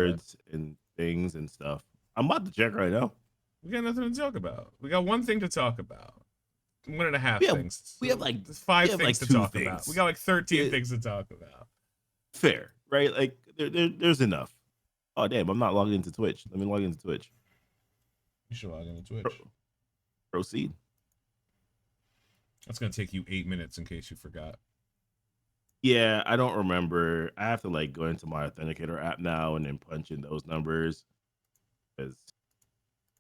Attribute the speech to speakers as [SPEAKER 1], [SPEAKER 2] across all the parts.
[SPEAKER 1] words and things and stuff. I'm about to check right now.
[SPEAKER 2] We got nothing to talk about. We got one thing to talk about. 1.5
[SPEAKER 1] We have
[SPEAKER 2] things.
[SPEAKER 1] we have like
[SPEAKER 2] There's 5
[SPEAKER 1] we have
[SPEAKER 2] things
[SPEAKER 1] like
[SPEAKER 2] to
[SPEAKER 1] two
[SPEAKER 2] talk about. We
[SPEAKER 1] things.
[SPEAKER 2] got like 13
[SPEAKER 1] Yeah,
[SPEAKER 2] things to talk about.
[SPEAKER 1] fair, right? Like there's enough. Oh damn, I'm not logged into Twitch. Let me log into Twitch.
[SPEAKER 2] You should log into
[SPEAKER 1] Pro-
[SPEAKER 2] Twitch.
[SPEAKER 1] proceed.
[SPEAKER 2] That's gonna take you 8 minutes in case you forgot.
[SPEAKER 1] Yeah, I don't remember. I have to like go into my authenticator app now and then punch in those numbers because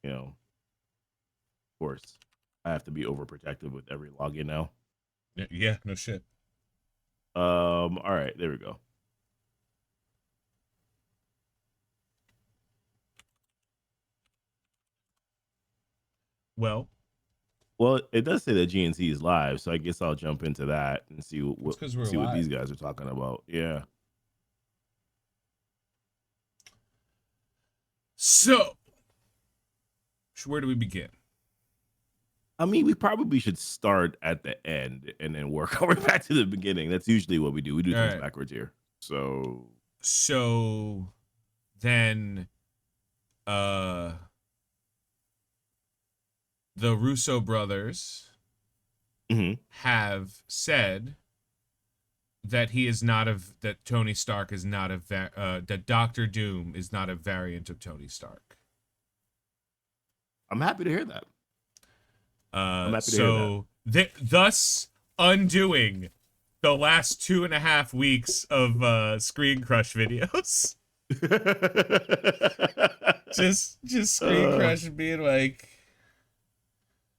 [SPEAKER 1] of course, I have to be overprotective with every login now.
[SPEAKER 2] Yeah, no shit.
[SPEAKER 1] All right, there we go.
[SPEAKER 2] Well,
[SPEAKER 1] it does say that GNT is live, so I guess I'll jump into that and see
[SPEAKER 2] it's because we're
[SPEAKER 1] see what these
[SPEAKER 2] live.
[SPEAKER 1] guys are talking about. Yeah.
[SPEAKER 2] So, where do we begin?
[SPEAKER 1] I mean, we probably should start at the end and then work our way back to the beginning. That's usually what we do. We do things backwards here.
[SPEAKER 2] So then the Russo brothers have said that that Tony Stark is not that Doctor Doom is not a variant of Tony Stark.
[SPEAKER 1] I'm happy to hear that. I'm happy to hear that.
[SPEAKER 2] Thus undoing the last 2.5 weeks of Screen Crush videos. just Screen Crush being like,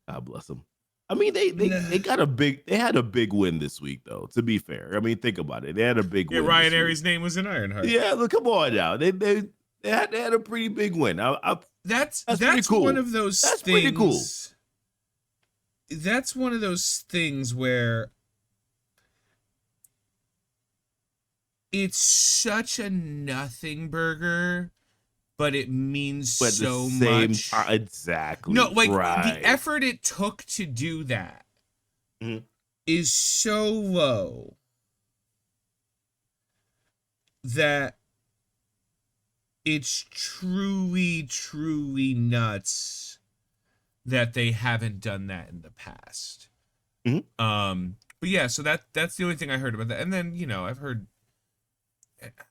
[SPEAKER 1] God bless them. I mean, they had a big win this week, though. To be fair, I mean, think about it. They had a big win.
[SPEAKER 2] Ryan Airy's name was in IronHeart.
[SPEAKER 1] Yeah, look, come on now. They had a pretty big win.
[SPEAKER 2] That's
[SPEAKER 1] pretty cool.
[SPEAKER 2] One of those
[SPEAKER 1] that's
[SPEAKER 2] things.
[SPEAKER 1] Pretty cool.
[SPEAKER 2] That's one of those things where it's such a nothing burger, but it means so much.
[SPEAKER 1] Exactly.
[SPEAKER 2] No, like the effort it took to do that is so low that it's truly, truly nuts that they haven't done that in the past. But yeah, so that's the only thing I heard about that. And then, I've heard,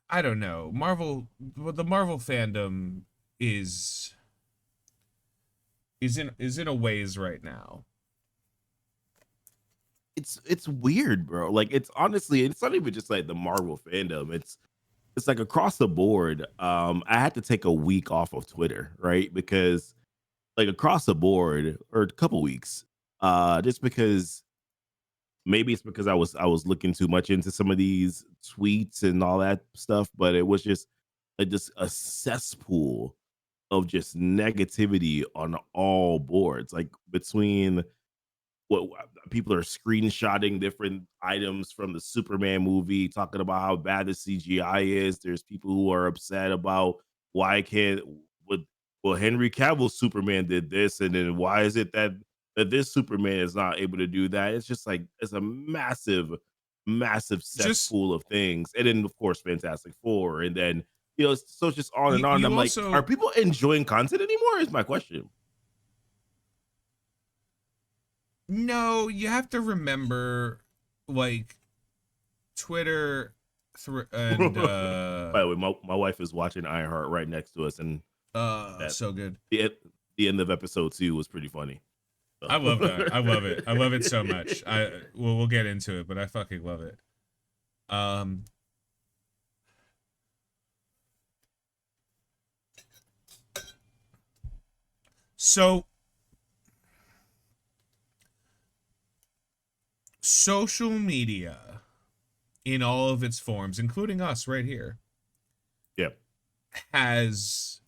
[SPEAKER 2] I don't know, the Marvel fandom is in a ways right now.
[SPEAKER 1] It's weird, bro. Like, it's honestly, it's not even just like the Marvel fandom. It's like across the board. I had to take a week off of Twitter, right? Because like across the board, or a couple weeks, just because maybe it's because I was looking too much into some of these tweets and all that stuff, but it was just a cesspool of just negativity on all boards, like between what people are screenshotting different items from the Superman movie, talking about how bad the CGI is. There's people who are upset about why can't well Henry Cavill's Superman did this, and then why is it that this Superman is not able to do that? It's just like it's a massive cesspool of things, and then of course Fantastic Four, and then so it's just on and on. I'm like, are people enjoying content anymore? Is my question.
[SPEAKER 2] No, you have to remember, like, Twitter and
[SPEAKER 1] by the way, my wife is watching IronHeart right next to us, and
[SPEAKER 2] so good.
[SPEAKER 1] The end of episode 2 was pretty funny.
[SPEAKER 2] So. I love that. I love it. I love it so much. We'll get into it, but I fucking love it. So social media in all of its forms, including us right here, has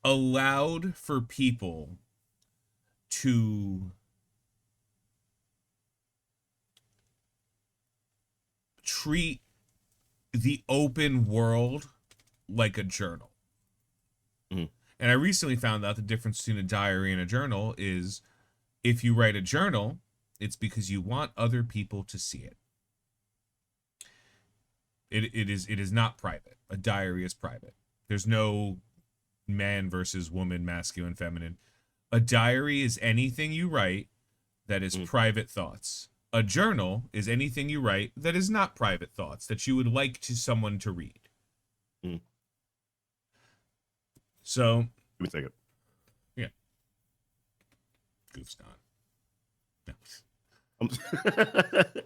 [SPEAKER 2] allowed for people to treat the open world like a journal. And I recently found out the difference between a diary and a journal is if you write a journal, it's because you want other people to see it. It is not private. A diary is private. There's no man versus woman, masculine, feminine. A diary is anything you write that is private thoughts. A journal is anything you write that is not private thoughts that you would like to someone to read. So,
[SPEAKER 1] give me a second.
[SPEAKER 2] Yeah. Goof's gone. No.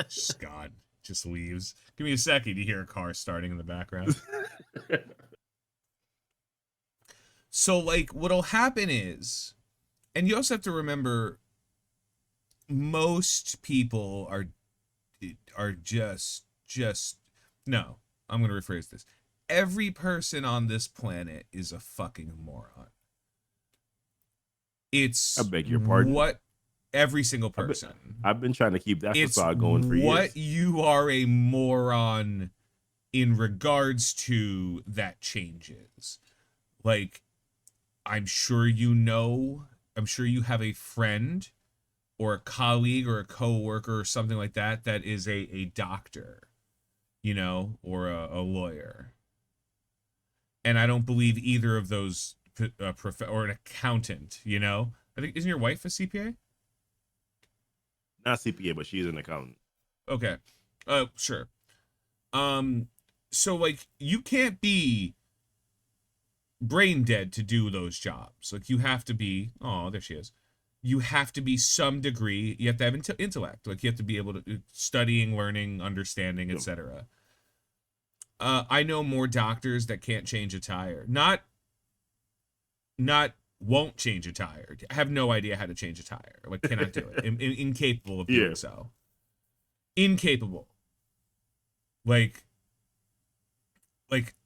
[SPEAKER 2] Just gone. Just leaves. Give me a second. You hear a car starting in the background. So, like, what'll happen is, and you also have to remember, most people are just no. I'm gonna rephrase this. Every person on this planet is a fucking moron. It's
[SPEAKER 1] I beg your pardon.
[SPEAKER 2] What every single person.
[SPEAKER 1] I've been trying to keep that facade going for years.
[SPEAKER 2] What you are a moron in regards to that changes. Like, I'm sure you have a friend or a colleague or a coworker or something like that that is a doctor, you know, or a lawyer. And I don't believe either of those, or an accountant, you know? I think, isn't your wife a CPA?
[SPEAKER 1] Not CPA, but she's an accountant.
[SPEAKER 2] Okay. Sure. So, like, you can't be brain dead to do those jobs. Like, you have to be, oh, there she is. You have to be some degree, you have to have intellect. Like, you have to be able to studying, learning, understanding, etc. I know more doctors that can't change a tire. Not won't change a tire. Have no idea how to change a tire. Like, cannot do it. Incapable of doing so. Incapable. Like,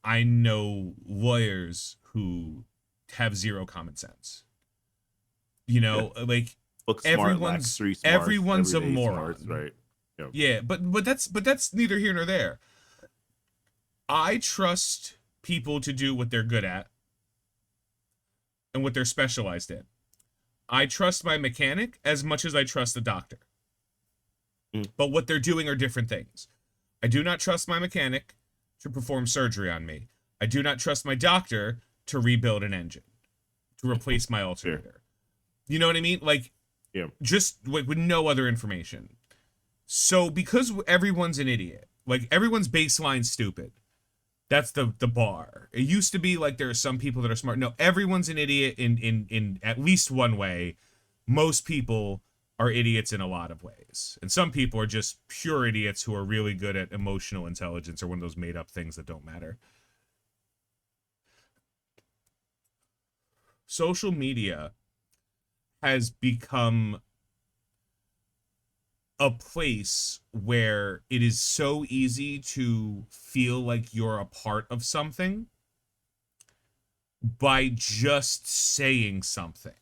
[SPEAKER 2] I know lawyers who have zero common sense. You know, like, everyone's a moron,
[SPEAKER 1] smarts, right?
[SPEAKER 2] Yeah, but that's neither here nor there. I trust people to do what they're good at and what they're specialized in. I trust my mechanic as much as I trust the doctor. But what they're doing are different things. I do not trust my mechanic to perform surgery on me. I do not trust my doctor to rebuild an engine, to replace my alternator. You know what I mean? Like, just with no other information. So because everyone's an idiot, like, everyone's baseline stupid. That's the bar. It used to be like there are some people that are smart. No, everyone's an idiot in at least one way. Most people are idiots in a lot of ways. And some people are just pure idiots who are really good at emotional intelligence or one of those made up things that don't matter. Social media has become a place where it is so easy to feel like you're a part of something by just saying something.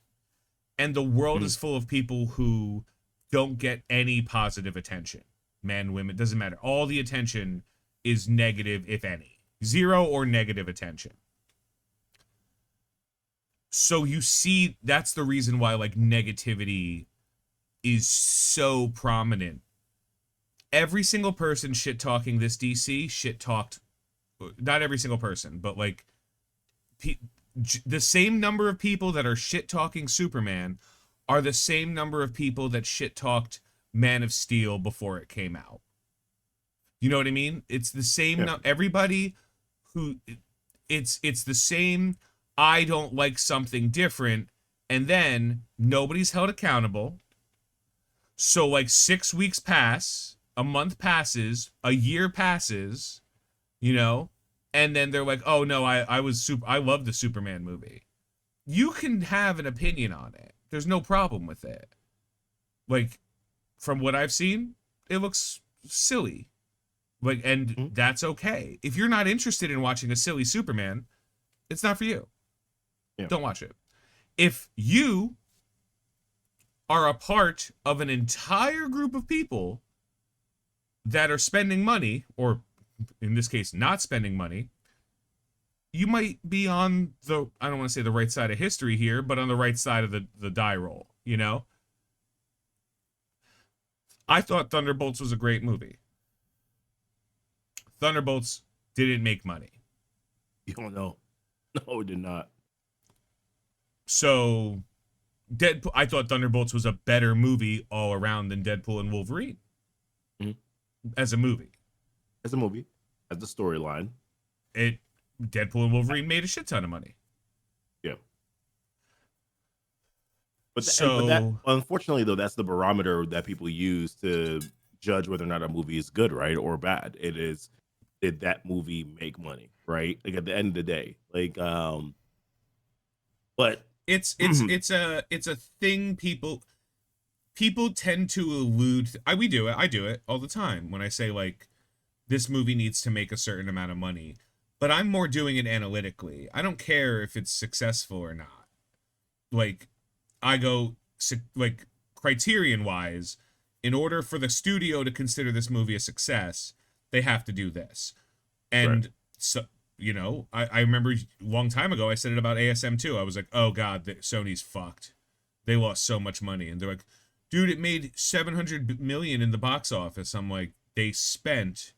[SPEAKER 2] And the world is full of people who don't get any positive attention. Men, women, doesn't matter. All the attention is negative, if any. Zero or negative attention. So you see, that's the reason why, like, negativity is so prominent. Every single person shit talking this DC shit talked, not every single person, but like the same number of people that are shit talking Superman are the same number of people that shit talked Man of Steel before it came out. You know what I mean? It's the same. Everybody who it's the same. I don't like something different, and then nobody's held accountable. So, like, 6 weeks pass, a month passes, a year passes, you know, and then they're like, oh no, I love the Superman movie. You can have an opinion on it. There's no problem with it. Like, from what I've seen, it looks silly. Like, and that's okay. If you're not interested in watching a silly Superman, it's not for you. Don't watch it. If you are a part of an entire group of people that are spending money, or in this case, not spending money, you might be on the, I don't want to say the right side of history here, but on the right side of the die roll, you know? I thought Thunderbolts was a great movie. Thunderbolts didn't make money.
[SPEAKER 1] You don't know. No, it did not.
[SPEAKER 2] So Deadpool, I thought Thunderbolts was a better movie all around than Deadpool and Wolverine as a movie.
[SPEAKER 1] As a movie, as the storyline,
[SPEAKER 2] Deadpool and Wolverine made a shit ton of money.
[SPEAKER 1] yeah. But
[SPEAKER 2] So
[SPEAKER 1] that unfortunately though, that's the barometer that people use to judge whether or not a movie is good, right, or bad. It is, did that movie make money, right? Like at the end of the day, like but
[SPEAKER 2] it's a thing people tend to allude. We do it. I do it all the time when I say like this movie needs to make a certain amount of money, but I'm more doing it analytically. I don't care if it's successful or not. Like I go like criterion wise, in order for the studio to consider this movie a success, they have to do this. And so, you know, I remember a long time ago, I said it about ASM too. I was like, oh God, Sony's fucked. They lost so much money. And they're like, dude, it made 700 million in the box office. I'm like, they spent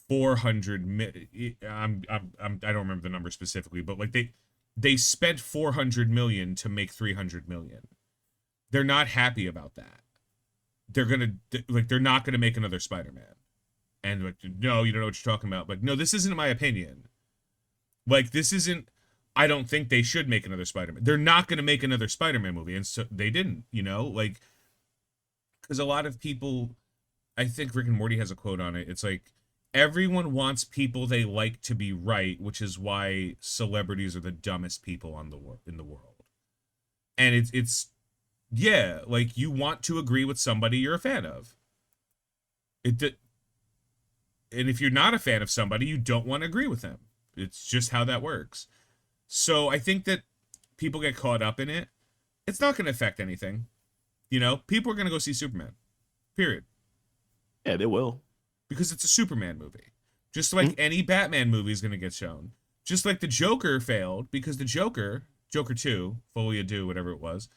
[SPEAKER 2] 400 I don't remember the number specifically, but like they spent 400 million to make 300 million. They're not happy about that. They're not gonna make another Spider-Man. And like, no, you don't know what you're talking about. Like, no, this isn't my opinion. Like, this isn't. I don't think they should make another Spider-Man. They're not gonna make another Spider-Man movie, and so they didn't. You know, like, because a lot of people, I think Rick and Morty has a quote on it. It's like, everyone wants people they like to be right, which is why celebrities are the dumbest people in the world. And it's yeah, like you want to agree with somebody you're a fan of. And if you're not a fan of somebody, you don't want to agree with them. It's just how that works. So I think that people get caught up in it. It's not going to affect anything. You know, people are going to go see Superman. Period.
[SPEAKER 1] Yeah, they will.
[SPEAKER 2] Because it's a Superman movie. Just like any Batman movie is going to get shown. Just like the Joker failed because the Joker 2, Folie à Deux, whatever it was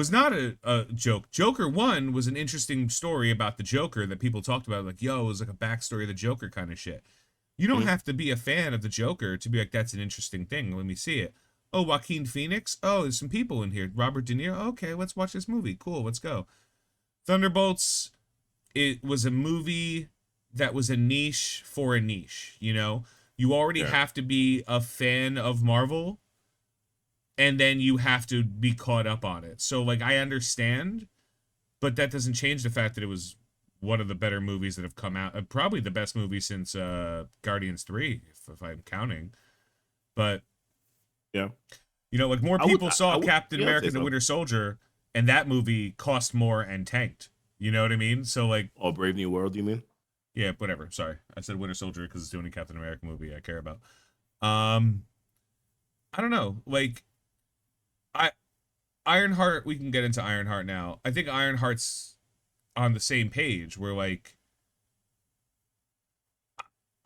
[SPEAKER 2] not a joke. Joker 1 was an interesting story about the Joker that people talked about. Like, yo, it was like a backstory of the Joker kind of shit. You don't have to be a fan of the Joker to be like, that's an interesting thing. Let me see it. Oh, Joaquin Phoenix? Oh, there's some people in here. Robert De Niro? Okay, let's watch this movie. Cool, let's go. Thunderbolts, it was a movie that was a niche for a niche, you know? You already have to be a fan of Marvel, and then you have to be caught up on it. So, like, I understand, but that doesn't change the fact that it was one of the better movies that have come out. Probably the best movie since Guardians 3, if I'm counting. But,
[SPEAKER 1] yeah,
[SPEAKER 2] you know, like, more people saw Captain America and the Winter Soldier, and that movie cost more and tanked. You know what I mean? So, like...
[SPEAKER 1] Oh, Brave New World, you mean?
[SPEAKER 2] Yeah, whatever. Sorry. I said Winter Soldier because it's the only Captain America movie I care about. I don't know. Like... IronHeart, we can get into IronHeart now. I think IronHeart's on the same page where, like,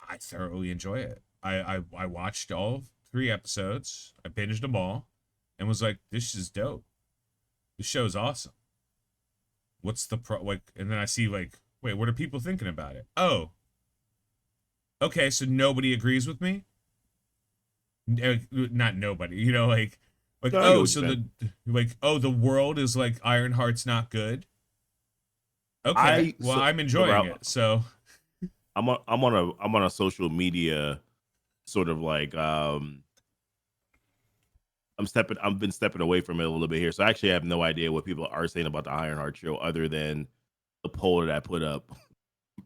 [SPEAKER 2] I thoroughly enjoy it. I watched all 3 episodes. I binged them all and was like, this is dope. This show's awesome. What's the and then I see, like, wait, what are people thinking about it? Oh. Okay, so nobody agrees with me? Not nobody, you know, like, oh, so the world is like IronHeart's not good. Okay, I'm enjoying it. So
[SPEAKER 1] I'm on a social media sort of like I've been stepping away from it a little bit here. So I actually have no idea what people are saying about the IronHeart show other than the poll that I put up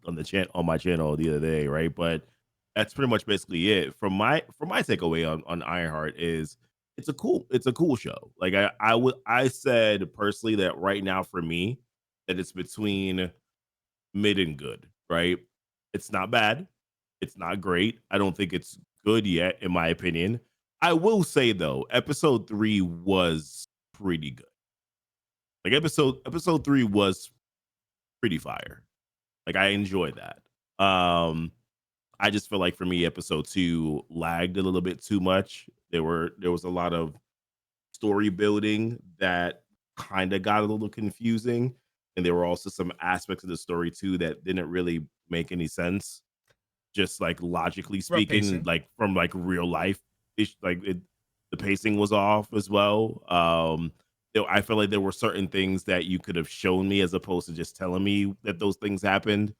[SPEAKER 1] on my channel the other day, right? But that's pretty much basically it. From my takeaway on IronHeart is it's a cool show. Like I said personally that right now for me that it's between mid and good, right? It's not bad. It's not great. I don't think it's good yet, in my opinion. I will say though, episode 3 was pretty good. Like episode 3 was pretty fire. Like I enjoyed that. I just feel like for me, episode 2 lagged a little bit too much. There was a lot of story building that kind of got a little confusing, and there were also some aspects of the story too that didn't really make any sense. just like logically
[SPEAKER 2] Rough
[SPEAKER 1] speaking,
[SPEAKER 2] pacing.
[SPEAKER 1] like from like real life. The pacing was off as well. I feel like there were certain things that you could have shown me as opposed to just telling me that those things happened.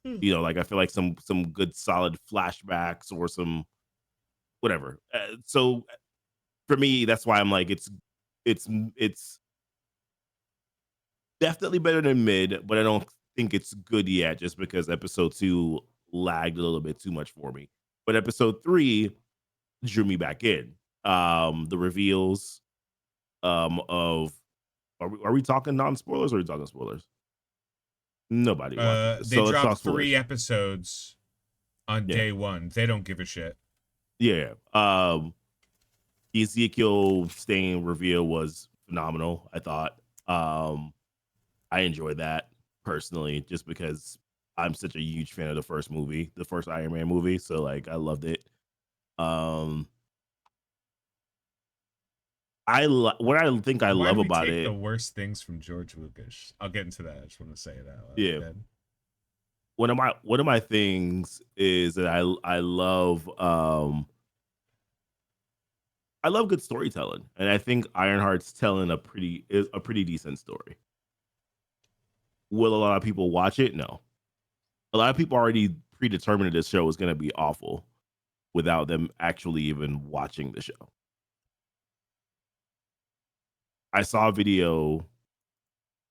[SPEAKER 2] Hmm.
[SPEAKER 1] Like I feel like some good solid flashbacks or some whatever. So for me, that's why I'm like it's definitely better than mid, but I don't think it's good yet just because episode 2 lagged a little bit too much for me. But episode 3 drew me back in. The reveals of are we talking non-spoilers or are we talking spoilers? Nobody watches this.
[SPEAKER 2] They
[SPEAKER 1] So let's
[SPEAKER 2] dropped
[SPEAKER 1] talk
[SPEAKER 2] 3
[SPEAKER 1] spoilers.
[SPEAKER 2] episodes on
[SPEAKER 1] Yeah.
[SPEAKER 2] day 1. They don't give a shit.
[SPEAKER 1] Yeah. The Ezekiel Stain reveal was phenomenal, I thought. I enjoyed that personally just because I'm such a huge fan of the first movie, the first Iron Man movie. So like I loved it. Um what I think I
[SPEAKER 2] Why
[SPEAKER 1] love
[SPEAKER 2] do we
[SPEAKER 1] about
[SPEAKER 2] take the
[SPEAKER 1] it,
[SPEAKER 2] worst things from George Lucas? I'll get into that. I just want to say it out loud.
[SPEAKER 1] yeah.
[SPEAKER 2] Then.
[SPEAKER 1] One of my things is that I love good storytelling, and I think Ironheart's telling a pretty decent story. Will a lot of people watch it? No. A lot of people already predetermined this show was going to be awful without them actually even watching the show. I saw a video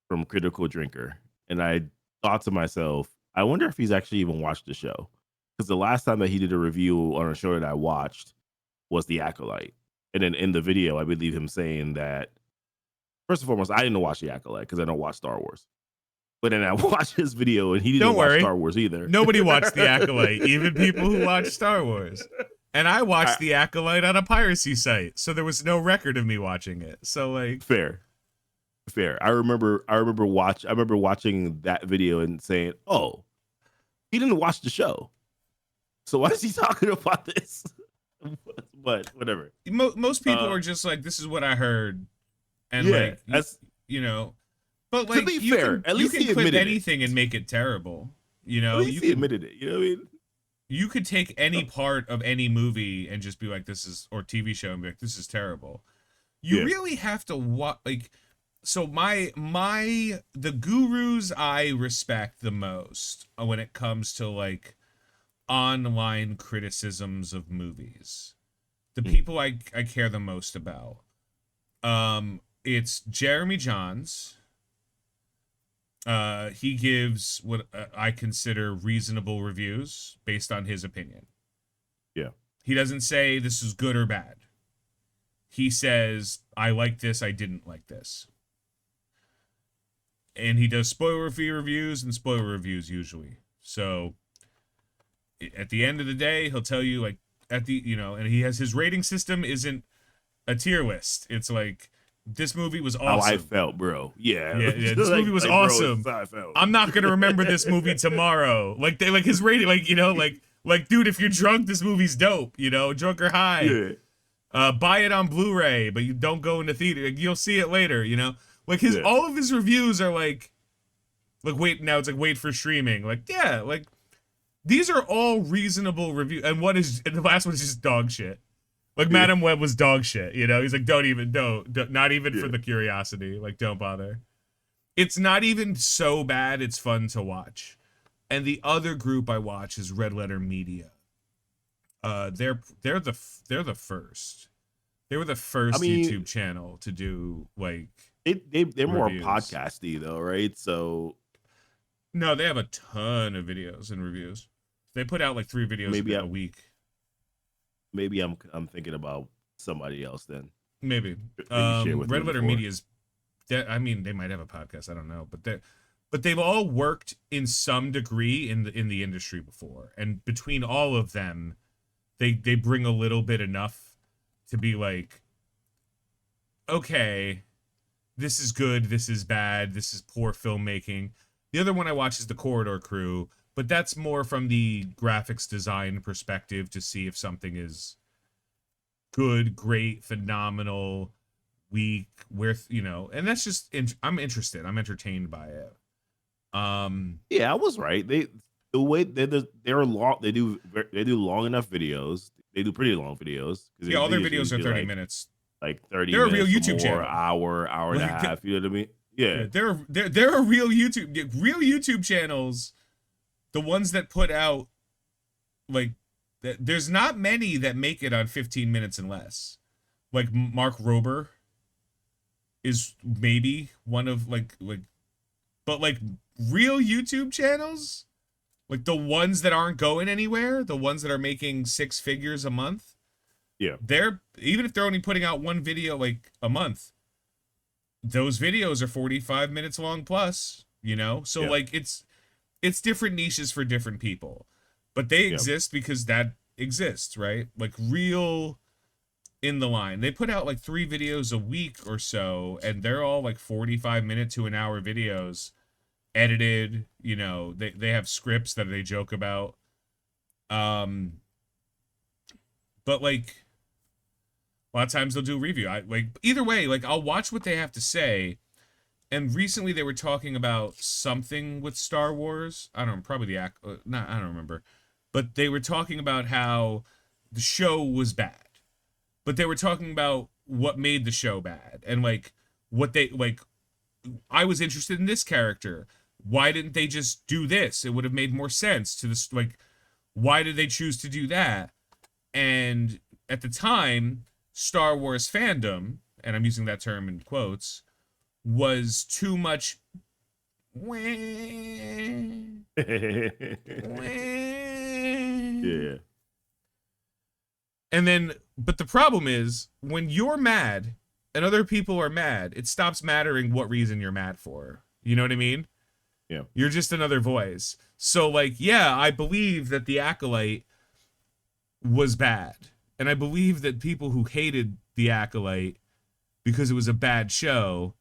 [SPEAKER 1] from Critical Drinker, and I thought to myself, I wonder if he's actually even watched the show. Because the last time that he did a review on a show that I watched was The Acolyte. And then in the video, I believe him saying that, first and foremost, I didn't watch The Acolyte because I don't watch Star Wars. But then I watched his video and he didn't
[SPEAKER 2] Don't
[SPEAKER 1] watch
[SPEAKER 2] worry.
[SPEAKER 1] Star Wars either.
[SPEAKER 2] Nobody watched The Acolyte, even people who watch Star Wars. And I watched The Acolyte on a piracy site, so there was no record of me watching it. So like,
[SPEAKER 1] fair. I remember watching that video and saying, "Oh, he didn't watch the show. So why is he talking about this?" But whatever.
[SPEAKER 2] Most people are just like, this is what I heard, and
[SPEAKER 1] yeah,
[SPEAKER 2] like, you know. But
[SPEAKER 1] to
[SPEAKER 2] like,
[SPEAKER 1] be fair, at least
[SPEAKER 2] you
[SPEAKER 1] he
[SPEAKER 2] can clip
[SPEAKER 1] admitted
[SPEAKER 2] anything and make it terrible. You know,
[SPEAKER 1] At least he admitted it. You know what I mean?
[SPEAKER 2] You could take any part of any movie and just be like, this is, or TV show and be like, this is terrible. You really have to like. So the gurus I respect the most when it comes to like online criticisms of movies, the people I care the most about, it's Jeremy Johns. He gives what I consider reasonable reviews based on his opinion.
[SPEAKER 1] Yeah.
[SPEAKER 2] He doesn't say this is good or bad. He says, I like this, I didn't like this. And he does spoiler-free reviews and spoiler reviews usually. So at the end of the day, he'll tell you like and he has his rating system isn't a tier list. It's like, this movie was awesome.
[SPEAKER 1] How I felt, bro. Yeah.
[SPEAKER 2] This movie was awesome.
[SPEAKER 1] Bro, how I felt.
[SPEAKER 2] I'm not gonna remember this movie tomorrow. Like his rating, like dude, if you're drunk, this movie's dope. Drunk or high.
[SPEAKER 1] Yeah.
[SPEAKER 2] Buy it on Blu-ray, but you don't go into theater. Like, you'll see it later. Like all of his reviews are like wait, now it's like wait for streaming. Like, yeah, like these are all reasonable reviews. And the last one is just dog shit. Like, Madam Web was dog shit, He's like, don't, not even for the curiosity. Like, don't bother. It's not even so bad, it's fun to watch. And the other group I watch is Red Letter Media. They're the first. They were the first YouTube channel to do, like,
[SPEAKER 1] they're more
[SPEAKER 2] reviews.
[SPEAKER 1] podcasty, though, right? So...
[SPEAKER 2] No, they have a ton of videos and reviews. They put out, like, 3 videos a week.
[SPEAKER 1] Maybe I'm thinking about somebody else then.
[SPEAKER 2] Maybe Red Letter Media's. They might have a podcast. I don't know, but they've all worked in some degree in the industry before, and between all of them, they bring a little bit enough to be like, okay, this is good, this is bad, this is poor filmmaking. The other one I watch is the Corridor Crew. But that's more from the graphics design perspective to see if something is good, great, phenomenal, weak, and that's just, I'm interested. I'm entertained by it.
[SPEAKER 1] Yeah, I was right. The the way they're long, they do long enough videos. They do pretty long videos because
[SPEAKER 2] Yeah, all their
[SPEAKER 1] videos
[SPEAKER 2] videos are 30
[SPEAKER 1] like,
[SPEAKER 2] minutes.
[SPEAKER 1] 30
[SPEAKER 2] They're a real
[SPEAKER 1] minutes or
[SPEAKER 2] YouTube
[SPEAKER 1] more,
[SPEAKER 2] channel.
[SPEAKER 1] hour and a half. You know what I mean? Yeah.
[SPEAKER 2] They're a real YouTube channels. The ones that put out, like, there's not many that make it on 15 minutes and less. Like Mark Rober is maybe one of but like real YouTube channels, like the ones that aren't going anywhere, the ones that are making 6 figures a month.
[SPEAKER 1] Yeah.
[SPEAKER 2] They're, even if they're only putting out one video like a month, those videos are 45 minutes long plus, you know? So like it's different niches for different people. But they exist because that exists, right? Like real in the line. They put out like 3 videos a week or so, and they're all like 45-minute to an hour videos, edited, you know, they have scripts that they joke about. But like a lot of times they'll do a review. Either way, like I'll watch what they have to say. And recently they were talking about something with Star Wars. I don't know, probably I don't remember. But they were talking about how the show was bad. But they were talking about what made the show bad. And like what they like, I was interested in this character. Why didn't they just do this? It would have made more sense to this. Like, why did they choose to do that? And at the time, Star Wars fandom, and I'm using that term in quotes, was too much.
[SPEAKER 1] Yeah.
[SPEAKER 2] And then, but the problem is, when you're mad and other people are mad, it stops mattering what reason you're mad for. You know what I mean?
[SPEAKER 1] Yeah.
[SPEAKER 2] You're just another voice. So, like, yeah, I believe that The Acolyte was bad. And I believe that people who hated The Acolyte because it was a bad show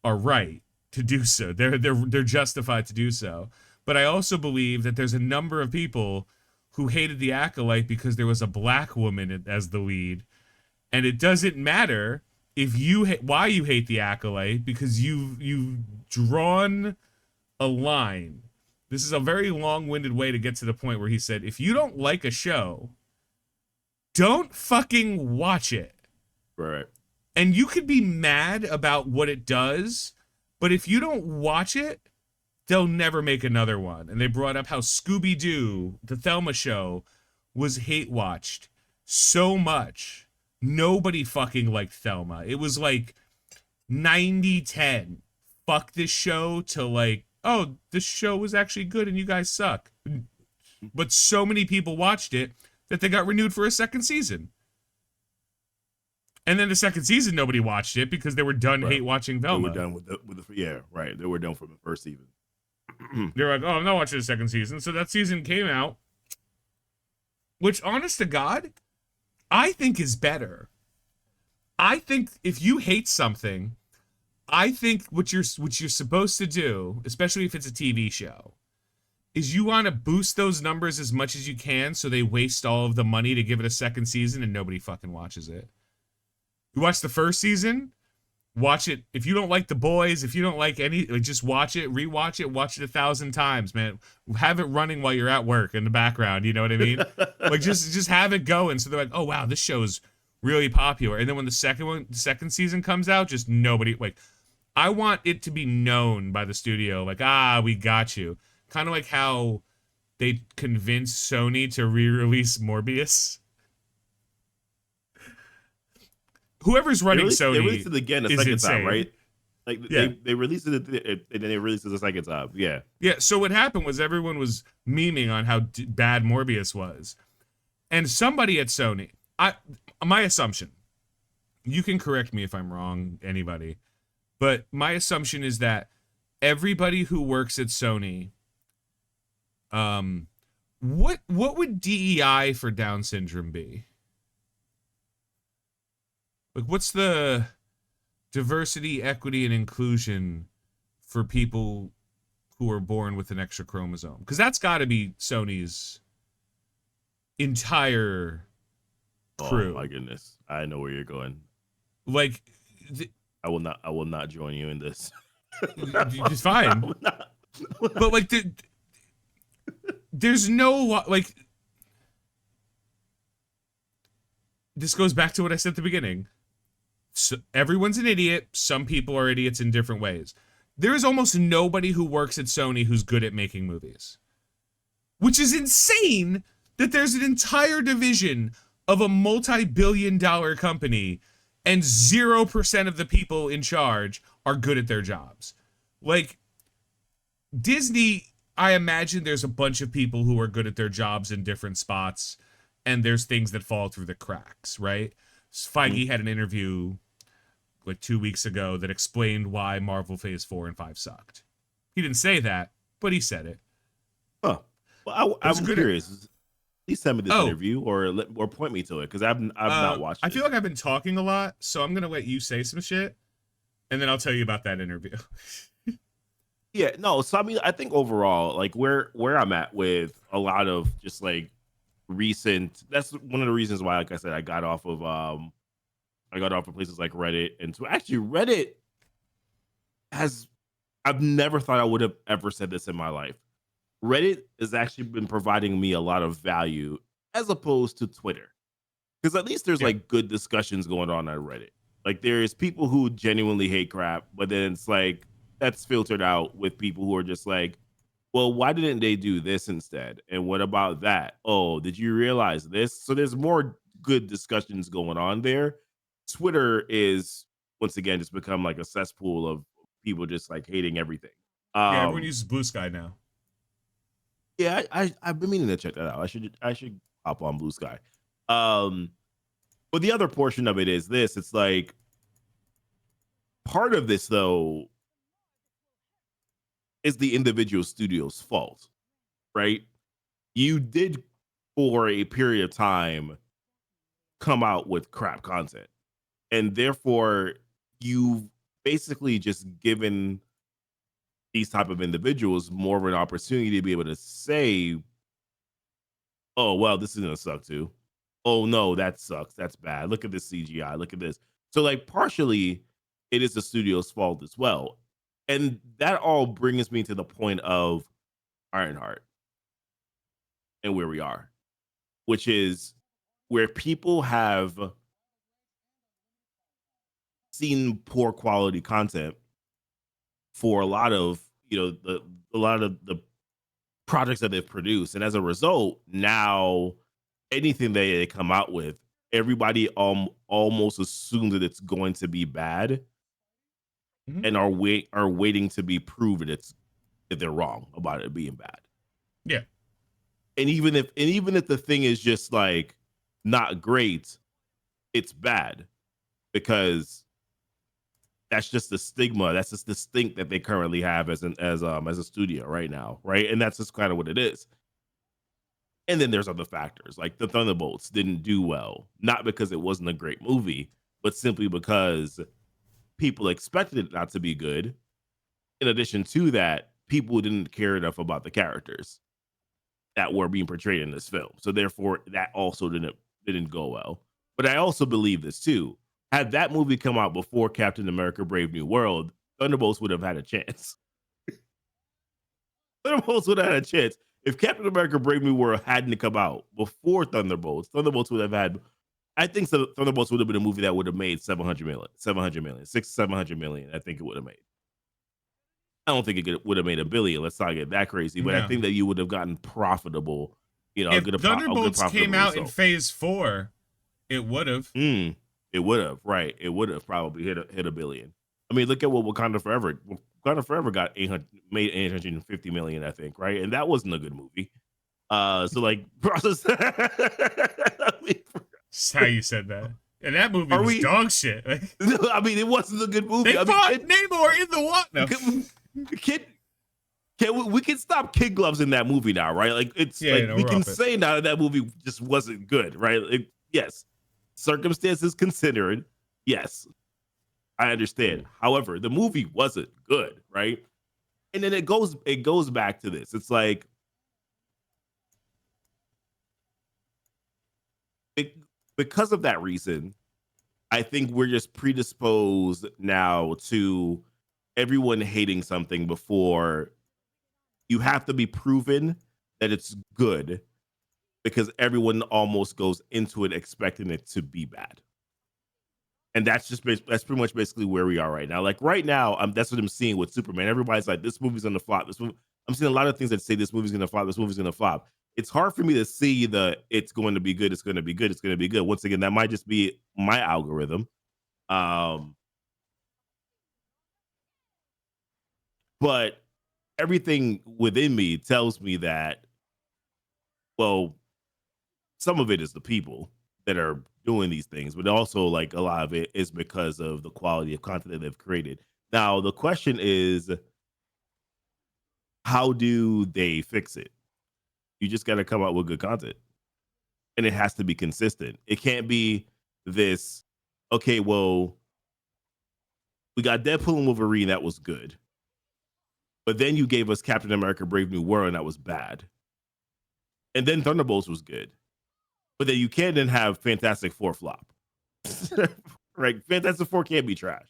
[SPEAKER 2] are right to do so. They're justified to do so. But I also believe that there's a number of people who hated The Acolyte because there was a black woman as the lead. And it doesn't matter if why you hate The Acolyte, because you've drawn a line. This is a very long-winded way to get to the point where he said, if you don't like a show, don't fucking watch it.
[SPEAKER 1] Right.
[SPEAKER 2] And you could be mad about what it does, but if you don't watch it, they'll never make another one. And they brought up how Scooby-Doo, the Thelma show, was hate-watched so much. Nobody fucking liked Thelma. It was like 90-10. Fuck this show to like, oh, this show was actually good and you guys suck. But so many people watched it that they got renewed for a second season. And then the second season, nobody watched it because they were done hate watching Velma.
[SPEAKER 1] They were done with the yeah, right. They were done from the first season.
[SPEAKER 2] They're like, oh, I'm not watching the second season. So that season came out, which, honest to God, I think is better. I think if you hate something, I think what you're supposed to do, especially if it's a TV show, is you want to boost those numbers as much as you can so they waste all of the money to give it a second season and nobody fucking watches it. You watch the first season, watch it. If you don't like The Boys, if you don't like any, like, just watch it, rewatch it, watch it 1,000 times, man. Have it running while you're at work in the background. You know what I mean? Like, just have it going. So they're like, oh wow, this show is really popular. And then when the second season comes out, just nobody, like, I want it to be known by the studio, like, we got you. Kind of like how they convinced Sony to re-release Morbius. Whoever's running Sony,
[SPEAKER 1] they released it again a second
[SPEAKER 2] insane.
[SPEAKER 1] time, right? Like, yeah. they released it and then they released it a second time. Yeah.
[SPEAKER 2] Yeah. So what happened was everyone was memeing on how bad Morbius was, and somebody at Sony, my assumption, you can correct me if I'm wrong, anybody, but my assumption is that everybody who works at Sony, what would DEI for Down syndrome be? Like, what's the diversity, equity, and inclusion for people who are born with an extra chromosome? Because that's got to be Sony's entire crew.
[SPEAKER 1] Oh my goodness, I know where you're going.
[SPEAKER 2] Like,
[SPEAKER 1] I will not join you in this.
[SPEAKER 2] It's fine. But like, there's no like. This goes back to what I said at the beginning. So everyone's an idiot. Some people are idiots in different ways. There is almost nobody who works at Sony who's good at making movies, which is insane that there's an entire division of a multi-billion-dollar company and 0% of the people in charge are good at their jobs. Like, Disney, I imagine there's a bunch of people who are good at their jobs in different spots, and there's things that fall through the cracks, right? Feige had an interview like 2 weeks ago that explained why Marvel Phase 4 and 5 sucked. He didn't say that, but he said it.
[SPEAKER 1] Huh. Well, I'm curious. Please send me this interview or point me to it, because I've not watched it.
[SPEAKER 2] I feel like I've been talking a lot, so I'm going to let you say some shit, and then I'll tell you about that interview.
[SPEAKER 1] Yeah, no, so I mean, I think overall, like where I'm at with a lot of just like recent, that's one of the reasons why, like I said, I got off of places like Reddit. And so actually Reddit I've never thought I would have ever said this in my life. Reddit has actually been providing me a lot of value as opposed to Twitter. Because at least there's like good discussions going on Reddit. Like there's people who genuinely hate crap, but then it's like that's filtered out with people who are just like, well, why didn't they do this instead? And what about that? Oh, did you realize this? So there's more good discussions going on there. Twitter is once again just become like a cesspool of people just like hating everything.
[SPEAKER 2] Yeah, everyone uses Blue Sky now.
[SPEAKER 1] Yeah, I've been meaning to check that out. I should hop on Blue Sky. But the other portion of it is this. It's like part of this though is the individual studio's fault, right? You did for a period of time come out with crap content, and therefore you've basically just given these type of individuals more of an opportunity to be able to say, oh, well, this is going to suck too. Oh, no, that sucks. That's bad. Look at this CGI. Look at this. So, like, partially, it is the studio's fault as well. And that all brings me to the point of IronHeart and where we are, which is where people have seen poor quality content for a lot of, a lot of the projects that they've produced. And as a result, now anything they come out with, everybody almost assumes that it's going to be bad, and are waiting to be proven that they're wrong about it being bad.
[SPEAKER 2] Yeah.
[SPEAKER 1] And even if the thing is just like not great, it's bad because that's just the stigma. That's just the stink that they currently have as a studio right now, right? And that's just kind of what it is. And then there's other factors, like the Thunderbolts didn't do well, not because it wasn't a great movie, but simply because people expected it not to be good. In addition to that, people didn't care enough about the characters that were being portrayed in this film. So therefore, that also didn't go well. But I also believe this too. Had that movie come out before Captain America: Brave New World, Thunderbolts would have had a chance. Thunderbolts would have had a chance. If Captain America: Brave New World hadn't come out before Thunderbolts would have had. I think Thunderbolts would have been a movie that would have made 700 million, 700 million. I think it would have made. I don't think it would have made $1 billion. Let's not get that crazy, but I think that you would have gotten profitable.
[SPEAKER 2] If Thunderbolts came out in Phase 4, it would have.
[SPEAKER 1] It would have, right? It would have probably hit $1 billion. I mean, look at what Wakanda Forever got made 850 million, I think, right? And that wasn't a good movie. So like process.
[SPEAKER 2] That's how you said that. And that movie was dog shit.
[SPEAKER 1] I mean, it wasn't a good movie.
[SPEAKER 2] They fought Namor in the water.
[SPEAKER 1] We can stop kid gloves in that movie now, right? Like we can say now that movie just wasn't good, right? Yes, circumstances considered, yes, I understand. However, the movie wasn't good, right? And then it goes back to this. It's like because of that reason, I think we're just predisposed now to everyone hating something before you have to be proven that it's good because everyone almost goes into it expecting it to be bad. And that's pretty much basically where we are right now. Like right now, that's what I'm seeing with Superman. Everybody's like, this movie's gonna flop. I'm seeing a lot of things that say this movie's gonna flop. This movie's gonna flop. It's hard for me to see it's going to be good. It's going to be good. It's going to be good. Once again, that might just be my algorithm. But everything within me tells me that, well, some of it is the people that are doing these things, but also like a lot of it is because of the quality of content that they've created. Now, the question is, how do they fix it? You just got to come out with good content, and it has to be consistent. It can't be this, okay, well, we got Deadpool and Wolverine, that was good. But then you gave us Captain America Brave New World, and that was bad. And then Thunderbolts was good. But then you can't then have Fantastic Four flop. Right? Fantastic Four can't be trash.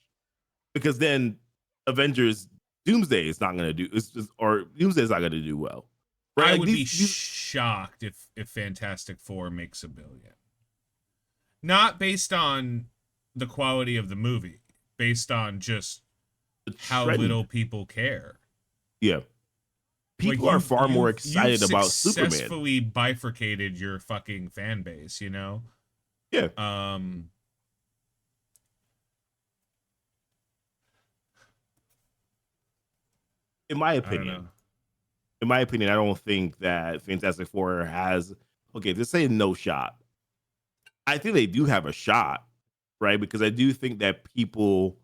[SPEAKER 1] Because then Avengers Doomsday is not going to do, or Doomsday is not going to do well.
[SPEAKER 2] Right? I would be shocked if Fantastic Four makes $1 billion. Not based on the quality of the movie, based on just how little people care.
[SPEAKER 1] Yeah. People are far more excited about Superman.
[SPEAKER 2] Successfully bifurcated your fucking fan base, you know?
[SPEAKER 1] Yeah. In my opinion, I don't think that Fantastic Four has, okay, let's say no shot. I think they do have a shot, right? Because I do think that people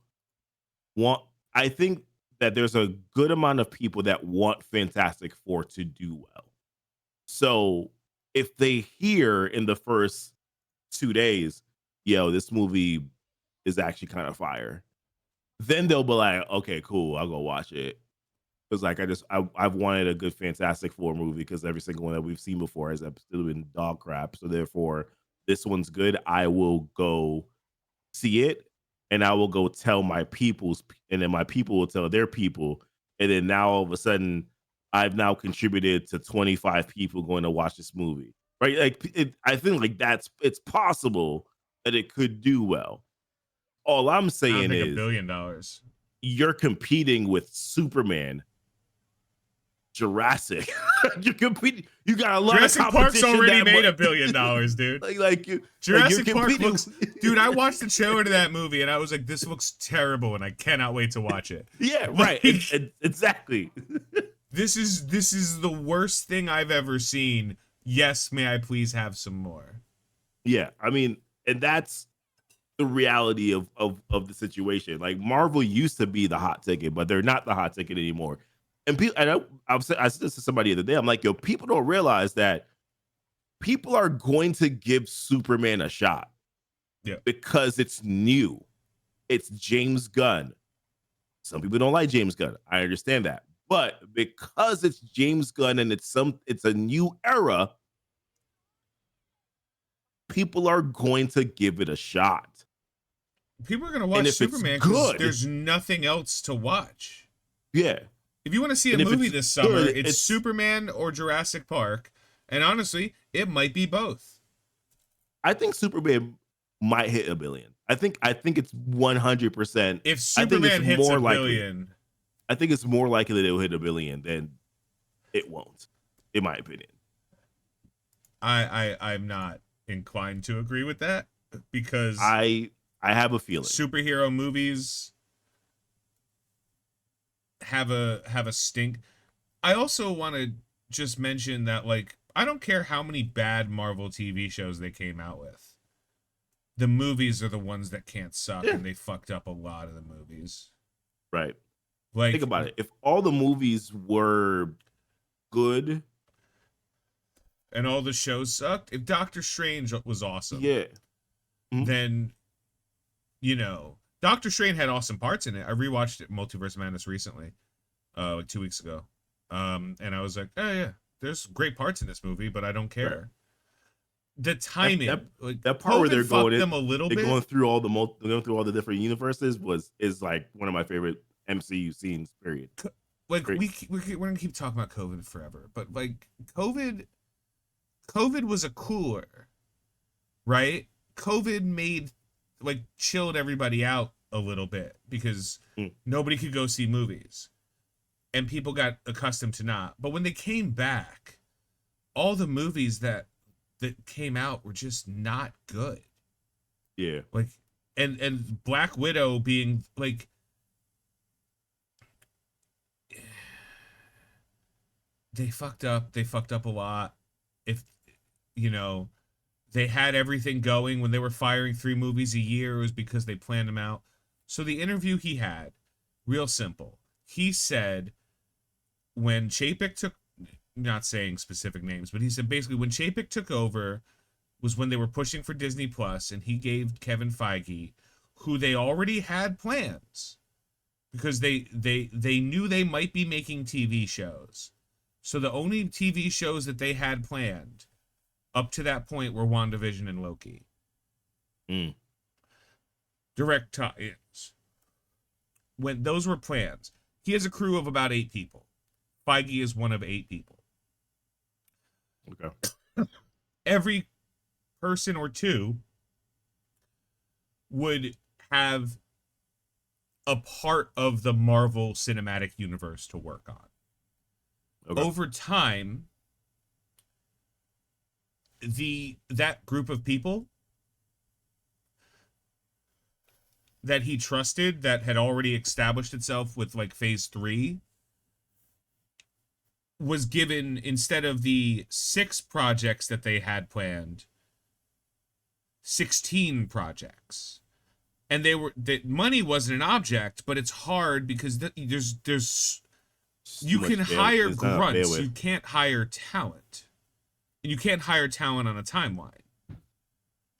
[SPEAKER 1] I think that there's a good amount of people that want Fantastic Four to do well. So if they hear in the first 2 days, yo, this movie is actually kind of fire, then they'll be like, okay, cool, I'll go watch it. Because like I've wanted a good Fantastic Four movie because every single one that we've seen before has still been dog crap. So therefore, this one's good. I will go see it, and I will go tell my peoples, and then my people will tell their people, and then now all of a sudden, I've now contributed to 25 people going to watch this movie, right? Like I think like it's possible that it could do well. All I'm saying is
[SPEAKER 2] $1 billion.
[SPEAKER 1] You're competing with Superman, Jurassic. You're competing. You got a lot
[SPEAKER 2] Jurassic
[SPEAKER 1] of competition.
[SPEAKER 2] Park's already made $1 billion, dude. Jurassic Park looks. Dude, I watched the trailer to that movie and I was like, "This looks terrible," and I cannot wait to watch it.
[SPEAKER 1] Yeah, right. Exactly.
[SPEAKER 2] This is the worst thing I've ever seen. Yes, may I please have some more?
[SPEAKER 1] Yeah, I mean, and that's the reality of the situation. Like Marvel used to be the hot ticket, but they're not the hot ticket anymore. And people, and I said this to somebody the other day. I'm like, yo, people don't realize that people are going to give Superman a shot.
[SPEAKER 2] Yeah.
[SPEAKER 1] Because it's new. It's James Gunn. Some people don't like James Gunn. I understand that. But because it's James Gunn and it's a new era, people are going to give it a shot.
[SPEAKER 2] People are going to watch Superman because there's nothing else to watch.
[SPEAKER 1] Yeah.
[SPEAKER 2] If you want to see a movie this summer, it's Superman or Jurassic Park. And honestly, it might be both.
[SPEAKER 1] I think Superman might hit $1 billion. I think it's 100%.
[SPEAKER 2] If Superman hits $1 billion,
[SPEAKER 1] I think it's more likely that it will hit $1 billion than it won't, in my opinion.
[SPEAKER 2] I'm not inclined to agree with that because
[SPEAKER 1] I have a feeling
[SPEAKER 2] superhero movies have a stink. I also want to just mention that, like, I don't care how many bad Marvel TV shows they came out with. The movies are the ones that can't suck, and they fucked up a lot of the movies.
[SPEAKER 1] Right.
[SPEAKER 2] Like,
[SPEAKER 1] think about it. If all the movies were good
[SPEAKER 2] and all the shows sucked, if Doctor Strange was awesome, then, you know, Doctor Strange had awesome parts in it. I rewatched it, Multiverse of Madness, recently, like 2 weeks ago. And I was like, oh yeah, there's great parts in this movie, but I don't care. Right. The timing,
[SPEAKER 1] that part where they're going
[SPEAKER 2] them a little bit,
[SPEAKER 1] going through all the different universes is like one of my favorite MCU scenes. Period.
[SPEAKER 2] like we're gonna keep talking about COVID forever, but like COVID was a cooler, right? COVID made like chilled everybody out a little bit because nobody could go see movies and people got accustomed to not. But when they came back, all the movies that came out were just not good.
[SPEAKER 1] Yeah.
[SPEAKER 2] Like and Black Widow being like they fucked up a lot. If you know, they had everything going when they were firing 3 movies a year, it was because they planned them out. So the interview he had, real simple. He said when Chapek took, not saying specific names, but he said basically when Chapek took over was when they were pushing for Disney Plus, and he gave Kevin Feige, who they already had plans, because they knew they might be making TV shows. So the only TV shows that they had planned up to that point were WandaVision and Loki. Direct tie-ins. When those were plans, he has a crew of about 8 people. Feige is one of 8 people.
[SPEAKER 1] Okay.
[SPEAKER 2] Every person or 2 would have a part of the Marvel Cinematic Universe to work on. Okay. Over time, that group of people that he trusted, that had already established itself with like phase 3, was given, instead of the 6 projects that they had planned, 16 projects. And that money wasn't an object, but it's hard because there's you can hire grunts, you can't hire talent. And you can't hire talent on a timeline.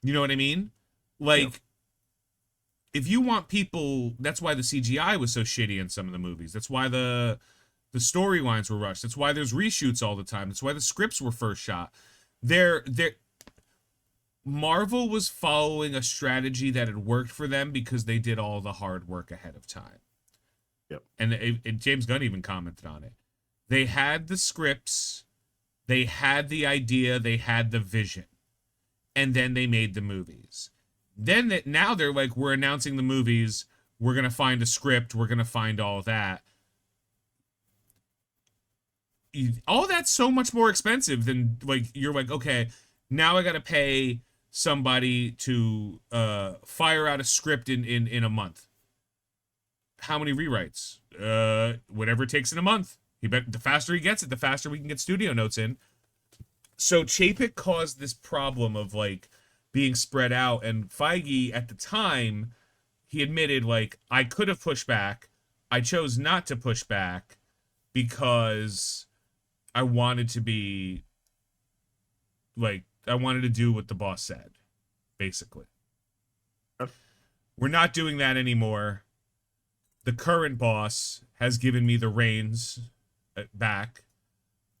[SPEAKER 2] You know what I mean? Like, if you want people, that's why the CGI was so shitty in some of the movies. That's why the storylines were rushed. That's why there's reshoots all the time. That's why the scripts were first shot. Marvel was following a strategy that had worked for them because they did all the hard work ahead of time.
[SPEAKER 1] Yep.
[SPEAKER 2] And James Gunn even commented on it. They had the scripts, they had the idea, they had the vision, and then they made the movies. Now they're like, we're announcing the movies, we're going to find a script, we're going to find all that. All that's so much more expensive than, like, you're like, okay, now I got to pay somebody to fire out a script in a month. How many rewrites? Whatever it takes in a month. The faster he gets it, the faster we can get studio notes in. So Chapek caused this problem of like being spread out, and Feige at the time, he admitted, like, I could have pushed back. I chose not to push back because I wanted to be like, I wanted to do what the boss said, basically. We're not doing that anymore. The current boss has given me the reins back.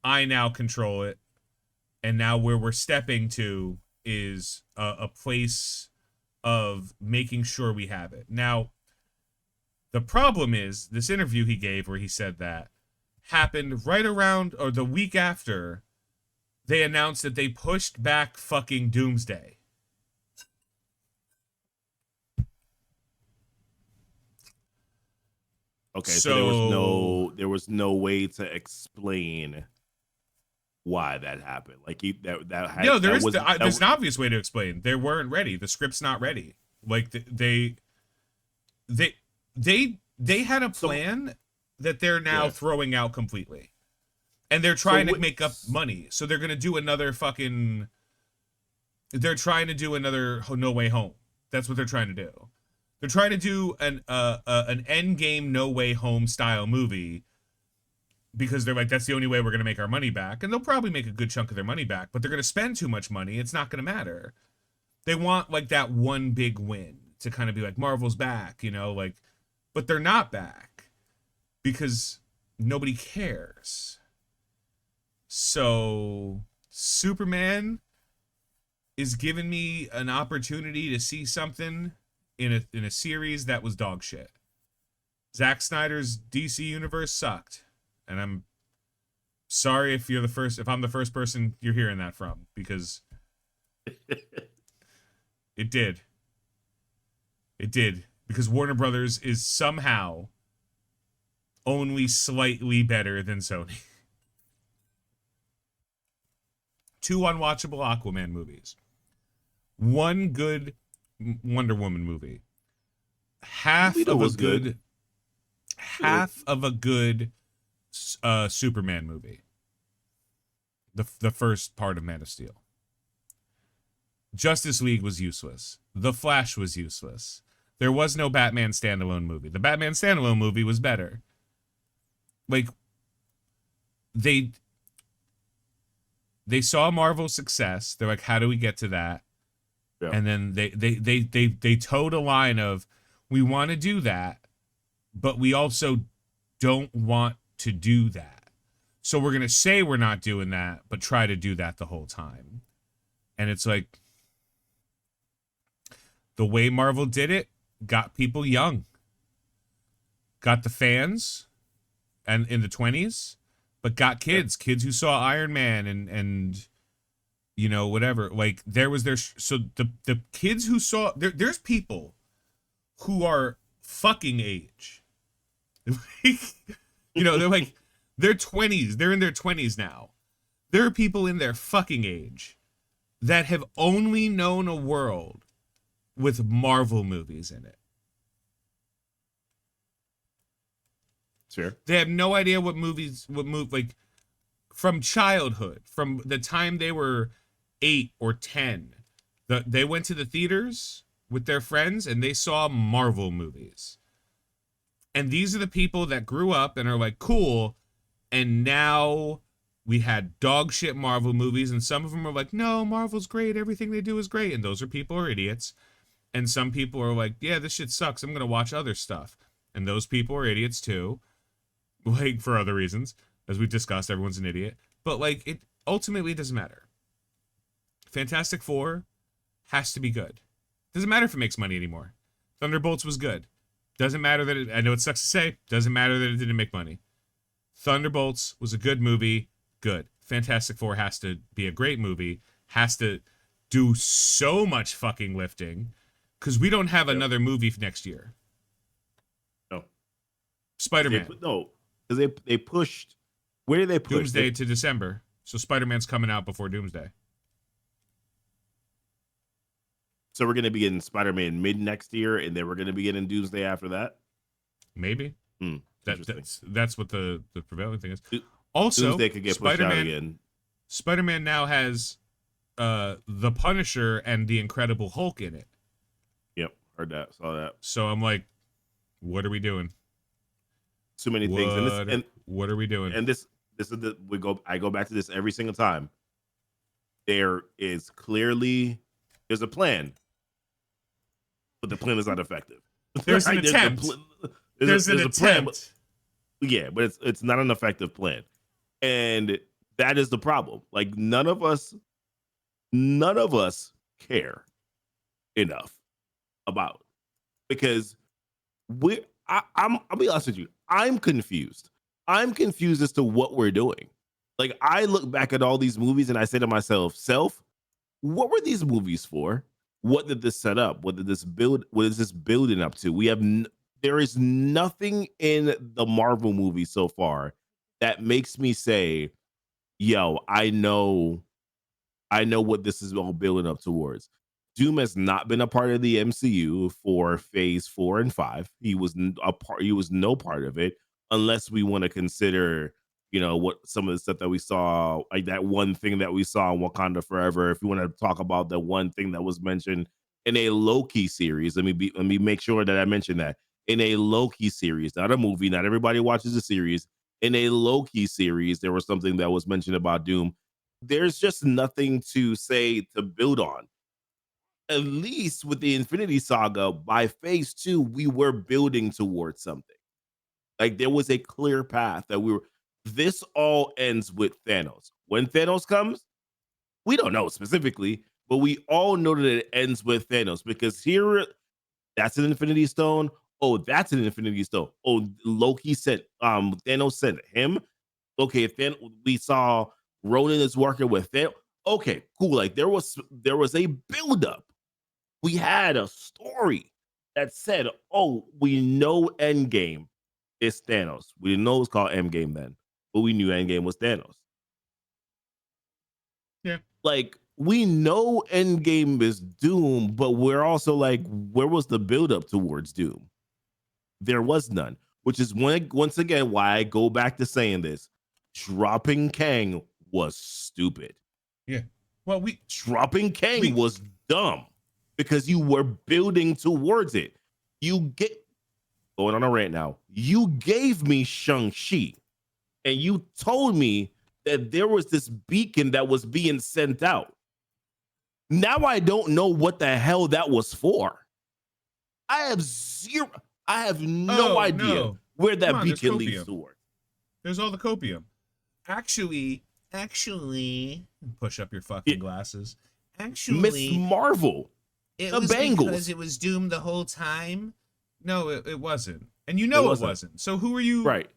[SPEAKER 2] I now control it. And now where we're stepping to is a place of making sure we have it. Now, the problem is, this interview he gave where he said that happened right around, or the week after, they announced that they pushed back fucking Doomsday.
[SPEAKER 1] Okay, so there was no way to explain why that happened. Like
[SPEAKER 2] there's an obvious way to explain. They weren't ready. The script's not ready. Like they had a plan that they're now throwing out completely, and they're trying to make up money. So they're gonna do another fucking. They're trying to do another No Way Home. That's what they're trying to do. They're trying to do an Endgame No Way Home style movie because they're like, that's the only way we're going to make our money back. And they'll probably make a good chunk of their money back, but they're going to spend too much money. It's not going to matter. They want like that one big win to kind of be like, Marvel's back, you know, like, but they're not back because nobody cares. So Superman is giving me an opportunity to see something in a series that was dog shit. Zack Snyder's DC universe sucked. And I'm sorry if I'm the first person you're hearing that from, because it did. It did. Because Warner Brothers is somehow only slightly better than Sony. 2 unwatchable Aquaman movies. 1 good Wonder Woman movie. Half of a good Superman movie. The first part of Man of Steel. Justice League was useless. The Flash was useless. There was no Batman standalone movie. The Batman standalone movie was better. Like, they saw Marvel's success. They're like, how do we get to that? Yeah. And then they towed a line of, we want to do that, but we also don't want to do that. So we're going to say we're not doing that, but try to do that the whole time. And it's like, the way Marvel did it got people young. Got the fans and in the 20s, but got kids who saw Iron Man and you know, whatever. Like, there was so the kids who saw there's people who are fucking age. You know, they're 20s. They're in their 20s now. There are people in their fucking age that have only known a world with Marvel movies in it.
[SPEAKER 1] Sure.
[SPEAKER 2] They have no idea like, from childhood, from the time they were 8 or 10, they went to the theaters with their friends and they saw Marvel movies. And these are the people that grew up and are like, cool. And now we had dog shit Marvel movies, and some of them are like, no, Marvel's great. Everything they do is great. And those people are idiots. And some people are like, yeah, this shit sucks. I'm going to watch other stuff. And those people are idiots too. Like, for other reasons. As we discussed, everyone's an idiot. But, like, it ultimately doesn't matter. Fantastic Four has to be good. Doesn't matter if it makes money anymore. Thunderbolts was good. Doesn't matter that I know it sucks to say, doesn't matter that it didn't make money. Thunderbolts was a good movie. Good. Fantastic Four has to be a great movie. Has to do so much fucking lifting. Because we don't have another movie next year.
[SPEAKER 1] No.
[SPEAKER 2] Spider-Man.
[SPEAKER 1] No. Because they pushed. Where did they push?
[SPEAKER 2] Doomsday to December. So Spider-Man's coming out before Doomsday.
[SPEAKER 1] So we're going to be getting Spider-Man mid next year, and then we're going to be getting Doomsday after that?
[SPEAKER 2] Maybe. That's what the prevailing thing is. Also, Doomsday could get pushed out again. Spider-Man now has the Punisher and the Incredible Hulk in it.
[SPEAKER 1] Yep, heard that, saw that.
[SPEAKER 2] So I'm like, what are we doing?
[SPEAKER 1] Too many things. And
[SPEAKER 2] what are we doing?
[SPEAKER 1] And this is I go back to this every single time. There's a plan, but the plan is not effective.
[SPEAKER 2] There's an attempt. There's an attempt.
[SPEAKER 1] But it's not an effective plan. And that is the problem. Like, none of us care enough about it. Because I'll be honest with you, I'm confused. I'm confused as to what we're doing. Like, I look back at all these movies and I say to myself, what were these movies for? What did this set up? What is this building up to? There is nothing in the Marvel movie so far that makes me say, yo, I know what this is all building up towards. Doom has not been a part of the MCU for phase 4 and 5. He was no part of it, unless we want to consider, you know, what some of the stuff that we saw, like that one thing that we saw in Wakanda Forever. If you want to talk about the one thing that was mentioned in a Loki series, let me make sure that I mention that. In a Loki series, not a movie, not everybody watches a series. In a Loki series, there was something that was mentioned about Doom. There's just nothing to say to build on. At least with the Infinity Saga, by phase 2, we were building towards something. Like, there was a clear path that this all ends with Thanos. When Thanos comes, we don't know specifically, but we all know that it ends with Thanos, because here, that's an Infinity Stone. Oh, that's an Infinity Stone. Oh, Loki sent, Thanos sent him. okay, then we saw Ronan is working with Thanos. Okay, cool. Like there was a buildup. We had a story that said, "Oh, we know Endgame is Thanos." We didn't know it was called Endgame then, but we knew Endgame was Thanos.
[SPEAKER 2] Yeah.
[SPEAKER 1] Like we know Endgame is Doom, but we're also like, where was the buildup towards Doom? There was none, which is once again why I go back to saying this. Dropping Kang was stupid.
[SPEAKER 2] Yeah. Well,
[SPEAKER 1] Dropping Kang
[SPEAKER 2] we
[SPEAKER 1] was dumb because you were building towards it. You get going on a rant now. You gave me Shang-Chi and you told me that there was this beacon that was being sent out. Now I don't know what the hell that was for. I have no
[SPEAKER 2] Oh
[SPEAKER 1] idea
[SPEAKER 2] no.
[SPEAKER 1] where
[SPEAKER 2] Come
[SPEAKER 1] that
[SPEAKER 2] on, there's
[SPEAKER 1] beacon leads
[SPEAKER 2] copium.
[SPEAKER 1] toward.
[SPEAKER 2] There's all the copium. Actually, push up your fucking glasses.
[SPEAKER 1] Miss
[SPEAKER 2] Actually,
[SPEAKER 1] Marvel,
[SPEAKER 2] it
[SPEAKER 1] the
[SPEAKER 2] was because
[SPEAKER 1] Bengals.
[SPEAKER 2] it was doomed the whole time. No, it wasn't. And
[SPEAKER 1] It
[SPEAKER 2] it
[SPEAKER 1] wasn't.
[SPEAKER 2] wasn't. So who are you?
[SPEAKER 1] Right.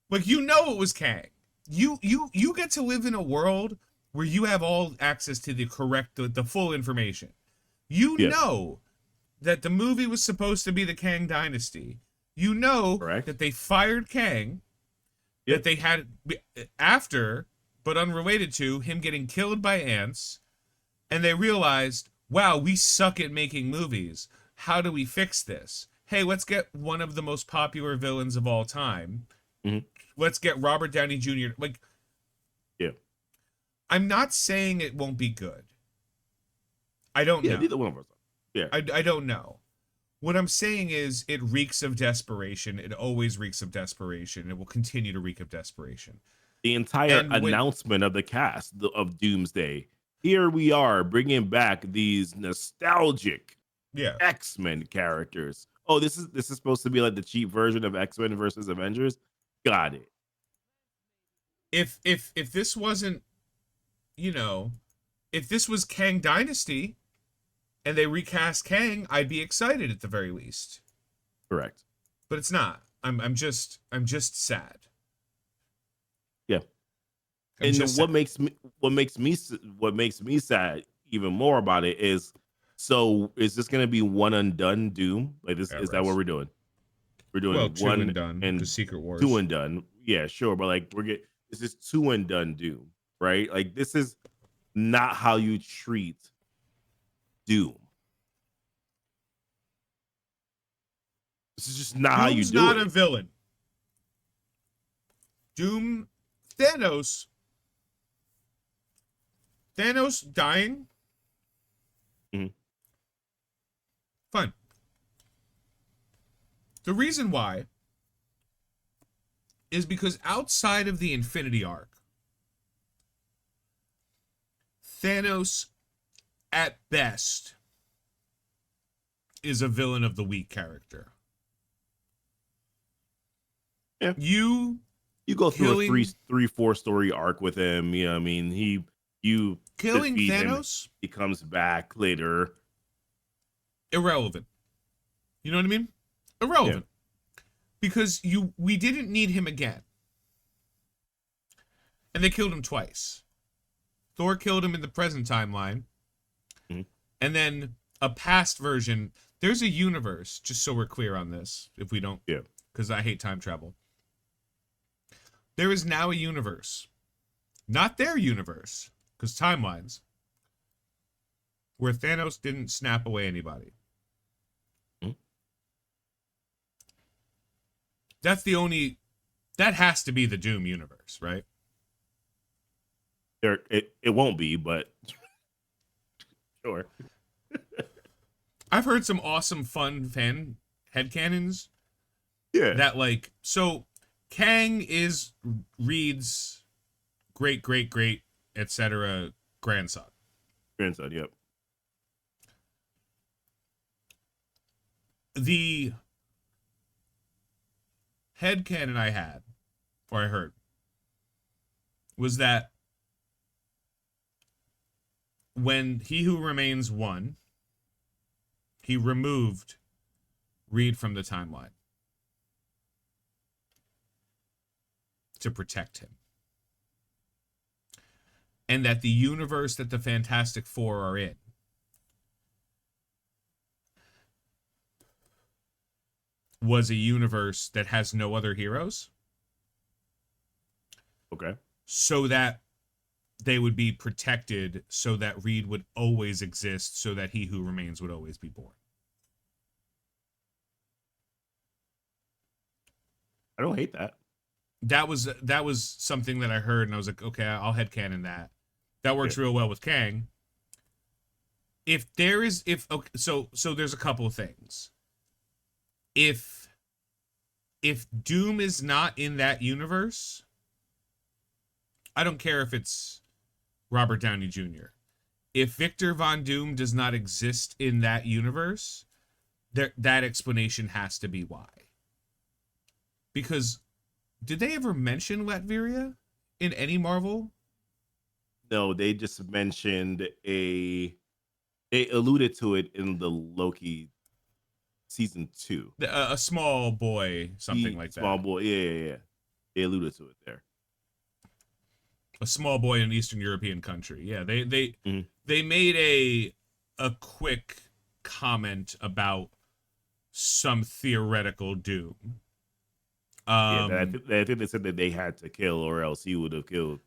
[SPEAKER 2] Like, it was Kang. You get to live in a world where you have all access to the full information. You
[SPEAKER 1] Yeah.
[SPEAKER 2] know that the movie was supposed to be the Kang Dynasty. You know
[SPEAKER 1] Correct.
[SPEAKER 2] that they fired Kang.
[SPEAKER 1] Yep.
[SPEAKER 2] That they had after, but unrelated to, him getting killed by ants. And they realized, wow, we suck at making movies. How do we fix this? Hey, let's get one of the most popular villains of all time.
[SPEAKER 1] Mhm.
[SPEAKER 2] Let's get Robert Downey Jr. Like,
[SPEAKER 1] Yeah.
[SPEAKER 2] I'm not saying it won't be good. I don't know.
[SPEAKER 1] Neither one of us. Yeah.
[SPEAKER 2] I don't know. What I'm saying is it reeks of desperation. It always reeks of desperation. It will continue to reek of desperation.
[SPEAKER 1] The entire announcement of the cast of Doomsday. Here we are bringing back these nostalgic X-Men characters. Oh, this is supposed to be like the cheap version of X-Men versus Avengers. Got it.
[SPEAKER 2] If this wasn't, if this was Kang Dynasty and they recast Kang, I'd be excited at the very least.
[SPEAKER 1] Correct.
[SPEAKER 2] But it's not. I'm just sad.
[SPEAKER 1] Yeah. And what makes me sad even more about it is, so is this going to be one and done Doom? Like this is that what we're doing? We're doing
[SPEAKER 2] two
[SPEAKER 1] one
[SPEAKER 2] and done,
[SPEAKER 1] and
[SPEAKER 2] the Secret Wars.
[SPEAKER 1] Two and done. Yeah, sure, but like this is two and done Doom, right? Like this is not how you treat Doom. This is just not how you do it.
[SPEAKER 2] Doom's not a villain. Thanos dying.
[SPEAKER 1] Mm-hmm.
[SPEAKER 2] Fine. The reason why is because outside of the Infinity Arc, Thanos, at best, is a villain of the week character.
[SPEAKER 1] Yeah.
[SPEAKER 2] You
[SPEAKER 1] go through a 3-4 story arc with him. You know, I mean, you
[SPEAKER 2] killing
[SPEAKER 1] Thanos. He comes back later.
[SPEAKER 2] Irrelevant. You know what I mean? Irrelevant. Yeah. Because we didn't need him again. And they killed him twice. Thor killed him in the present timeline. Mm-hmm. And then a past version. There's a universe, just so we're clear on this, if we don't.
[SPEAKER 1] Yeah.
[SPEAKER 2] Because I hate time travel. There is now a universe. Not their universe, because timelines. Where Thanos didn't snap away anybody. Mm-hmm. That has to be the Doom universe, right?
[SPEAKER 1] It won't be, but sure.
[SPEAKER 2] I've heard some awesome, fun fan headcanons.
[SPEAKER 1] Yeah.
[SPEAKER 2] That so Kang is Reed's great, etc. grandson.
[SPEAKER 1] Grandson, yep.
[SPEAKER 2] The headcanon I had, or I heard, was that when He Who Remains won, he removed Reed from the timeline to protect him. and that the universe that the Fantastic Four are in was a universe that has no other heroes.
[SPEAKER 1] Okay.
[SPEAKER 2] So that they would be protected, so that Reed would always exist, so that He Who Remains would always be born.
[SPEAKER 1] I don't hate that.
[SPEAKER 2] That was something that I heard, and I was like, okay, I'll headcanon that. That works real well with Kang. So there's a couple of things. If Doom is not in that universe, I don't care if it's Robert Downey Jr. If Victor Von Doom does not exist in that universe, that explanation has to be why. Because did they ever mention Latveria in any Marvel?
[SPEAKER 1] No, they just mentioned they alluded to it in the Loki season 2.
[SPEAKER 2] A small boy, something like that.
[SPEAKER 1] Small boy, yeah. They alluded to it there.
[SPEAKER 2] A small boy in an Eastern European country. Yeah, they
[SPEAKER 1] Mm-hmm.
[SPEAKER 2] they made a quick comment about some theoretical Doom.
[SPEAKER 1] I think they said that they had to kill, or else he would have killed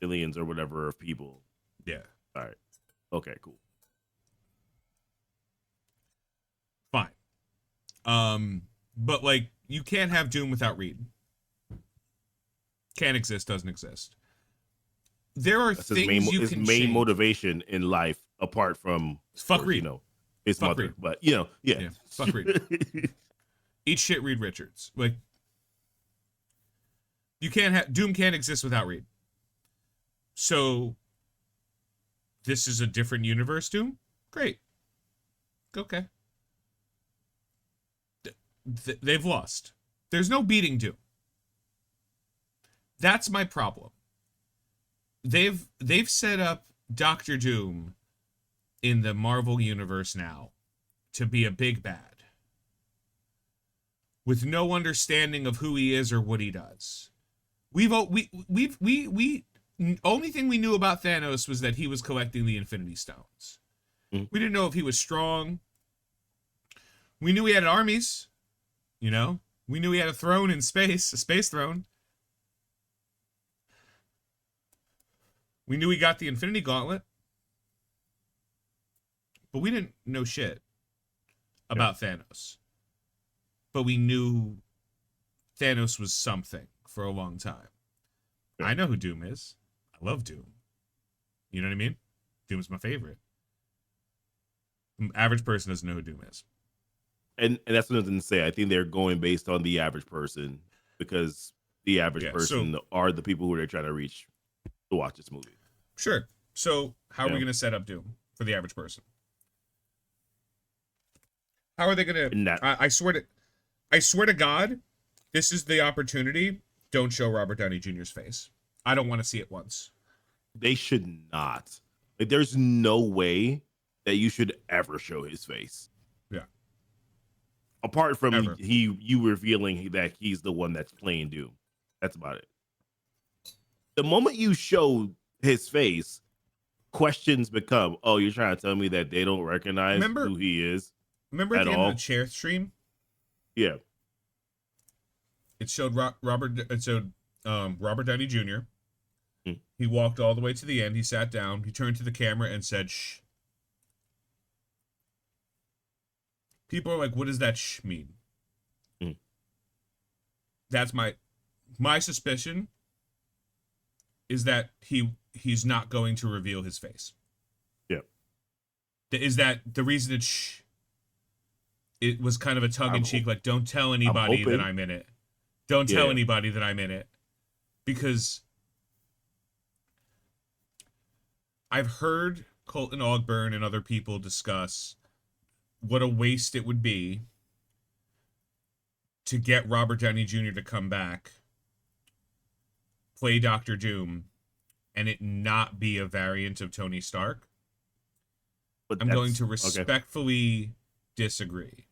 [SPEAKER 1] millions or whatever of people.
[SPEAKER 2] Yeah.
[SPEAKER 1] All right. Okay. Cool.
[SPEAKER 2] Fine. But like, you can't have Doom without Reed. Can't exist. Doesn't exist. There are things
[SPEAKER 1] his main motivation in life, apart from
[SPEAKER 2] fuck Reed.
[SPEAKER 1] His
[SPEAKER 2] fuck
[SPEAKER 1] mother.
[SPEAKER 2] Reed.
[SPEAKER 1] But yeah.
[SPEAKER 2] Fuck Reed. Eat shit, Reed Richards. Like, Doom can't exist without Reed. So, this is a different universe, Doom? Great. Okay. They've lost. There's no beating Doom. That's my problem. They've set up Doctor Doom in the Marvel universe now to be a big bad, with no understanding of who he is or what he does. Only thing we knew about Thanos was that he was collecting the Infinity Stones. We didn't know if he was strong. We knew he had armies. You know, we knew he had a throne in space, a space throne. We knew he got the Infinity Gauntlet. But we didn't know shit about Thanos. But we knew Thanos was something for a long time. Yeah. I know who Doom is. I love Doom. You know what I mean? Doom's my favorite. Average person doesn't know who Doom is.
[SPEAKER 1] And that's what I was going to say. I think they're going based on the average person, because the average person are the people who they're trying to reach to watch this movie.
[SPEAKER 2] Sure. So how are we going to set up Doom for the average person? How are they going to? I swear to God, this is the opportunity. Don't show Robert Downey Jr.'s face. I don't want to see it once.
[SPEAKER 1] They should not. Like, there's no way that you should ever show his face.
[SPEAKER 2] Yeah.
[SPEAKER 1] Apart from you revealing that he's the one that's playing Doom. That's about it. The moment you show his face, questions become, oh, you're trying to tell me that they don't recognize who he is?
[SPEAKER 2] Remember at the end of the chair stream?
[SPEAKER 1] Yeah.
[SPEAKER 2] It showed Robert Downey Jr. He walked all the way to the end. He sat down. He turned to the camera and said, shh. People are like, what does that shh mean? That's my suspicion, is that he's not going to reveal his face.
[SPEAKER 1] Yeah.
[SPEAKER 2] Is that the reason it's shh? It was kind of a tongue-in-cheek, like, don't tell anybody that I'm in it. Don't tell anybody that I'm in it. Because I've heard Colton Ogburn and other people discuss what a waste it would be to get Robert Downey Jr. to come back, play Doctor Doom, and it not be a variant of Tony Stark. But I'm going to respectfully disagree.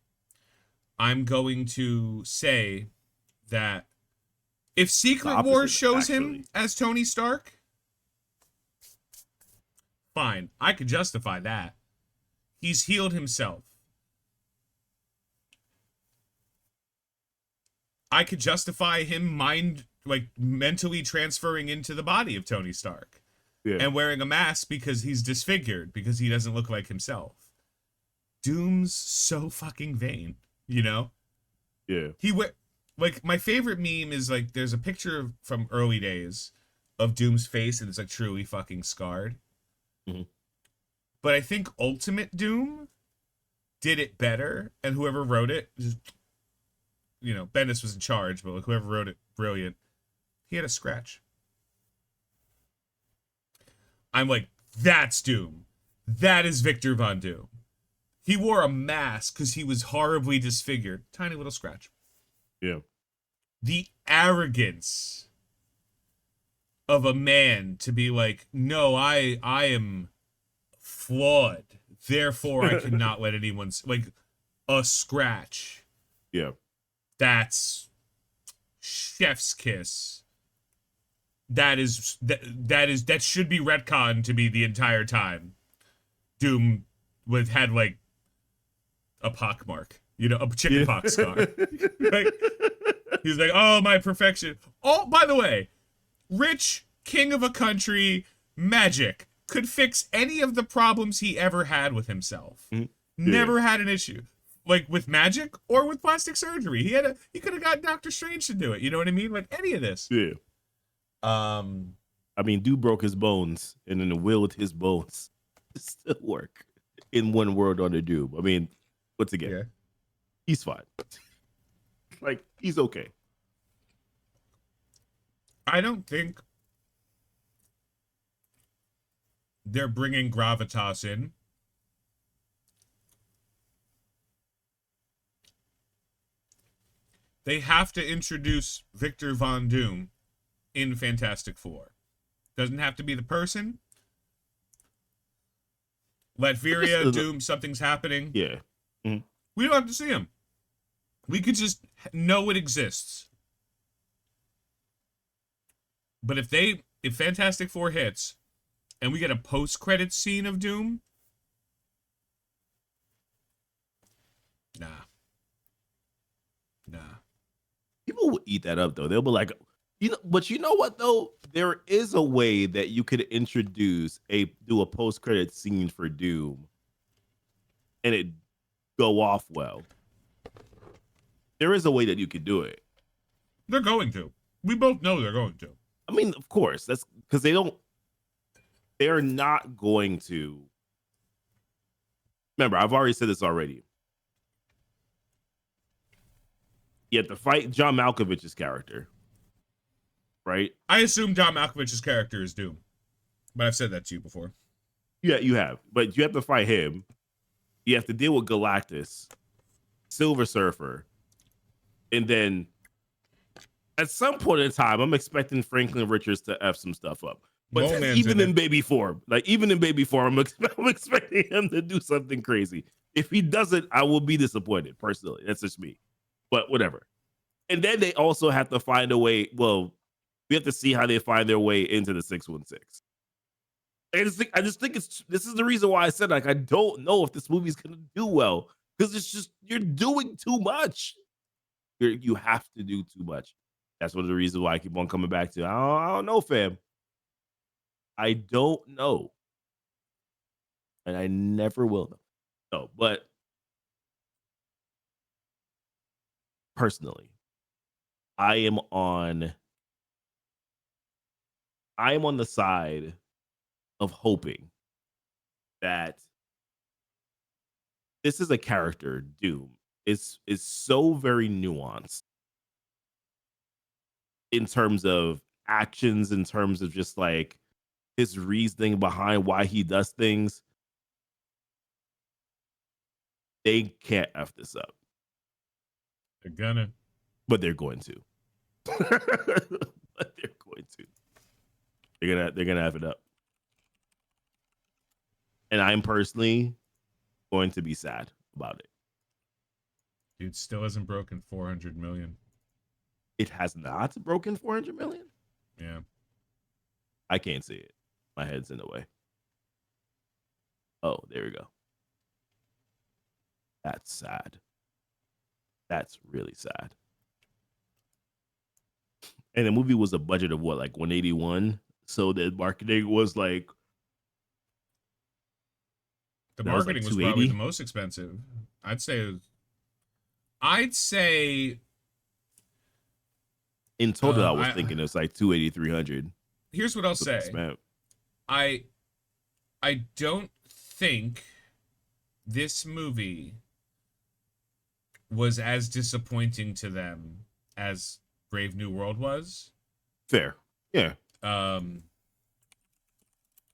[SPEAKER 2] I'm going to say that if Secret Wars shows him as Tony Stark, Fine. I could justify that. He's healed himself. I could justify him mentally transferring into the body of Tony Stark.
[SPEAKER 1] Yeah.
[SPEAKER 2] And wearing a mask because he's disfigured, because he doesn't look like himself. Doom's so fucking vain, you know?
[SPEAKER 1] Yeah.
[SPEAKER 2] Like, my favorite meme is, like, there's a picture from early days of Doom's face, and it's, like, truly fucking scarred.
[SPEAKER 1] Mm-hmm.
[SPEAKER 2] But I think Ultimate Doom did it better, and whoever wrote it, you know, Bendis was in charge, but like whoever wrote it, brilliant. He had a scratch. I'm like, that's Doom. That is Victor Von Doom. He wore a mask because he was horribly disfigured. Tiny little scratch.
[SPEAKER 1] Yeah.
[SPEAKER 2] The arrogance of a man to be like, no, I am flawed. Therefore, I cannot let anyone... Like, a scratch.
[SPEAKER 1] Yeah.
[SPEAKER 2] That's chef's kiss. That should be retconned to be the entire time. Doom had like a pock mark, you know, a chicken pox scar. Like, he's like, oh, my perfection. Oh, by the way, rich king of a country, magic could fix any of the problems he ever had with himself.
[SPEAKER 1] Mm-hmm.
[SPEAKER 2] Never had an issue. Like with magic or with plastic surgery. He could have got Doctor Strange to do it. You know what I mean? Like any of this.
[SPEAKER 1] Yeah. I mean, dude broke his bones and then willed his bones to still work in one world on the Doom. I mean, once again, he's fine. Like, he's okay.
[SPEAKER 2] I don't think they're bringing gravitas in. They have to introduce Victor Von Doom in Fantastic Four. Doesn't have to be the person. Latveria, Doom, something's happening.
[SPEAKER 1] Yeah. Mm-hmm.
[SPEAKER 2] We don't have to see him. We could just know it exists. But if Fantastic Four hits and we get a post-credits scene of Doom, nah.
[SPEAKER 1] People will eat that up though. They'll be like, you know, but you know what though? There is a way that you could do a post-credit scene for Doom and it go off well. There is a way that you could do it.
[SPEAKER 2] They're going to. We both know they're going to.
[SPEAKER 1] I mean, of course, that's because they're not going to. Remember, I've already said this already. You have to fight John Malkovich's character, right?
[SPEAKER 2] I assume John Malkovich's character is Doom, but I've said that to you before.
[SPEAKER 1] Yeah, you have. But you have to fight him. You have to deal with Galactus, Silver Surfer, and then at some point in time, I'm expecting Franklin Richards to F some stuff up. But even in Baby form, I'm expecting him to do something crazy. If he doesn't, I will be disappointed, personally. That's just me. But whatever. And then they also have to find a way. Well, we have to see how they find their way into the 616. I just think this is the reason why I said, like, I don't know if this movie's going to do well. Because it's just, you're doing too much. You have to do too much. That's one of the reasons why I keep on coming back to, I don't know, fam. I don't know. And I never will know. No, but personally, I am on the side of hoping that this is a character, Doom, is so very nuanced in terms of actions, in terms of just like his reasoning behind why he does things. They can't F this up.
[SPEAKER 2] They're gonna.
[SPEAKER 1] But they're going to. But they're going to. They're gonna have it up. And I'm personally going to be sad about it.
[SPEAKER 2] Dude still hasn't broken 400 million.
[SPEAKER 1] It has not broken 400 million?
[SPEAKER 2] Yeah.
[SPEAKER 1] I can't see it. My head's in the way. Oh, there we go. That's sad. That's really sad. And the movie was a budget of what, like 181. So the marketing was like
[SPEAKER 2] The
[SPEAKER 1] that was like
[SPEAKER 2] marketing was probably the
[SPEAKER 1] 280
[SPEAKER 2] most expensive. I'd say. I'd say.
[SPEAKER 1] in total. I was
[SPEAKER 2] I
[SPEAKER 1] thinking it was like 280, 300.
[SPEAKER 2] Here's what I'll
[SPEAKER 1] That's what they
[SPEAKER 2] say.
[SPEAKER 1] spent.
[SPEAKER 2] I I don't think this movie was as disappointing to them as Brave New World was.
[SPEAKER 1] Fair, yeah.
[SPEAKER 2] Um,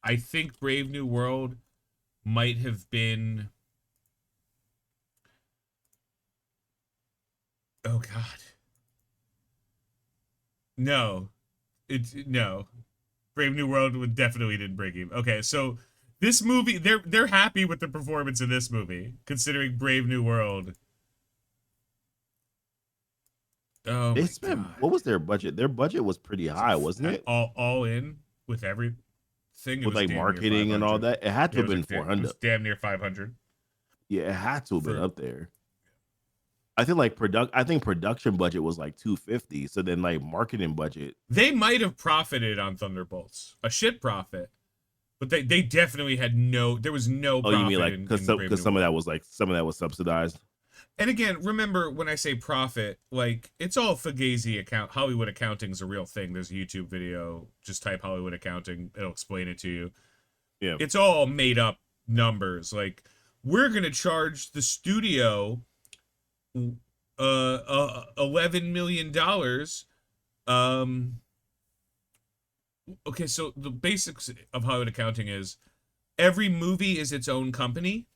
[SPEAKER 2] I think Brave New World might have been. Oh God. No, no. Brave New World would definitely didn't break even. Okay, so this movie, they're happy with the performance in this movie, considering Brave New World. Oh
[SPEAKER 1] They
[SPEAKER 2] my
[SPEAKER 1] spent,
[SPEAKER 2] God.
[SPEAKER 1] what was their budget? Their budget was pretty high, wasn't it?
[SPEAKER 2] All in with everything, it
[SPEAKER 1] With
[SPEAKER 2] was
[SPEAKER 1] like
[SPEAKER 2] damn near
[SPEAKER 1] marketing and all
[SPEAKER 2] 500.
[SPEAKER 1] that. It had to
[SPEAKER 2] Yeah, it
[SPEAKER 1] have
[SPEAKER 2] was
[SPEAKER 1] been
[SPEAKER 2] like it was
[SPEAKER 1] 400.
[SPEAKER 2] damn near 500
[SPEAKER 1] Yeah, it had to have been
[SPEAKER 2] for.
[SPEAKER 1] up there. I think production budget was like 250. So then like marketing budget.
[SPEAKER 2] They might have profited on Thunderbolts, a shit profit, but they definitely had no. There was no
[SPEAKER 1] Oh, you
[SPEAKER 2] profit
[SPEAKER 1] mean like
[SPEAKER 2] in Brave New
[SPEAKER 1] some of
[SPEAKER 2] World.
[SPEAKER 1] that was like some of that was subsidized.
[SPEAKER 2] And again, remember when I say profit, like it's all Fugazi account. Hollywood accounting is a real thing. There's a YouTube video. Just type Hollywood accounting. It'll explain it to you.
[SPEAKER 1] Yeah.
[SPEAKER 2] It's all made up numbers. Like we're gonna charge the studio $11 million. Okay, so the basics of Hollywood accounting is every movie is its own company.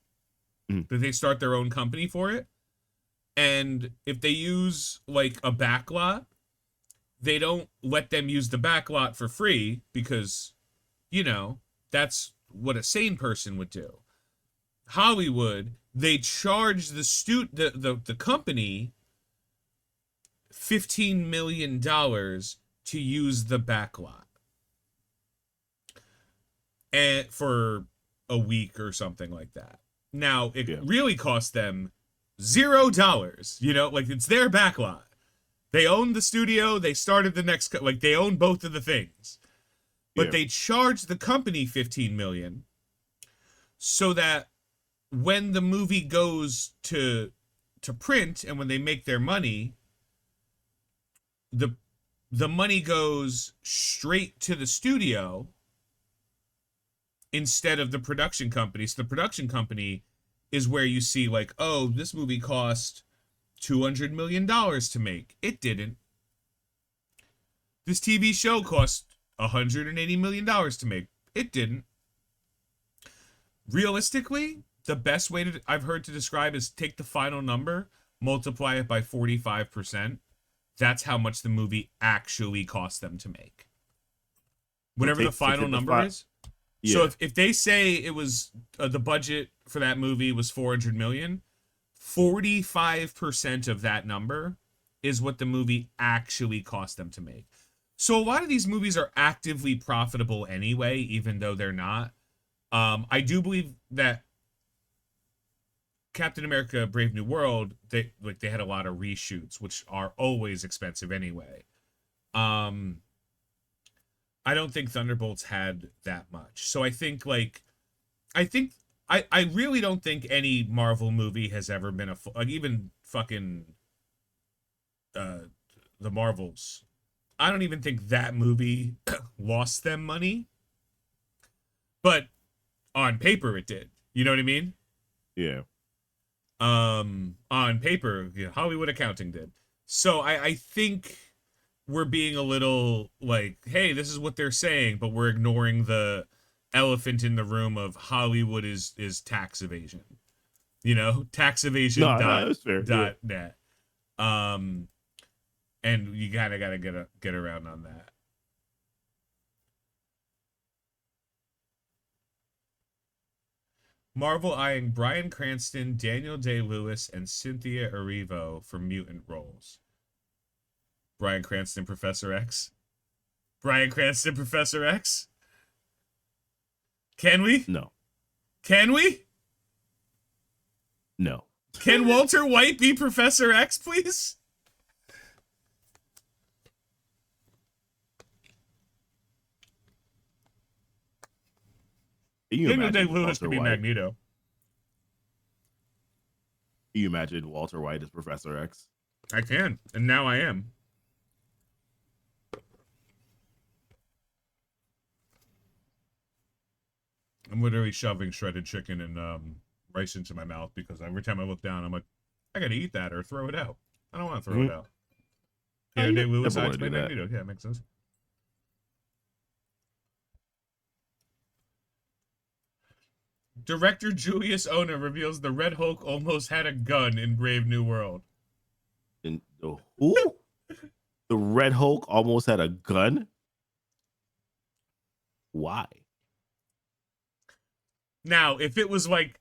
[SPEAKER 1] Mhm.
[SPEAKER 2] That they start their own company for it. And if they use like a backlot, they don't let them use the backlot for free because, that's what a sane person would do. Hollywood, they charge the company $15 million to use the backlot. And for a week or something like that. Now, it really cost them $0, like it's their backlot. They own the studio, they started the next, like they own both of the things. But they charged the company $15 million so that when the movie goes to print and when they make their money, the money goes straight to the studio instead of the production company. So the production company is where you see like, oh, this movie cost $200 million to make. It didn't. This TV show cost $180 million to make. It didn't. Realistically, the best way I've heard to describe is take the final number, multiply it by 45%. That's how much the movie actually cost them to make. Whatever the final number is. Yeah. So if they say it was the budget for that movie was 400 million, 45% of that number is what the movie actually cost them to make. So a lot of these movies are actively profitable anyway, even though they're not. I do believe that Captain America: Brave New World, they had a lot of reshoots, which are always expensive anyway. I don't think Thunderbolts had that much. So I really don't think any Marvel movie has ever been like even fucking the Marvels. I don't even think that movie lost them money. But on paper it did. You know what I mean?
[SPEAKER 1] Yeah.
[SPEAKER 2] On paper, Hollywood accounting did. So I think we're being a little like, hey, this is what they're saying, but we're ignoring the elephant in the room of Hollywood is tax evasion. Tax evasion net. And you kind of got to get around on that. Marvel eyeing Bryan Cranston, Daniel Day-Lewis, and Cynthia Erivo for mutant roles. Bryan Cranston, Professor X. Bryan Cranston, Professor X. Can we?
[SPEAKER 1] No.
[SPEAKER 2] Can we?
[SPEAKER 1] No.
[SPEAKER 2] Can Walter White be Professor X, please?
[SPEAKER 1] Can you
[SPEAKER 2] Daniel
[SPEAKER 1] imagine
[SPEAKER 2] Day-Lewis
[SPEAKER 1] Walter
[SPEAKER 2] could be
[SPEAKER 1] White?
[SPEAKER 2] Magneto.
[SPEAKER 1] Can you imagine Walter White as Professor X?
[SPEAKER 2] I can, and now I am. I'm literally shoving shredded chicken and rice into my mouth because every time I look down, I'm like, I gotta eat that or throw it out. I don't want to throw it out. Daniel Day-Lewis
[SPEAKER 1] never
[SPEAKER 2] sides
[SPEAKER 1] wanna
[SPEAKER 2] by
[SPEAKER 1] do that.
[SPEAKER 2] Magneto. Yeah, makes sense. Director Julius Ona reveals the Red Hulk almost had a gun in Brave New World.
[SPEAKER 1] And who? The Red Hulk almost had a gun? Why?
[SPEAKER 2] Now, if it was like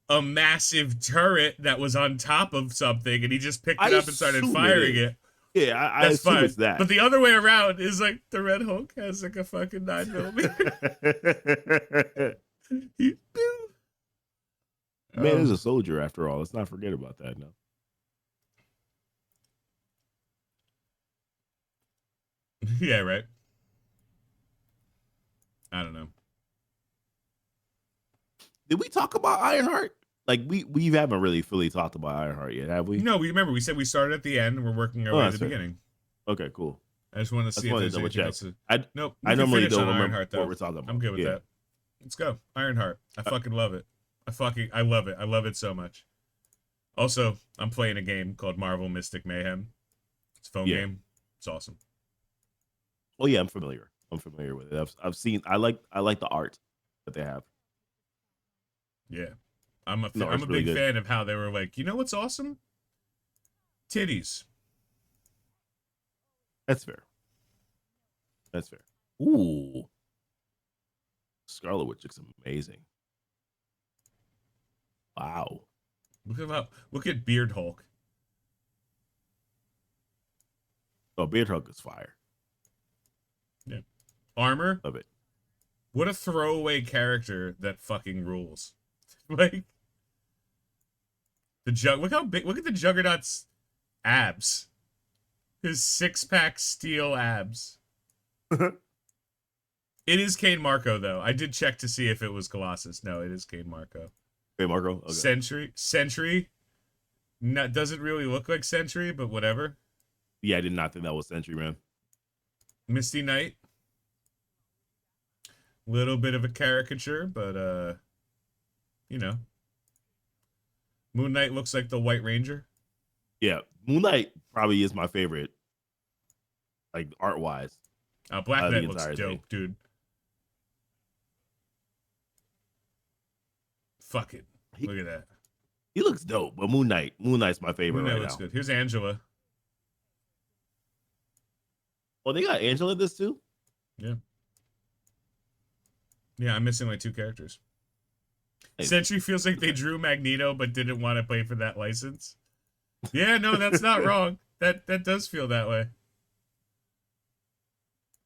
[SPEAKER 2] a massive turret that was on top of something and he just picked it up and started firing it,
[SPEAKER 1] yeah, I
[SPEAKER 2] that's
[SPEAKER 1] assume
[SPEAKER 2] fine.
[SPEAKER 1] it's that.
[SPEAKER 2] But the other way around is like the Red Hulk has like a fucking 9mm.
[SPEAKER 1] Man is a soldier after all. Let's not forget about that now.
[SPEAKER 2] Yeah, right. I don't know.
[SPEAKER 1] Did we talk about IronHeart? Like we haven't really fully talked about IronHeart yet, have we?
[SPEAKER 2] No, we remember we said we started at the end and we're working our way to the beginning.
[SPEAKER 1] Okay, cool.
[SPEAKER 2] I just wanted to see if there's anything else. Nope.
[SPEAKER 1] I normally don't remember
[SPEAKER 2] IronHeart, though.
[SPEAKER 1] what we're talking about.
[SPEAKER 2] I'm good with that. Let's go. IronHeart. I fucking love it. I love it. I love it so much. Also, I'm playing a game called Marvel Mystic Mayhem. It's a phone game. It's awesome.
[SPEAKER 1] Oh yeah, I'm familiar. With it. I've seen. I like the art that they have.
[SPEAKER 2] Yeah, I'm a big fan of how they were like, you know what's awesome? Titties.
[SPEAKER 1] That's fair. Ooh, Scarlet Witch looks amazing. Wow.
[SPEAKER 2] Look at Beard Hulk.
[SPEAKER 1] Oh, Beard Hulk is fire.
[SPEAKER 2] Yeah. Armor.
[SPEAKER 1] Love it.
[SPEAKER 2] What a throwaway character that fucking rules. Like look how big. Look at the Juggernaut's abs. His 6-pack steel abs. It is Kane Marco though. I did check to see if it was Colossus. No, it is Kane Marco.
[SPEAKER 1] Kane Marco. Okay.
[SPEAKER 2] Sentry. Doesn't really look like Sentry, but whatever.
[SPEAKER 1] Yeah, I did not think that was Sentry, man.
[SPEAKER 2] Misty Knight. Little bit of a caricature, but you know. Moon Knight looks like the White Ranger.
[SPEAKER 1] Yeah, Moon Knight probably is my favorite, like art wise.
[SPEAKER 2] Black Knight looks dope, dude. Fuck it. Look at that.
[SPEAKER 1] He looks dope, but Moon Knight's my favorite.
[SPEAKER 2] Moon Knight looks good. Here's Angela.
[SPEAKER 1] Oh, they got Angela in this too?
[SPEAKER 2] Yeah. Yeah, I'm missing like 2 characters. Sentry feels like they drew Magneto but didn't want to pay for that license. Yeah, no, that's not wrong. That does feel that way.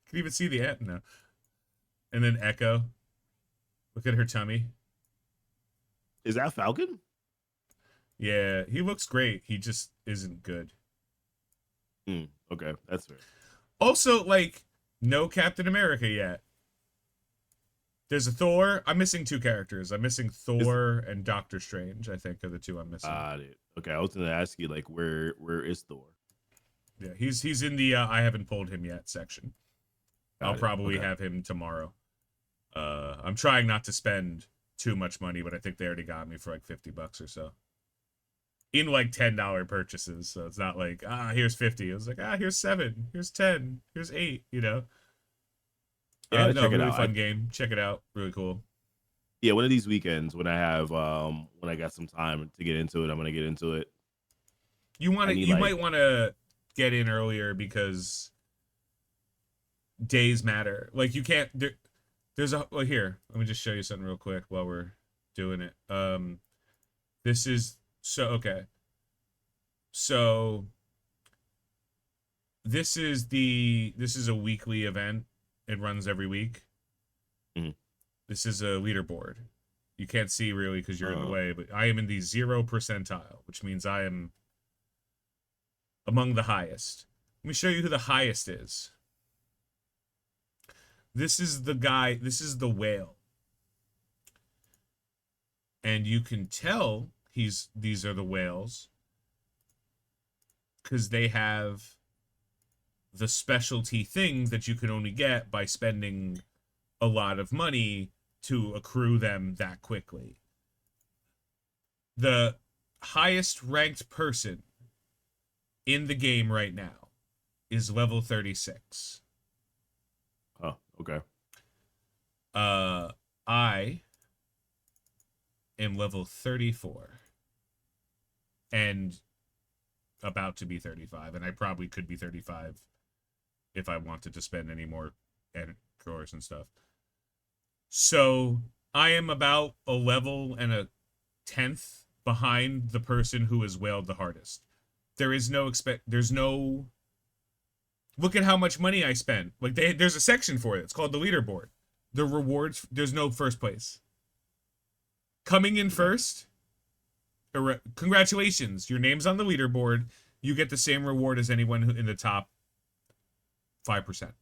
[SPEAKER 2] You can even see the app now. And then Echo. Look at her tummy.
[SPEAKER 1] Is that Falcon?
[SPEAKER 2] Yeah, he looks great. He just isn't good.
[SPEAKER 1] Okay, that's fair.
[SPEAKER 2] Also, like, no Captain America yet. There's a Thor. I'm missing 2 characters. I'm missing Thor and Doctor Strange, I think, are the 2 I'm missing.
[SPEAKER 1] Got it. Okay, I was going to ask you, like, where is Thor?
[SPEAKER 2] Yeah, he's in the I haven't pulled him yet section. I'll probably have him tomorrow. I'm trying not to spend too much money, but I think they already got me for like $50 or so. In like $10 purchases, so it's not like, here's 50. It was like, here's 7, here's 10, here's 8, you know?
[SPEAKER 1] Yeah, check it
[SPEAKER 2] really
[SPEAKER 1] out.
[SPEAKER 2] Fun game. Check it out. Really cool.
[SPEAKER 1] Yeah, one of these weekends when I have when I got some time to get into it, I'm gonna get into it.
[SPEAKER 2] You might want to get in earlier because days matter. Like you can't. There's a here. Let me just show you something real quick while we're doing it. This is okay. So this is a weekly event. It runs every week.
[SPEAKER 1] Mm-hmm.
[SPEAKER 2] This is a leaderboard. You can't see really because you're in the
[SPEAKER 1] Uh,
[SPEAKER 2] way, but I am in the 0 percentile, which means I am among the highest. Let me show you who the highest is. This is the guy, this is the whale. And you can tell these are the whales because they have the specialty thing that you can only get by spending a lot of money to accrue them that quickly. The highest ranked person in the game right now is level 36.
[SPEAKER 1] oh, okay.
[SPEAKER 2] I am level 34 and about to be 35, and I probably could be 35 if I wanted to spend any more cores and stuff. So I am about a level and a 10th behind the person who has whaled the hardest. There's no look at how much money I spent. Like there's a section for it. It's called the leaderboard. The rewards, there's no first place. Coming in first, congratulations. Your name's on the leaderboard. You get the same reward as anyone in the top 5%.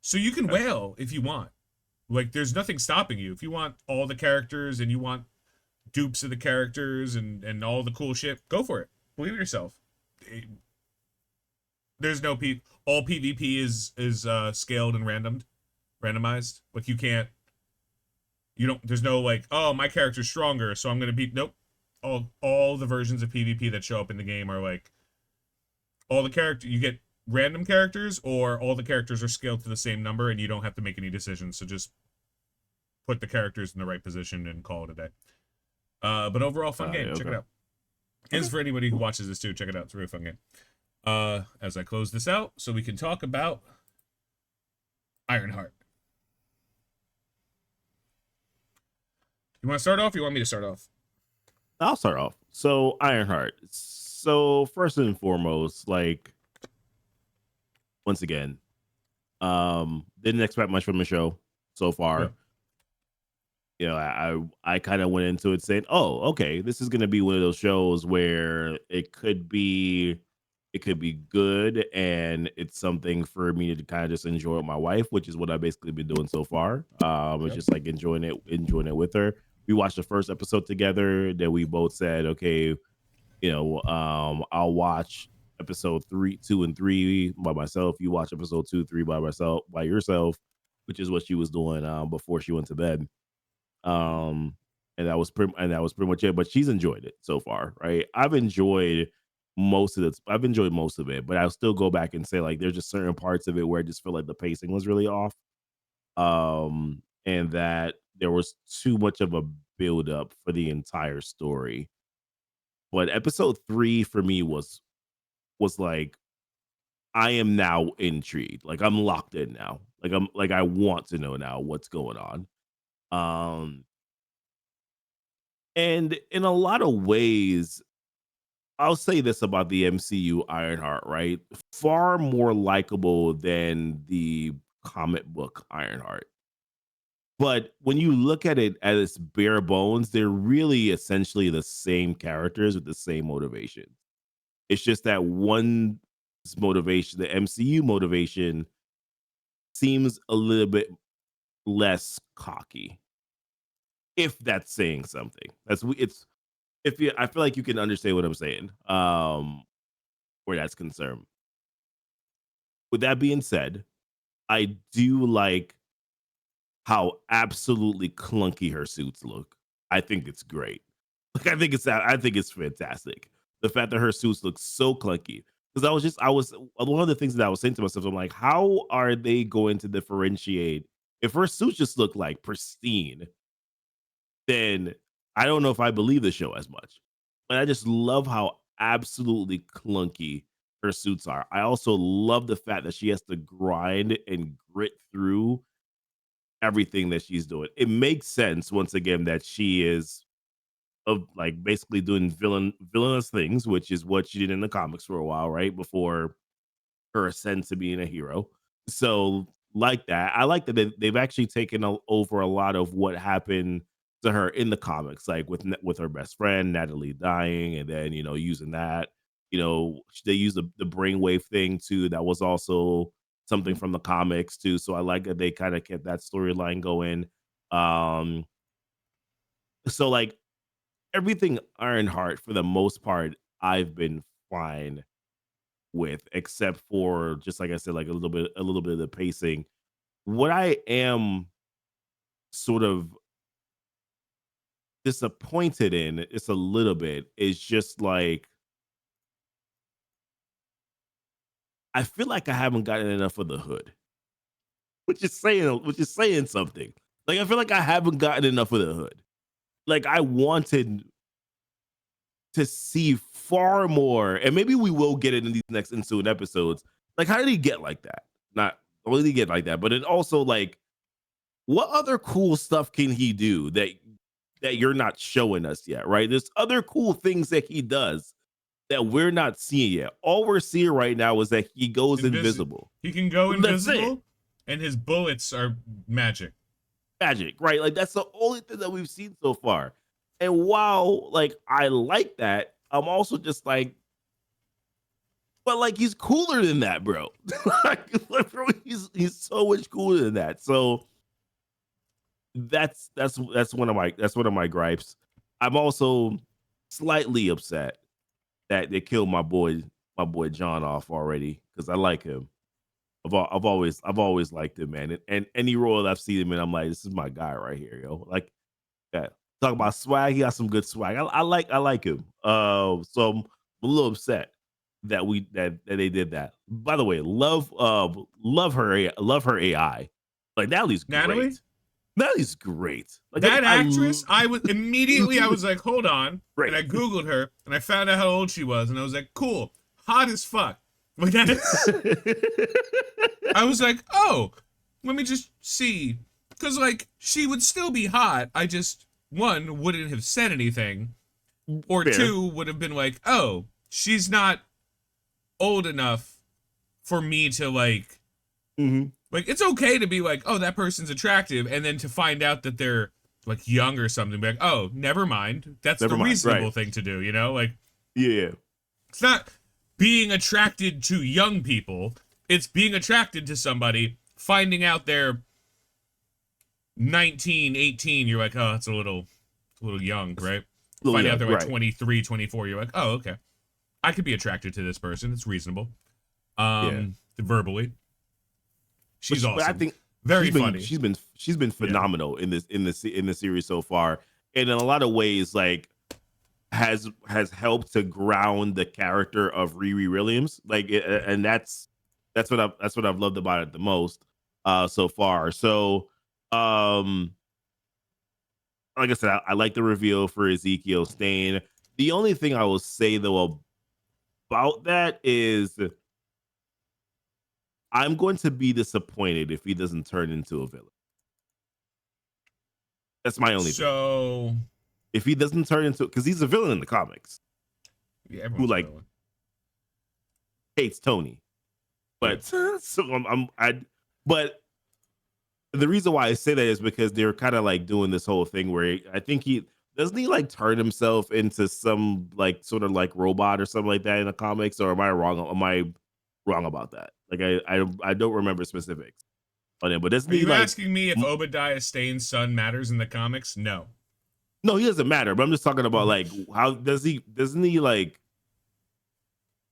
[SPEAKER 2] So you can whale if you want. Like, there's nothing stopping you. If you want all the characters and you want dupes of the characters and all the cool shit, go for it. Believe in yourself. There's no all PvP is scaled and randomized. Like, there's no like, oh, my character's stronger, so I'm gonna beat. Nope. All the versions of PvP that show up in the game are like, all the you get random characters, or all the characters are scaled to the same number and you don't have to make any decisions. So just put the characters in the right position and call it a day. But overall, fun game.
[SPEAKER 1] Okay.
[SPEAKER 2] Check it out. And for anybody who watches this too, check it out. It's a really fun game. As I close this out, so we can talk about IronHeart. You want to start off? Or you want me to start off?
[SPEAKER 1] I'll start off. So IronHeart. So first and foremost, like, once again, didn't expect much from the show so far. Yeah. You know, I kind of went into it saying, oh, okay, this is gonna be one of those shows where it could be good, and it's something for me to kind of just enjoy with my wife, which is what I've basically been doing so far. It's just like enjoying it with her. We watched the first episode together. Then we both said, okay, you know, I'll watch episode 2 and 3 by myself. You watch episode 2, 3 by yourself, which is what she was doing before she went to bed. And that was pretty much it. But she's enjoyed it so far, right? I've enjoyed most of it, but I'll still go back and say, like, there's just certain parts of it where I just feel like the pacing was really off. And that there was too much of a build up for the entire story. But episode 3 for me was like, I am now intrigued. Like, I'm locked in now. Like I want to know now what's going on. And in a lot of ways, I'll say this about the MCU Ironheart, right? Far more likable than the comic book Ironheart. But when you look at it at its bare bones, they're really essentially the same characters with the same motivation. It's just that one's motivation, the MCU motivation, seems a little bit less cocky. If that's saying something. I feel like you can understand what I'm saying, where that's concerned. With that being said, I do like how absolutely clunky her suits look. I think it's great. Like, I think it's fantastic. The fact that her suits look so clunky. Because I was one of the things that I was saying to myself, I'm like, how are they going to differentiate if her suits just look like pristine? Then I don't know if I believe the show as much. But I just love how absolutely clunky her suits are. I also love the fact that she has to grind and grit through everything that she's doing. It makes sense, once again, that she is like basically doing villainous things, which is what she did in the comics for a while, right? Before her ascent to being a hero. So like that, I like that they've actually taken over a lot of what happened to her in the comics, like with her best friend Natalie dying, and then using that. They use the brainwave thing too. That was also something from the comics too. So I like that they kind of kept that storyline going. Um, so like everything Ironheart for the most part, I've been fine with, except for just like I said, like a little bit of the pacing. What I am sort of disappointed in, it's a little bit, is just like I feel like I haven't gotten enough of the hood, which is saying something. Like I feel like I haven't gotten enough of the hood. Like I wanted to see far more, and maybe we will get it in these next ensuing episodes. Like, how did he get like that? Not only did he get like that, but it also like, what other cool stuff can he do that you're not showing us yet? Right? There's other cool things that he does that we're not seeing yet. All we're seeing right now is that he goes invisible.
[SPEAKER 2] He can go
[SPEAKER 1] That's it.
[SPEAKER 2] invisible, and his bullets are magic.
[SPEAKER 1] Magic, right? Like that's the only thing that we've seen so far. And while like I like that, I'm also just like, but like he's cooler than that, bro. like, bro, he's so much cooler than that. So that's one of my gripes. I'm also slightly upset that they killed my boy John off already, because I like him. I've always liked him, man. And any role that I've seen him in, I'm like, this is my guy right here, yo. Like, yeah. Talk about swag. He got some good swag. I like him. So I'm a little upset that they did that. By the way, love her AI. Like Natalie's
[SPEAKER 2] Natalie,
[SPEAKER 1] great. Natalie's great. Like
[SPEAKER 2] that actress, I was like, hold on,
[SPEAKER 1] Right.
[SPEAKER 2] and I googled her, and I found out how old she was, and I was like, cool, hot as fuck. Like that's, I was like, oh, let me just see, because like she would still be hot. I just one wouldn't have said anything, or
[SPEAKER 1] Fair.
[SPEAKER 2] two would have been like, oh, she's not old enough for me to like.
[SPEAKER 1] Mm-hmm.
[SPEAKER 2] Like, it's okay to be like, oh, that person's attractive, and then to find out that they're, like, young or something, be like, oh, never mind. That's the reasonable
[SPEAKER 1] right.
[SPEAKER 2] thing to do, you know? Like,
[SPEAKER 1] Yeah.
[SPEAKER 2] it's not being attracted to young people. It's being attracted to somebody, finding out they're 19, 18, you're like, oh, it's a little young, right? Finding out they're like 23, 24, you're like, oh, okay. I could be attracted to this person. It's reasonable. Verbally. She's awesome. But I think very funny.
[SPEAKER 1] She's been phenomenal in the series so far, and in a lot of ways, like has helped to ground the character of Riri Williams. Like, and that's what I've loved about it the most so far. So, like I said, I like the reveal for Ezekiel Stain. The only thing I will say though about that is, I'm going to be disappointed if he doesn't turn into a villain. That's my only thing.
[SPEAKER 2] So,
[SPEAKER 1] if he doesn't turn into, because he's a villain in the comics, who like hates Tony, but but the reason why I say that is because they're kind of like doing this whole thing where I think he like turn himself into some like sort of like robot or something like that in the comics, or am I wrong? Am I wrong about that? Like I don't remember specifics on it, but doesn't he like
[SPEAKER 2] asking me if Obadiah Stane's son matters in the comics? No,
[SPEAKER 1] he doesn't matter. But I'm just talking about like how doesn't he like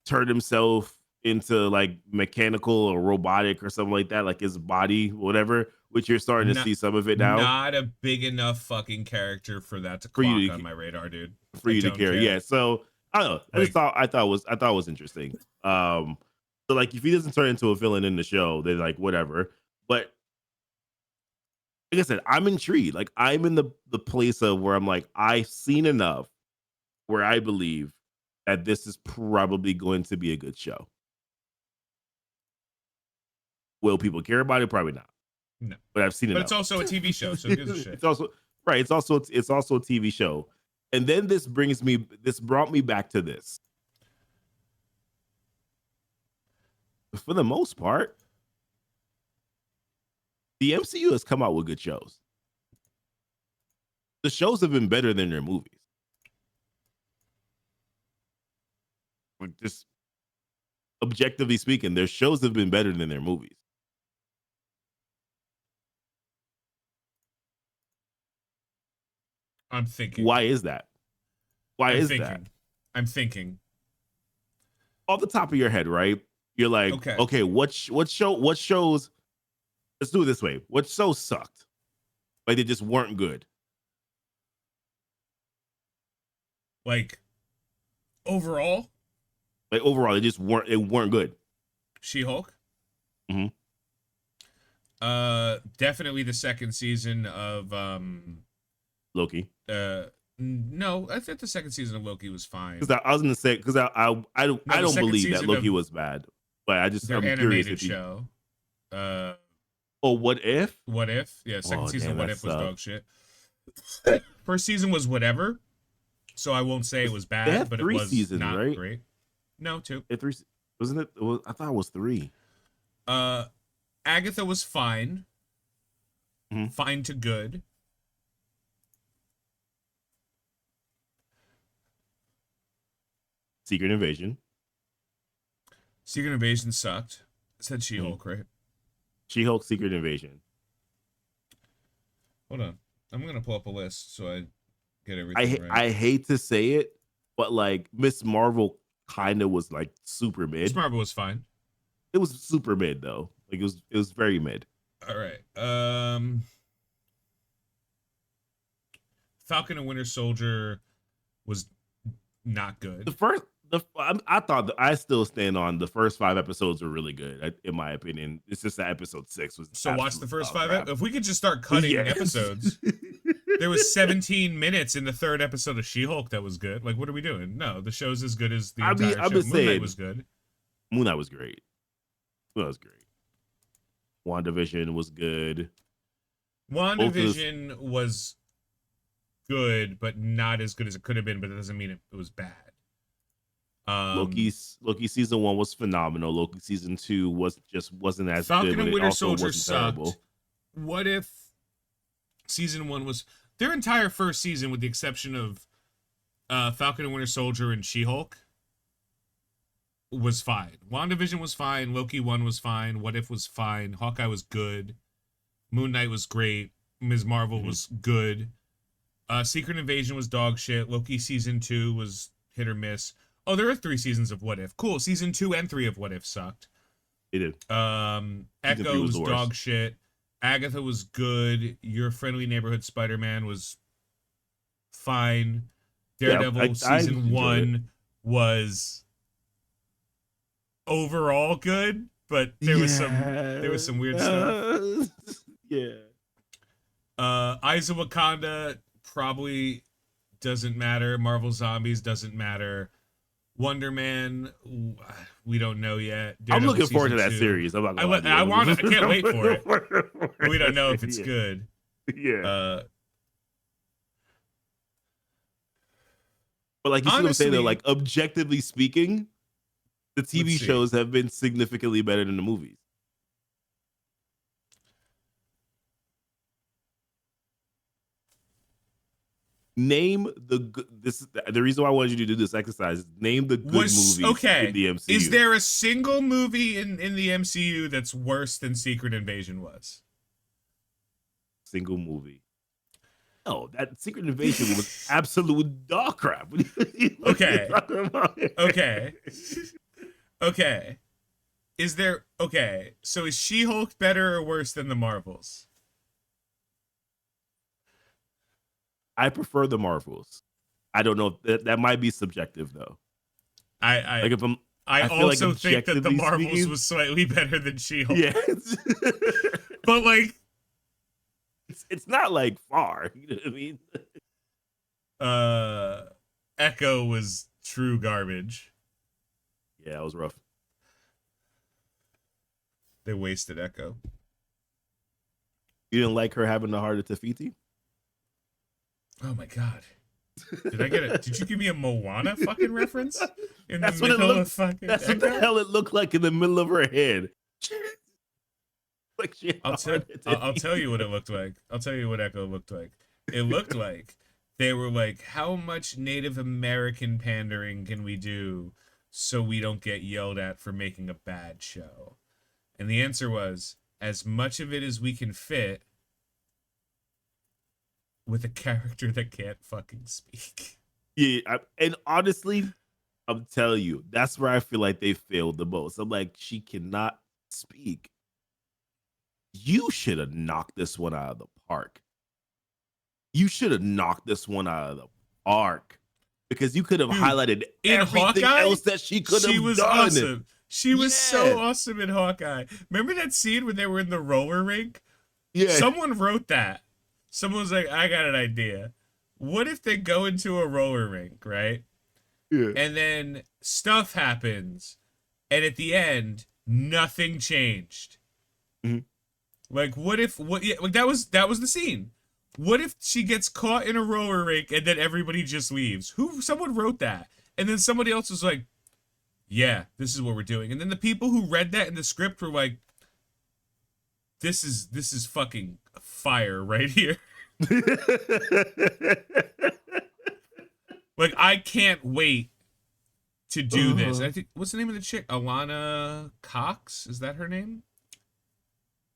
[SPEAKER 1] turn himself into like mechanical or robotic or something like that, like his body, whatever. Which you're starting to see some of it now.
[SPEAKER 2] Not a big enough fucking character for that to clock on my radar, dude.
[SPEAKER 1] For you to care. Yeah. So I don't know. I thought it was interesting. So like if he doesn't turn into a villain in the show, then like whatever. But like I said, I'm intrigued. Like I'm in the place of where I'm like, I've seen enough where I believe that this is probably going to be a good show. Will people care about it? Probably not.
[SPEAKER 2] No.
[SPEAKER 1] But I've seen it.
[SPEAKER 2] But it's also a TV show, so it gives a shit.
[SPEAKER 1] It's also right. It's also a TV show. And then this brought me back to this. For the most part, the MCU has come out with good shows. The shows have been better than their movies. Like, just objectively speaking, their shows have been better than their movies.
[SPEAKER 2] I'm thinking.
[SPEAKER 1] Why is that? Why
[SPEAKER 2] I'm
[SPEAKER 1] is
[SPEAKER 2] thinking.
[SPEAKER 1] that?
[SPEAKER 2] I'm thinking.
[SPEAKER 1] Off the top of your head, right? You're like, okay, what shows? Let's do it this way. What shows sucked? Like, they just weren't good.
[SPEAKER 2] Like, overall?
[SPEAKER 1] Like, overall, they just weren't good.
[SPEAKER 2] She-Hulk?
[SPEAKER 1] Mm-hmm.
[SPEAKER 2] Definitely the second season of
[SPEAKER 1] Loki.
[SPEAKER 2] No, I think the second season of Loki was fine.
[SPEAKER 1] Because I was gonna say, because I don't believe that Loki was bad, but I'm curious if
[SPEAKER 2] show.
[SPEAKER 1] What If?
[SPEAKER 2] What If? Yeah, second season of What If was dog shit. First season was whatever, so I won't say it was bad, but it was
[SPEAKER 1] seasons,
[SPEAKER 2] not
[SPEAKER 1] right?
[SPEAKER 2] great. No, 2.
[SPEAKER 1] Wasn't it? I thought it was 3.
[SPEAKER 2] Agatha was fine.
[SPEAKER 1] Mm-hmm.
[SPEAKER 2] Fine to good.
[SPEAKER 1] Secret Invasion.
[SPEAKER 2] Secret Invasion sucked. I said She-Hulk, right?
[SPEAKER 1] She-Hulk, Secret Invasion.
[SPEAKER 2] Hold on. I'm going to pull up a list so I get everything right.
[SPEAKER 1] I hate to say it, but like Miss Marvel kind of was like super mid.
[SPEAKER 2] Miss Marvel was fine.
[SPEAKER 1] It was super mid though. Like it was very mid.
[SPEAKER 2] All right. Falcon and Winter Soldier was not good.
[SPEAKER 1] I still stand on the first 5 episodes were really good, in my opinion. It's just that episode 6 was.
[SPEAKER 2] So watch the first 5. If we could just start cutting episodes. There was 17 minutes in the 3rd episode of She-Hulk that was good. Like, what are we doing? No, the show's as good as the entire show. Moon Knight was good.
[SPEAKER 1] Moon Knight was great. That was great. WandaVision was good.
[SPEAKER 2] WandaVision was good, but not as good as it could have been. But it doesn't mean it was bad.
[SPEAKER 1] Loki season 1 was phenomenal. Loki season 2 wasn't as
[SPEAKER 2] Falcon
[SPEAKER 1] good,
[SPEAKER 2] and
[SPEAKER 1] but
[SPEAKER 2] Winter
[SPEAKER 1] it also
[SPEAKER 2] Soldier
[SPEAKER 1] wasn't
[SPEAKER 2] sucked.
[SPEAKER 1] terrible.
[SPEAKER 2] What if season 1 was their entire first season, with the exception of Falcon and Winter Soldier and She-Hulk, was fine. WandaVision was fine. Loki 1 was fine. What If was fine. Hawkeye was good. Moon Knight was great. Ms. Marvel was good. Secret Invasion was dog shit. Loki season 2 was hit or miss. Oh, there are 3 seasons of What If. Cool. Season 2 and 3 of What If sucked.
[SPEAKER 1] It did.
[SPEAKER 2] Echo was dog shit. Agatha was good. Your Friendly Neighborhood Spider-Man was fine. Daredevil season 1 was overall good, but there was some weird stuff. Eyes of Wakanda probably doesn't matter. Marvel Zombies doesn't matter. Wonder Man, we don't know yet. Daredevil,
[SPEAKER 1] I'm looking forward to that series. I'm not gonna
[SPEAKER 2] I can't wait for it. We don't know if it's good.
[SPEAKER 1] Yeah. But like you see what I'm saying, though, like objectively speaking, the TV shows have been significantly better than the movies. Name the reason why I wanted you to do this exercise. Name the good movies in the MCU.
[SPEAKER 2] Is there a single movie in the MCU that's worse than Secret Invasion was?
[SPEAKER 1] Single movie. No, that Secret Invasion was absolute dog crap.
[SPEAKER 2] Okay. So is She-Hulk better or worse than the Marvels?
[SPEAKER 1] I prefer the Marvels. I don't know. That might be subjective though.
[SPEAKER 2] I also think that the Marvels was slightly better than She-Hulk.
[SPEAKER 1] Yeah.
[SPEAKER 2] But like,
[SPEAKER 1] it's not like far. You know what I
[SPEAKER 2] mean? Echo was true garbage.
[SPEAKER 1] Yeah, it was rough.
[SPEAKER 2] They wasted Echo.
[SPEAKER 1] You didn't like her having the heart of Tafiti?
[SPEAKER 2] Oh my god. Did you give me a Moana fucking reference?
[SPEAKER 1] That's what what the hell it looked like in the middle of her head.
[SPEAKER 2] Like I'll tell you what it looked like. I'll tell you what Echo looked like. it looked like. They were like, how much Native American pandering can we do so we don't get yelled at for making a bad show? And the answer was, as much of it as we can fit with a character that can't fucking speak.
[SPEAKER 1] Yeah, and honestly, I'm telling you, that's where I feel like they failed the most. I'm like, she cannot speak. You should have knocked this one out of the park. You should have knocked this one out of the park because you could have highlighted everything
[SPEAKER 2] Hawkeye,
[SPEAKER 1] else that she could have done.
[SPEAKER 2] She was awesome. She was so awesome in Hawkeye. Remember that scene when they were in the roller rink?
[SPEAKER 1] Yeah.
[SPEAKER 2] Someone wrote that. Someone was like, I got an idea. What if they go into a roller rink, right?
[SPEAKER 1] Yeah.
[SPEAKER 2] And then stuff happens, and at the end, nothing changed.
[SPEAKER 1] Mm-hmm.
[SPEAKER 2] Like, like that was the scene. What if she gets caught in a roller rink and then everybody just leaves? Someone wrote that. And then somebody else was like, yeah, this is what we're doing. And then the people who read that in the script were like, this is fucking fire right here. Like, I can't wait to do this. I think, what's the name of the chick? Alana Cox? Is that her name?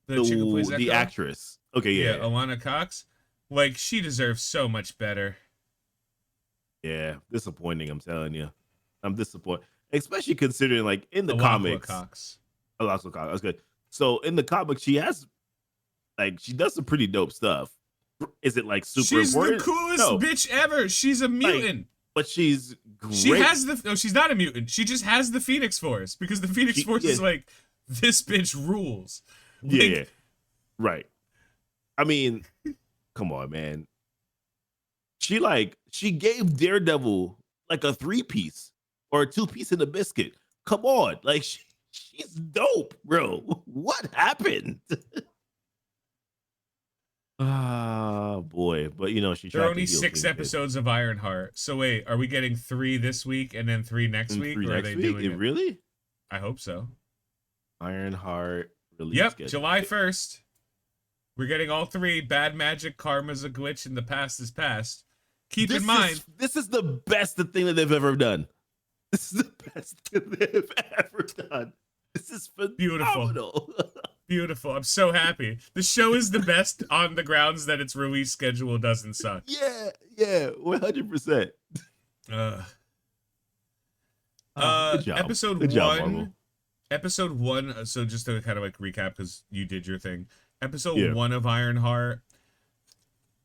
[SPEAKER 2] The chick who plays that girl?
[SPEAKER 1] actress. Okay, yeah.
[SPEAKER 2] Alana Cox. Like, she deserves so much better.
[SPEAKER 1] Yeah, disappointing, I'm telling you. I'm disappointed. Especially considering, like, in the comics. Alana Cox. That's good. So, in the comics, she has, like, she does some pretty dope stuff. Is it, like, super important?
[SPEAKER 2] She's the coolest bitch ever. She's a mutant.
[SPEAKER 1] Like, but she's great.
[SPEAKER 2] She has no, she's not a mutant. She just has the Phoenix Force. Because the Phoenix Force is like, this bitch rules. Like,
[SPEAKER 1] yeah, right. I mean... Come on, man. She gave Daredevil like a 3-piece or a 2-piece in a biscuit. Come on. Like she's dope, bro. What happened? Boy. But you know,
[SPEAKER 2] there are only 6 episodes of IronHeart. So wait, are we getting 3 this week and then 3 next week?
[SPEAKER 1] 3
[SPEAKER 2] or
[SPEAKER 1] next
[SPEAKER 2] are they
[SPEAKER 1] week?
[SPEAKER 2] doing it?
[SPEAKER 1] Really?
[SPEAKER 2] I hope so.
[SPEAKER 1] IronHeart release.
[SPEAKER 2] Yep,
[SPEAKER 1] schedule.
[SPEAKER 2] July 1st. We're getting all 3. Bad magic, karma's a glitch, and the past is past. Keep in mind,
[SPEAKER 1] this is the best thing that they've ever done. This is the best thing they've ever done. This is phenomenal.
[SPEAKER 2] Beautiful. I'm so happy. The show is the best on the grounds that its release schedule doesn't suck.
[SPEAKER 1] Yeah, 100%. Good job.
[SPEAKER 2] Episode 1, so just to kind of like recap, because you did your thing. Episode 1 of IronHeart,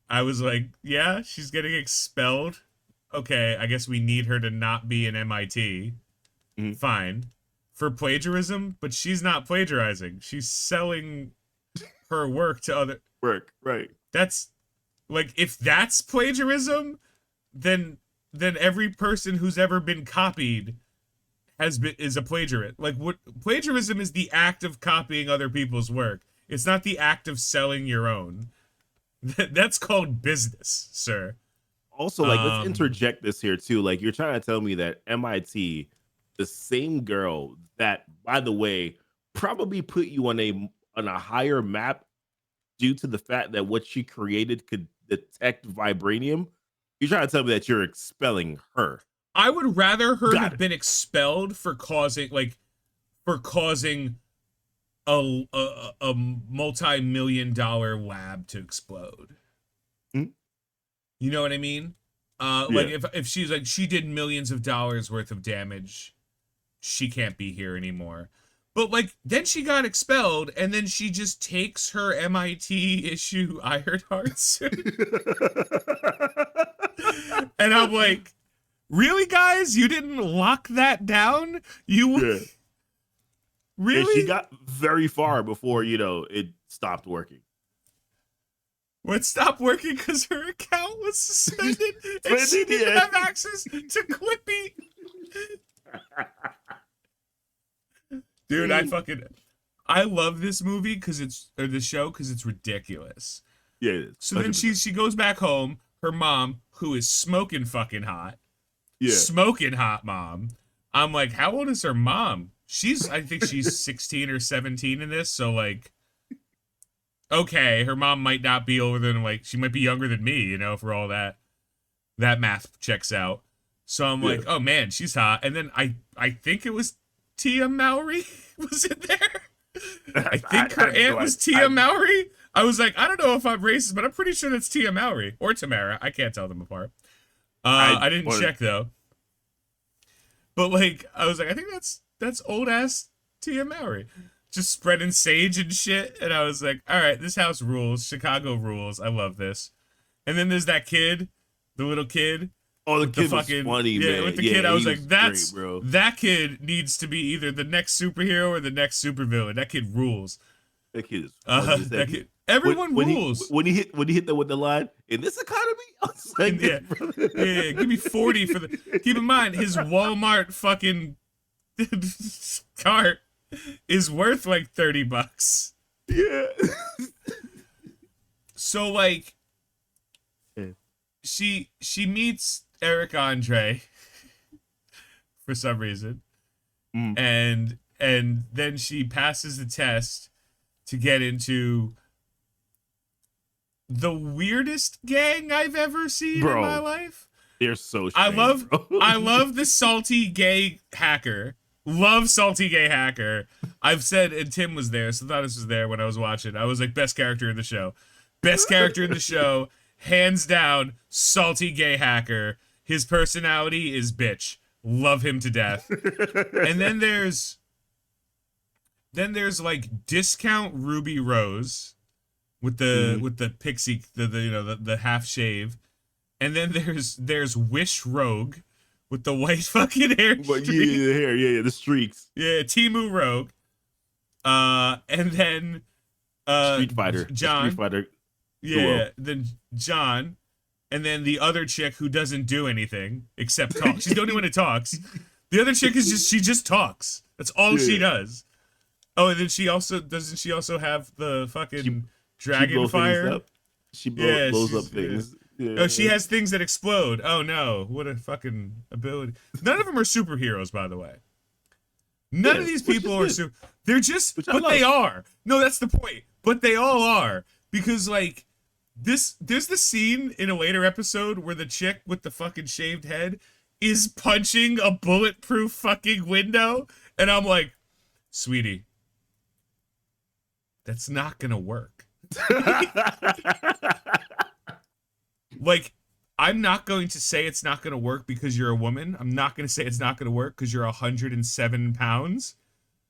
[SPEAKER 2] I was like, yeah, she's getting expelled. Okay, I guess we need her to not be in MIT.
[SPEAKER 1] Mm-hmm.
[SPEAKER 2] Fine. For plagiarism, but she's not plagiarizing. She's selling her work to other...
[SPEAKER 1] Work, right.
[SPEAKER 2] That's... Like, if that's plagiarism, then every person who's ever been copied is a plagiarist. Like, what plagiarism is the act of copying other people's work. It's not the act of selling your own. That's called business, sir.
[SPEAKER 1] Also, like, let's interject this here, too. Like, you're trying to tell me that MIT, the same girl that, by the way, probably put you on a higher map due to the fact that what she created could detect vibranium. You're trying to tell me that you're expelling her.
[SPEAKER 2] I would rather her have been expelled for causing a multi-million-dollar lab to explode.
[SPEAKER 1] Mm-hmm.
[SPEAKER 2] You know what I mean? Like if she's like, she did millions of dollars worth of damage, she can't be here anymore. But like, then she got expelled, and then she just takes her MIT issue IronHeart suit. And I'm like, really, guys? You didn't lock that down? Really?
[SPEAKER 1] And she got very far before, it stopped working.
[SPEAKER 2] Well, it stopped working because her account was suspended and she didn't have access to Clippy. Dude, I love this movie the show because it's ridiculous.
[SPEAKER 1] Yeah, it is.
[SPEAKER 2] So then she goes back home. Her mom, who is smoking fucking hot.
[SPEAKER 1] Yeah.
[SPEAKER 2] Smoking hot mom. I'm like, how old is her mom? I think she's 16 or 17 in this, so like okay, her mom might not be older than, like, she might be younger than me, you know, for all that. That math checks out. So I'm like, oh man, she's hot. And then I think it was Tia Mowry was in there. I think her aunt was Tia Mowry. I was like, I don't know if I'm racist, but I'm pretty sure that's Tia Mowry or Tamara. I can't tell them apart. I didn't check though. But like, I was like, I think that's old ass Tia Mowry, just spreading sage and shit. And I was like, all right, this house rules. Chicago rules. I love this. And then there's that kid, the little kid.
[SPEAKER 1] Oh, the kid was funny, man.
[SPEAKER 2] With the kid, I was like,
[SPEAKER 1] that's great, bro.
[SPEAKER 2] That kid needs to be either the next superhero or the next supervillain. That kid rules.
[SPEAKER 1] That kid is
[SPEAKER 2] that kid. Everyone rules.
[SPEAKER 1] When he hit them with the line, in this economy, I was like,
[SPEAKER 2] yeah, give me 40 for the. Keep in mind, his Walmart fucking cart is worth like $30.
[SPEAKER 1] Yeah.
[SPEAKER 2] So like, she meets Eric Andre for some reason, and then she passes the test to get into the weirdest gang I've ever seen in my life.
[SPEAKER 1] They're so strange,
[SPEAKER 2] I love the salty gay hacker. Love salty gay hacker. I've said, and Tim was there, so Thaddeus was there when I was watching. I was like, best character in the show. Best character in the show. Hands down, salty gay hacker. His personality is bitch. Love him to death. And then there's like discount Ruby Rose with the pixie, the half shave. And then there's Wish Rogue with the white fucking hair.
[SPEAKER 1] The streaks.
[SPEAKER 2] Yeah, Timu Rogue. And then
[SPEAKER 1] Street Fighter.
[SPEAKER 2] John.
[SPEAKER 1] Street Fighter.
[SPEAKER 2] Yeah, then John, and then the other chick who doesn't do anything except talk. She's the only one who talks. The other chick is she just talks. That's all she does. Oh, and then she also have the fucking dragon fire?
[SPEAKER 1] She blows up things. Yeah.
[SPEAKER 2] Oh, she has things that explode. Oh no, what a fucking ability. None of them are superheroes, by the way. None of these people are they're just, but they are. No, that's the point. But they all are. Because like there's the scene in a later episode where the chick with the fucking shaved head is punching a bulletproof fucking window, and I'm like, sweetie, that's not gonna work. Like, I'm not going to say it's not gonna work because you're a woman. I'm not gonna say it's not gonna work because you're 107 pounds.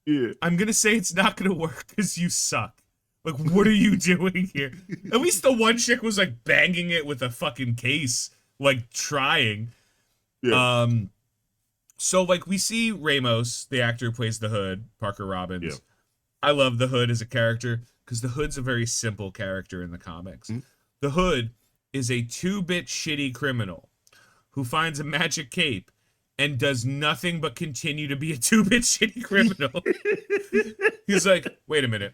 [SPEAKER 1] Yeah.
[SPEAKER 2] I'm gonna say it's not gonna work because you suck. Like, what are you doing here? At least the one chick was, like, banging it with a fucking case, like, trying.
[SPEAKER 1] Yeah.
[SPEAKER 2] So, like, we see Ramos, the actor who plays the Hood, Parker Robbins.
[SPEAKER 1] Yeah.
[SPEAKER 2] I love the Hood as a character because the Hood's a very simple character in the comics. Mm-hmm. The Hood is a 2-bit shitty criminal who finds a magic cape and does nothing but continue to be a 2-bit shitty criminal. He's like, wait a minute.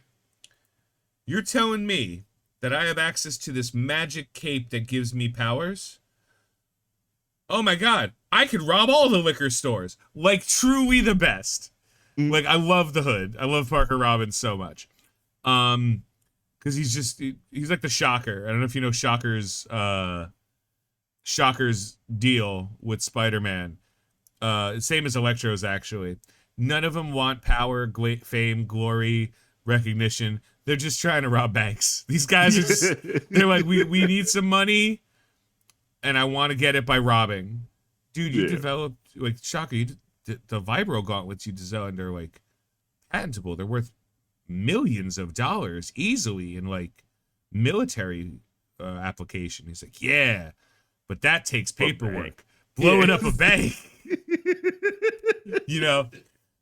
[SPEAKER 2] You're telling me that I have access to this magic cape that gives me powers? Oh my god, I could rob all the liquor stores. Like, truly the best. Like, I love the Hood. I love Parker Robbins so much. Because he's like the Shocker. I don't know if you know Shocker's deal with Spider-Man. Same as Electro's, actually. None of them want power, fame, glory, recognition. They're just trying to rob banks. These guys are just, they're like, we need some money, and I want to get it by robbing. Dude, you developed, like, Shocker, the Vibro gauntlets you designed are, like, patentable. They're worth millions of dollars easily in, like, military application. He's like, yeah, but that takes paperwork. Blowing up a bank. You know?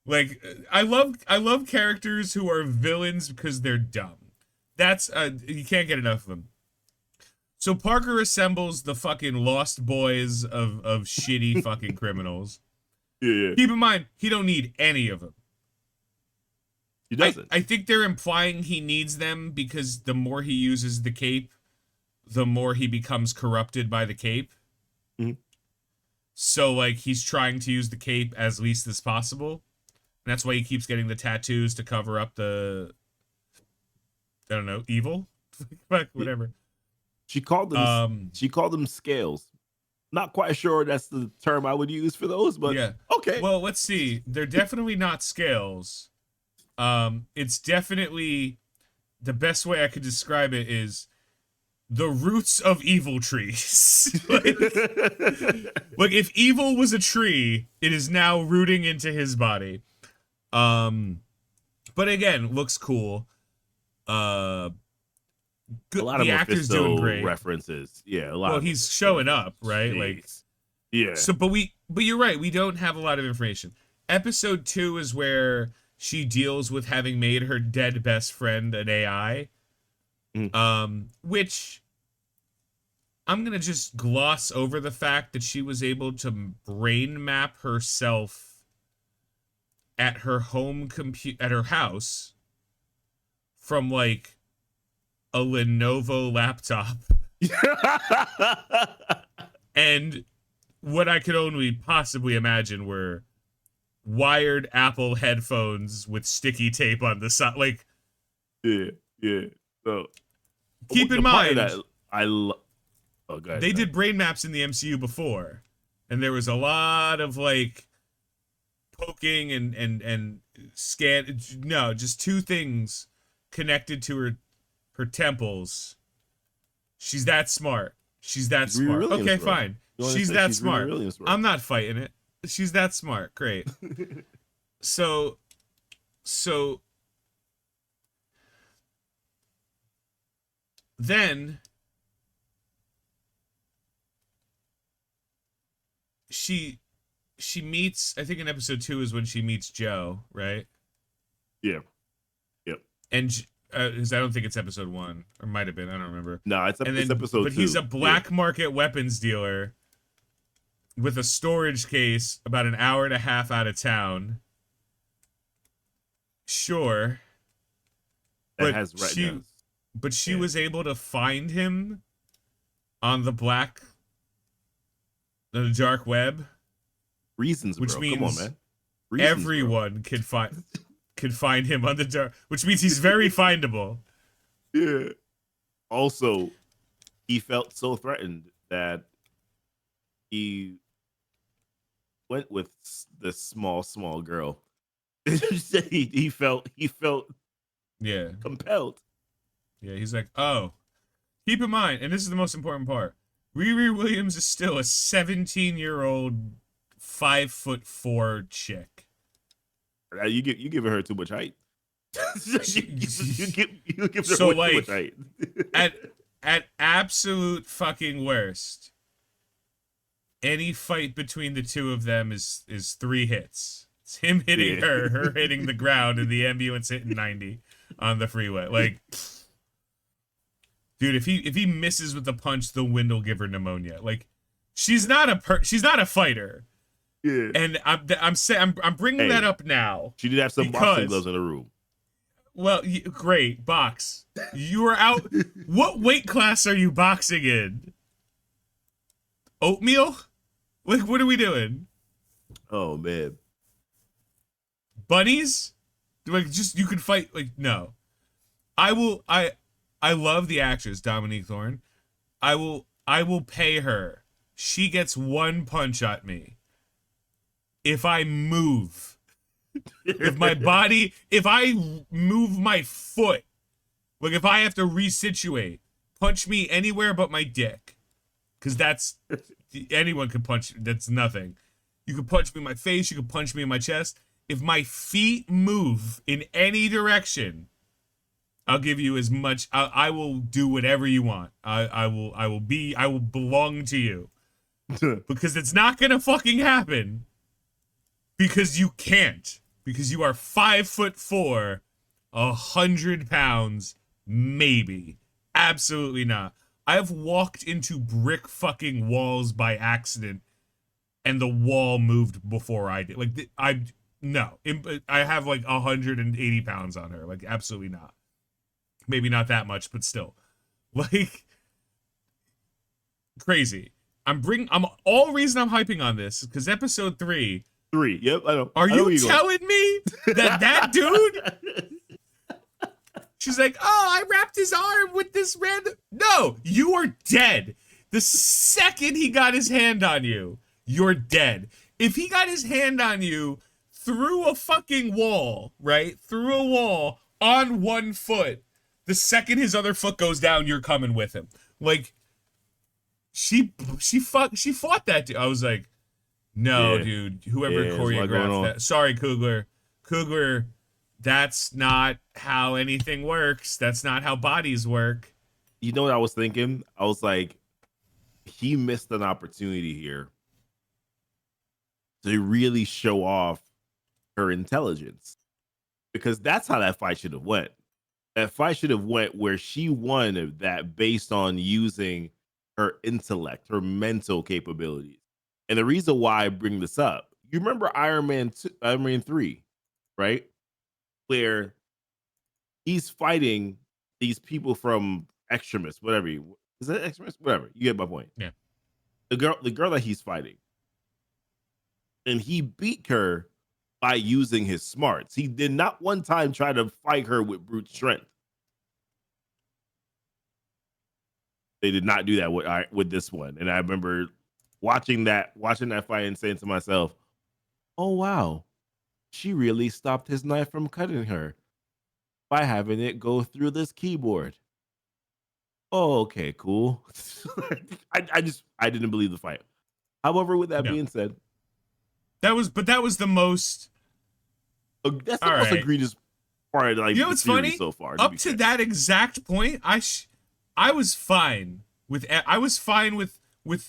[SPEAKER 2] Like, I love characters who are villains because they're dumb. That's you can't get enough of them. So Parker assembles the fucking Lost Boys of shitty fucking criminals.
[SPEAKER 1] Yeah.
[SPEAKER 2] Keep in mind, he don't need any of them.
[SPEAKER 1] He doesn't.
[SPEAKER 2] I think they're implying he needs them because the more he uses the cape, the more he becomes corrupted by the cape.
[SPEAKER 1] Mm-hmm.
[SPEAKER 2] So, like, he's trying to use the cape as least as possible. And that's why he keeps getting the tattoos to cover up the I don't know, evil, whatever.
[SPEAKER 1] She called them. She called them scales. Not quite sure that's the term I would use for those, but
[SPEAKER 2] yeah.
[SPEAKER 1] Okay.
[SPEAKER 2] Well, let's see. They're definitely not scales. It's definitely, the best way I could describe it is the roots of evil trees. like if evil was a tree, it is now rooting into his body. But again, looks cool. Good,
[SPEAKER 1] a lot of
[SPEAKER 2] the actor's doing great.
[SPEAKER 1] References. Yeah, a lot.
[SPEAKER 2] Well, he's showing up, right?
[SPEAKER 1] Jeez.
[SPEAKER 2] Like,
[SPEAKER 1] yeah.
[SPEAKER 2] So, but you're right. We don't have a lot of information. Episode 2 is where she deals with having made her dead best friend an AI. Which I'm gonna just gloss over the fact that she was able to brain map herself at her at her house from like a Lenovo laptop. And what I could only possibly imagine were wired Apple headphones with sticky tape on the side. Like,
[SPEAKER 1] yeah. So
[SPEAKER 2] keep in mind,
[SPEAKER 1] they
[SPEAKER 2] did brain maps in the MCU before, and there was a lot of like poking and scan. No, just 2 things connected to her temples. She's that smart. She's that smart. Okay, fine. She's that smart.
[SPEAKER 1] Really smart.
[SPEAKER 2] I'm not fighting it. She's that smart. Great. So then she meets, I think in episode 2 is when she meets Joe, right?
[SPEAKER 1] Yeah. Yep.
[SPEAKER 2] And because I don't think it's episode 1, or might have been, I don't remember.
[SPEAKER 1] No, it's episode 2.
[SPEAKER 2] But he's a black market weapons dealer with a storage case about an hour and a half out of town. Sure.
[SPEAKER 1] That has retinas.
[SPEAKER 2] But she was able to find him on the dark web.
[SPEAKER 1] Reasons,
[SPEAKER 2] which
[SPEAKER 1] bro.
[SPEAKER 2] means
[SPEAKER 1] come on, man.
[SPEAKER 2] Everyone could find him on the dark, which means he's very findable.
[SPEAKER 1] Yeah. Also, he felt so threatened that he went with the small girl. he felt compelled.
[SPEAKER 2] Yeah, he's like, oh, keep in mind, and this is the most important part, Riri Williams is still a 17-year-old 5'4" chick.
[SPEAKER 1] You giving her too much height. you give her
[SPEAKER 2] so
[SPEAKER 1] too much height.
[SPEAKER 2] at absolute fucking worst, any fight between the two of them is 3 hits. It's him hitting her hitting the ground, and the ambulance hitting 90 on the freeway. Like, dude, if he misses with the punch, the wind will give her pneumonia. Like, she's not a fighter.
[SPEAKER 1] Yeah.
[SPEAKER 2] And I'm bringing that up now.
[SPEAKER 1] She did have some boxing gloves in the room.
[SPEAKER 2] Well, great, box. You are out. What weight class are you boxing in? Oatmeal? Like, what are we doing?
[SPEAKER 1] Oh man.
[SPEAKER 2] Bunnies? Like, just, you could fight. Like, no. I love the actress Dominique Thorne. I will pay her. She gets 1 punch at me. If I move, if I move my foot, like if I have to resituate, punch me anywhere but my dick. Because anyone can punch, that's nothing. You can punch me in my face, you can punch me in my chest. If my feet move in any direction, I'll give you as much, I will do whatever you want. I will belong to you. Because it's not gonna fucking happen. Because you can't. Because you are 5'4", 100 pounds, maybe. Absolutely not. I have walked into brick fucking walls by accident, and the wall moved before I did. Like, no. I have like 180 pounds on her. Like, absolutely not. Maybe not that much, but still. Like, crazy. All reason I'm hyping on this is because episode 3.
[SPEAKER 1] Yep, I know.
[SPEAKER 2] Are you telling me that dude She's like, oh, I wrapped his arm with this random. No, you are dead. The second he got his hand on you, you're dead. If he got his hand on you through a fucking wall, right? Through a wall on one foot, the second his other foot goes down, you're coming with him. Like, she fought that dude. I was like, no, dude, whoever choreographed that. Sorry, Coogler, that's not how anything works. That's not how bodies work.
[SPEAKER 1] You know what I was thinking? I was like, he missed an opportunity here to really show off her intelligence, because that's how that fight should have went. That fight should have went where she won that based on using her intellect, her mental capabilities. And the reason why I bring this up, you remember Iron Man 3, right? Where he's fighting these people from Extremis, whatever. Is that Extremis? Whatever. You get my point.
[SPEAKER 2] Yeah.
[SPEAKER 1] The girl that he's fighting. And he beat her by using his smarts. He did not one time try to fight her with brute strength. They did not do that with this one. And I remember watching that fight and saying to myself, oh, wow, she really stopped his knife from cutting her by having it go through this keyboard. Oh, okay, cool. I didn't believe the fight. However, with that being said,
[SPEAKER 2] that was the most.
[SPEAKER 1] That's the most egregious part. Like,
[SPEAKER 2] you know what's funny?
[SPEAKER 1] So far,
[SPEAKER 2] up to that exact point, I was fine with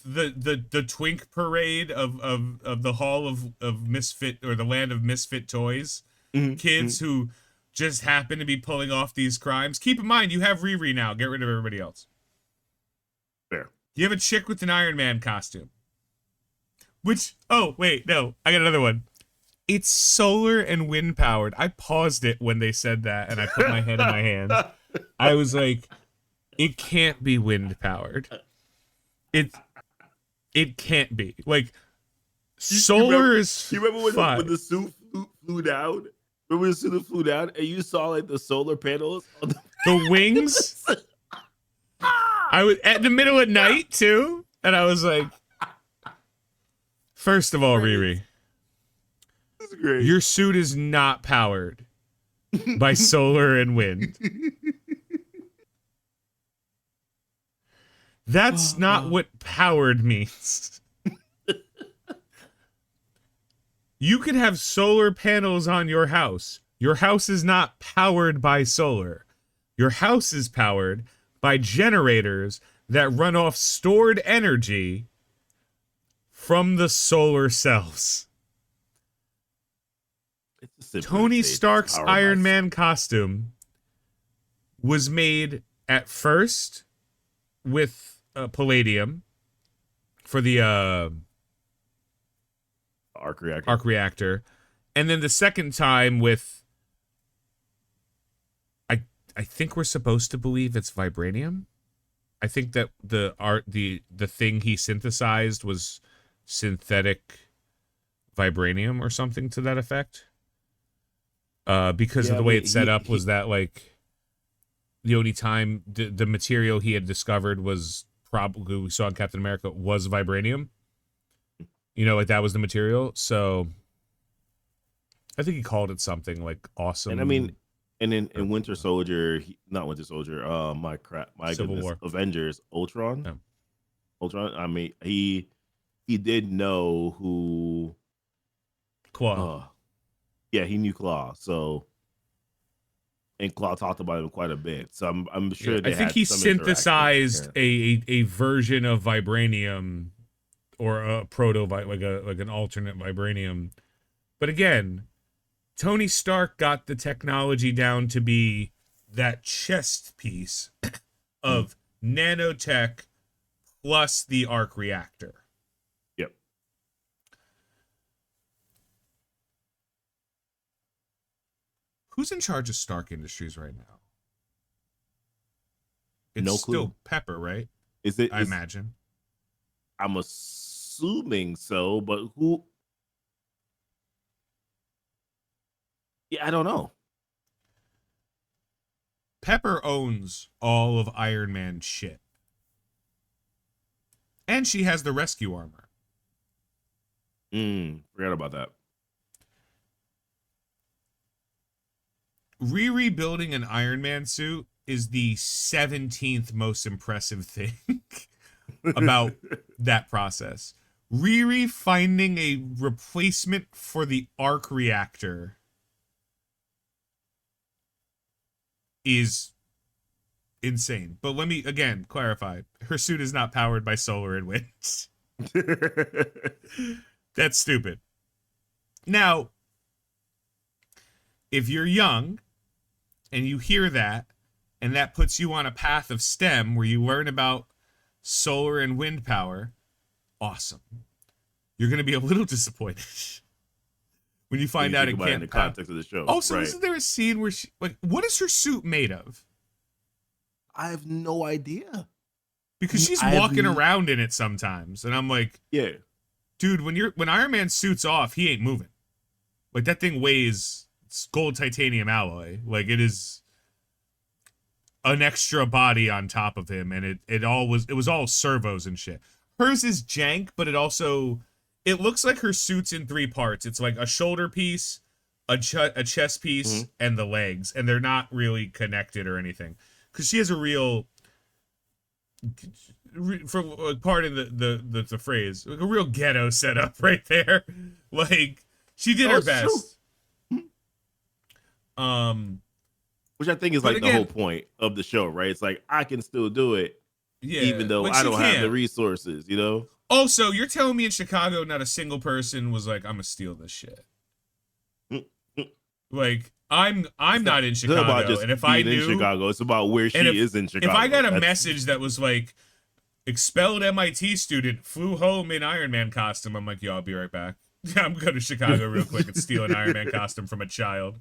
[SPEAKER 2] the twink parade of the hall of misfit, or the land of misfit toys, kids who just happen to be pulling off these crimes. Keep in mind, you have Riri now. Get rid of everybody else.
[SPEAKER 1] Fair.
[SPEAKER 2] You have a chick with an Iron Man costume. Which, oh, wait, no. I got another one. It's solar and wind powered. I paused it when they said that, and I put my head in my hand. I was like, it can't be wind powered. It can't be. Like, solar is.
[SPEAKER 1] You remember when the suit flew down? Remember the suit flew down, and you saw like the solar panels on
[SPEAKER 2] the wings? I was at the middle of night too, and I was like, first of all, Riri,
[SPEAKER 1] this is great.
[SPEAKER 2] Your suit is not powered by solar and wind. That's not what powered means. You could have solar panels on your house. Your house is not powered by solar. Your house is powered by generators that run off stored energy from the solar cells. Tony Stark's Iron Man costume was made at first with palladium for the
[SPEAKER 1] arc
[SPEAKER 2] reactor, and then the second time with, I think we're supposed to believe it's vibranium. I think that the thing he synthesized was synthetic vibranium or something to that effect. Because of the way it's set up was that, like, the only time the material he had discovered was probably, we saw in Captain America, was vibranium. You know, like, that was the material. So I think he called it something like awesome.
[SPEAKER 1] And I mean, and in Winter Soldier, not Winter Soldier, my
[SPEAKER 2] Civil
[SPEAKER 1] goodness,
[SPEAKER 2] War.
[SPEAKER 1] Avengers, Ultron.
[SPEAKER 2] Yeah.
[SPEAKER 1] Ultron. I mean, he did know who
[SPEAKER 2] Claw.
[SPEAKER 1] Yeah, he knew Claw. So, and Claw talked about him quite a bit. So I'm sure.
[SPEAKER 2] I think he synthesized a version of vibranium, or a proto, like an alternate vibranium. But again, Tony Stark got the technology down to be that chest piece of nanotech plus the arc reactor.
[SPEAKER 1] Yep.
[SPEAKER 2] Who's in charge of Stark Industries right now? It's
[SPEAKER 1] no clue.
[SPEAKER 2] Still Pepper, right? I imagine.
[SPEAKER 1] I'm assuming so, but who? Yeah, I don't know.
[SPEAKER 2] Pepper owns all of Iron Man's shit. And she has the rescue armor.
[SPEAKER 1] Forgot about that.
[SPEAKER 2] Riri building an Iron Man suit is the 17th most impressive thing about that process. Riri finding a replacement for the arc reactor is insane. But let me, again, clarify. Her suit is not powered by solar and wind. That's stupid. Now, if you're young and you hear that, and that puts you on a path of STEM where you learn about solar and wind power, awesome. You're going to be a little disappointed when you find out it can't.
[SPEAKER 1] In the context of the show.
[SPEAKER 2] Also, isn't there a scene where she, like, what is her suit made of?
[SPEAKER 1] I have no idea.
[SPEAKER 2] Because she's walking around in it sometimes, and I'm like,
[SPEAKER 1] yeah,
[SPEAKER 2] dude, when Iron Man suits off, he ain't moving. Like, that thing weighs, it's gold titanium alloy. Like, it is an extra body on top of him, and it was all servos and shit. Hers is jank, but it looks like her suit's in 3 parts. It's like a shoulder piece, a chest piece, and the legs, and they're not really connected or anything. Because she has a real, for pardon the phrase, like a real ghetto setup right there. Like, she did her best.
[SPEAKER 1] Which I think is like the whole point of the show, right? It's like, I can still do it, even though I don't have the resources, you know?
[SPEAKER 2] Also, you're telling me in Chicago, not a single person was like, I'm gonna steal this shit. Like, I'm not in Chicago, and if I knew
[SPEAKER 1] in Chicago, it's about where she is in Chicago.
[SPEAKER 2] If I got a message that was like, expelled MIT student flew home in Iron Man costume, I'm like, yo, I'll be right back. I'm going to Chicago real quick and steal an Iron Man costume from a child.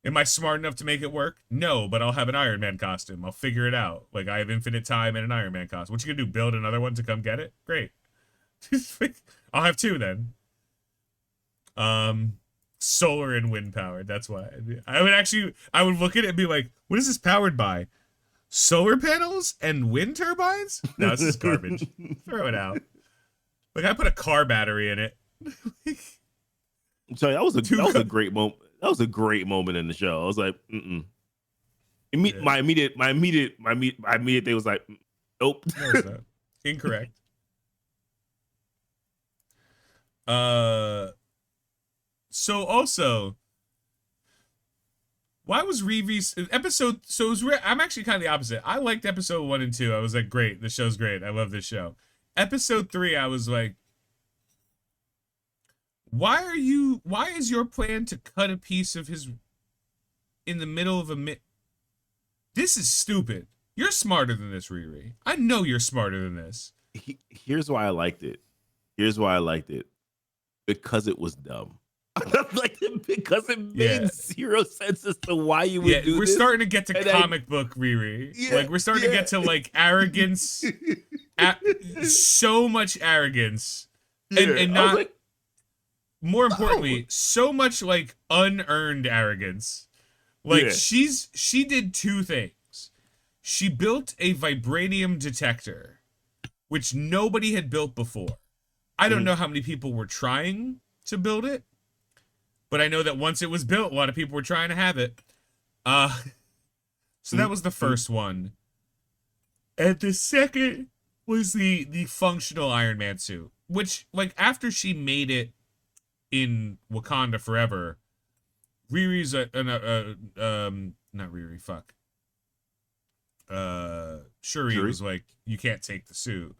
[SPEAKER 2] Am I smart enough to make it work? No, but I'll have an Iron Man costume. I'll figure it out. Like, I have infinite time and an Iron Man costume. What you gonna do, build another one to come get it? Great. I'll have 2 then. Solar and wind powered. That's why. I would look at it and be like, what is this powered by? Solar panels and wind turbines? No, this is garbage. Throw it out. Like, I put a car battery in it.
[SPEAKER 1] So that was a great moment. That was a great moment in the show. I was like, My immediate thing was like, nope.
[SPEAKER 2] No, it's not. Incorrect. So also, why was Riri's episode? So it was. I'm actually kind of the opposite. I liked episode 1 and 2. I was like, great, this show's great. I love this show. Episode 3, I was like, why is your plan to cut a piece of his in the middle of this is stupid. You're smarter than this, Riri. I know you're smarter than this.
[SPEAKER 1] Here's why I liked it. Because it was dumb. Like, because it made zero sense as to why you would do
[SPEAKER 2] we're
[SPEAKER 1] this.
[SPEAKER 2] Starting to get to comic book Riri. Like, we're starting to get to, like, arrogance. So much arrogance. And not, like, more importantly, so much, like, unearned arrogance. Like, she did 2 things. She built a vibranium detector, which nobody had built before. I don't know how many people were trying to build it, but I know that once it was built, a lot of people were trying to have it. So that was the first one. And the second was the functional Iron Man suit, which, like, after she made it in Wakanda Forever, Riri's not Riri, fuck. Shuri was like, you can't take the suit.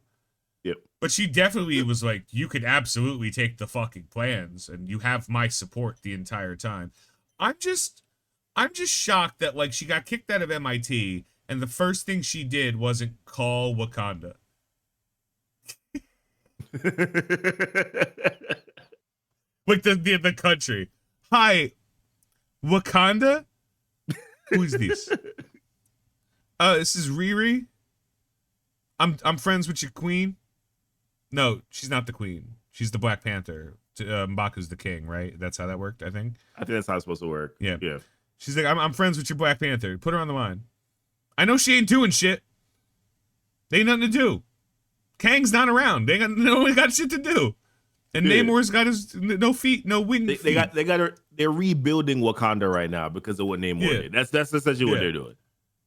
[SPEAKER 1] Yep.
[SPEAKER 2] But she definitely was like, you could absolutely take the fucking plans, and you have my support the entire time. I'm just shocked that, like, she got kicked out of MIT, and the first thing she did wasn't call Wakanda. Like, the country. Hi, Wakanda? Who is this? This is Riri. I'm friends with your queen. No, she's not the queen. She's the Black Panther. M'Baku's the king, right? That's how that worked, I think.
[SPEAKER 1] I think that's how it's supposed to work.
[SPEAKER 2] Yeah. She's like, I'm friends with your Black Panther. Put her on the line. I know she ain't doing shit. They ain't nothing to do. Kang's not around. They only got shit to do. And Namor's got his no feet, no wing.
[SPEAKER 1] They got her. They're rebuilding Wakanda right now because of what Namor did. That's essentially what they're doing.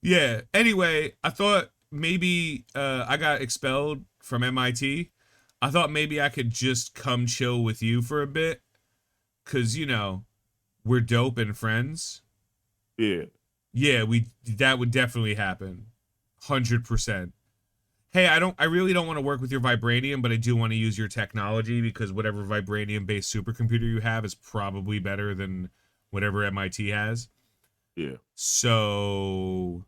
[SPEAKER 2] Yeah. Anyway, I thought maybe I got expelled from MIT. I thought maybe I could just come chill with you for a bit, cause we're dope and friends.
[SPEAKER 1] Yeah.
[SPEAKER 2] Yeah, that would definitely happen. 100%. Hey, I really don't want to work with your vibranium, but I do want to use your technology because whatever vibranium-based supercomputer you have is probably better than whatever MIT has.
[SPEAKER 1] Yeah.
[SPEAKER 2] So,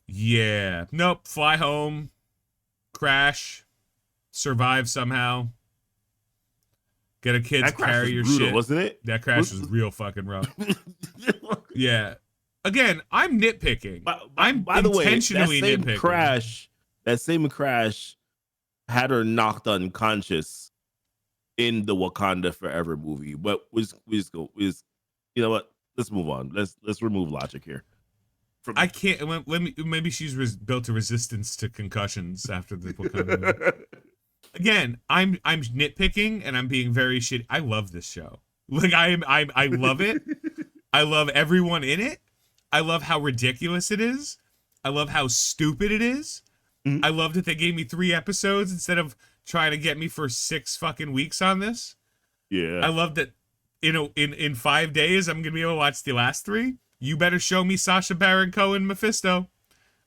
[SPEAKER 2] yeah. Nope. Fly home. Crash. Survive somehow. Get a kid to carry your
[SPEAKER 1] brutal,
[SPEAKER 2] shit.
[SPEAKER 1] Wasn't it?
[SPEAKER 2] That crash was real fucking rough. Yeah. Again, I'm nitpicking.
[SPEAKER 1] By the way,
[SPEAKER 2] intentionally nitpicking.
[SPEAKER 1] That same crash had her knocked unconscious in the Wakanda Forever movie. But we just go. You know what? Let's move on. Let's remove logic here.
[SPEAKER 2] I can't. Maybe she's built a resistance to concussions after the Wakanda movie. Again, I'm nitpicking and I'm being very shitty. I love this show. Like I love it. I love everyone in it. I love how ridiculous it is. I love how stupid it is. Mm-hmm. I love that they gave me 3 episodes instead of trying to get me for 6 fucking weeks on this.
[SPEAKER 1] Yeah.
[SPEAKER 2] I love that in 5 days I'm gonna be able to watch the last 3. You better show me Sacha Baron Cohen Mephisto.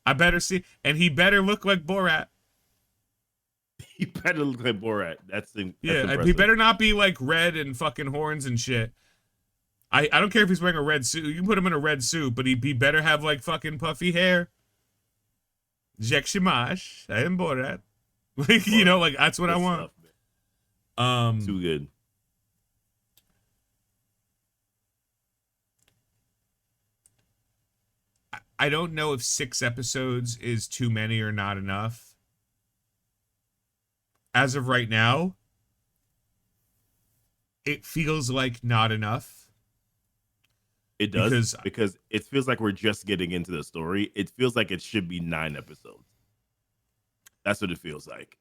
[SPEAKER 2] I better see, and he better look like Borat.
[SPEAKER 1] He better look like Borat. That's
[SPEAKER 2] impressive. He better not be like red and fucking horns and shit. I don't care if he's wearing a red suit. You can put him in a red suit, but he better have like fucking puffy hair. Jek Shamash. I am Borat. Like, like that's what I want.
[SPEAKER 1] Stuff, too good.
[SPEAKER 2] I don't know if 6 episodes is too many or not enough. As of right now, it feels like not enough.
[SPEAKER 1] It does because it feels like we're just getting into the story. It feels like it should be 9 episodes. That's what it feels like.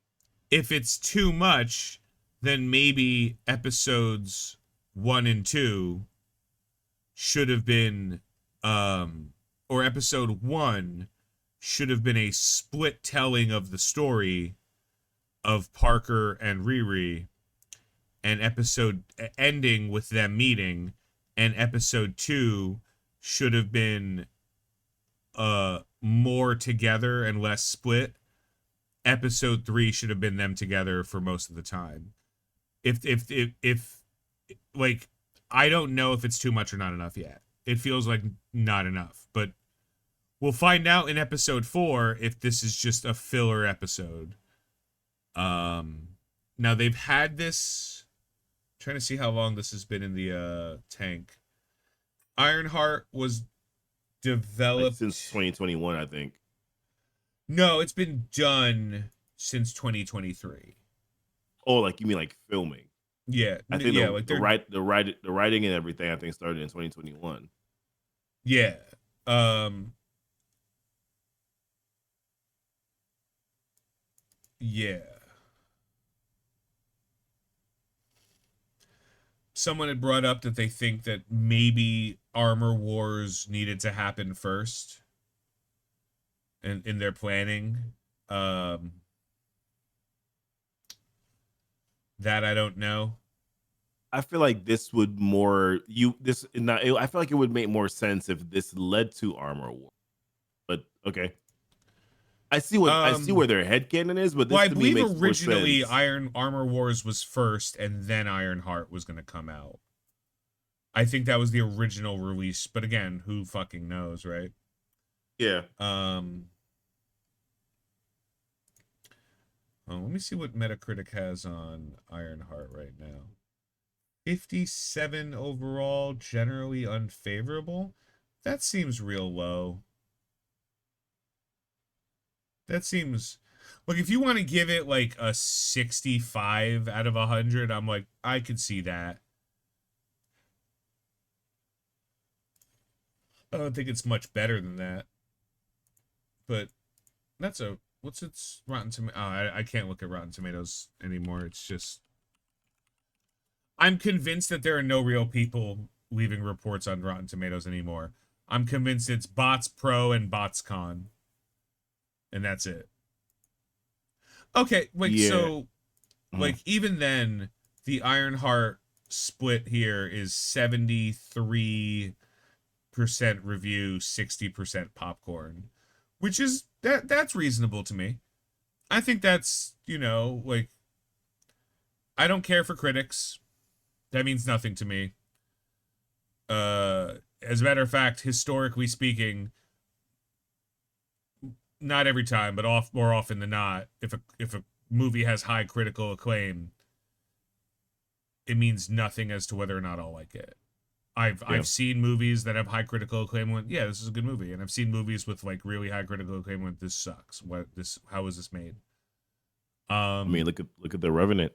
[SPEAKER 2] If it's too much, then maybe episodes 1 and 2 should have been, or episode 1 should have been a split telling of the story of Parker and Riri, and episode ending with them meeting. And episode 2 should have been more together and less split. Episode 3 should have been them together for most of the time. If like, I don't know if it's too much or not enough yet. It feels like not enough, but we'll find out in episode 4 if this is just a filler episode. Now they've had this. Trying to see how long this has been in the tank. IronHeart was developed
[SPEAKER 1] since 2021, I think.
[SPEAKER 2] No, it's been done since 2023.
[SPEAKER 1] Oh, like you mean like filming?
[SPEAKER 2] Yeah,
[SPEAKER 1] I think the writing and everything I think started in 2021.
[SPEAKER 2] Yeah. Yeah. Someone had brought up that they think that maybe Armor Wars needed to happen first in their planning. That I don't know.
[SPEAKER 1] I feel like this would I feel like it would make more sense if this led to Armor Wars. But okay. I see where their headcanon is, but this
[SPEAKER 2] I
[SPEAKER 1] to me
[SPEAKER 2] believe
[SPEAKER 1] makes
[SPEAKER 2] originally
[SPEAKER 1] more sense.
[SPEAKER 2] Armor Wars was first, and then IronHeart was going to come out. I think that was the original release, but again, who fucking knows, right?
[SPEAKER 1] Yeah.
[SPEAKER 2] Let me see what Metacritic has on IronHeart right now. 57 overall, generally unfavorable. That seems real low. That seems like, if you want to give it like a 65 out of 100, I'm like, I could see that. I don't think it's much better than that. But that's what's its Rotten Tomato? Oh, I can't look at Rotten Tomatoes anymore. It's just I'm convinced that there are no real people leaving reports on Rotten Tomatoes anymore. I'm convinced it's bots pro and bots con, and that's it. Okay, like so, like even then, the IronHeart split here is 73% review, 60% popcorn, which is that's reasonable to me. I think that's, like, I don't care for critics. That means nothing to me. As a matter of fact, historically speaking, not every time, but more often than not, if a movie has high critical acclaim, it means nothing as to whether or not I'll like it. I've seen movies that have high critical acclaim when, yeah, this is a good movie, and I've seen movies with like really high critical acclaim when this sucks. How was this made?
[SPEAKER 1] I mean, look at The Revenant.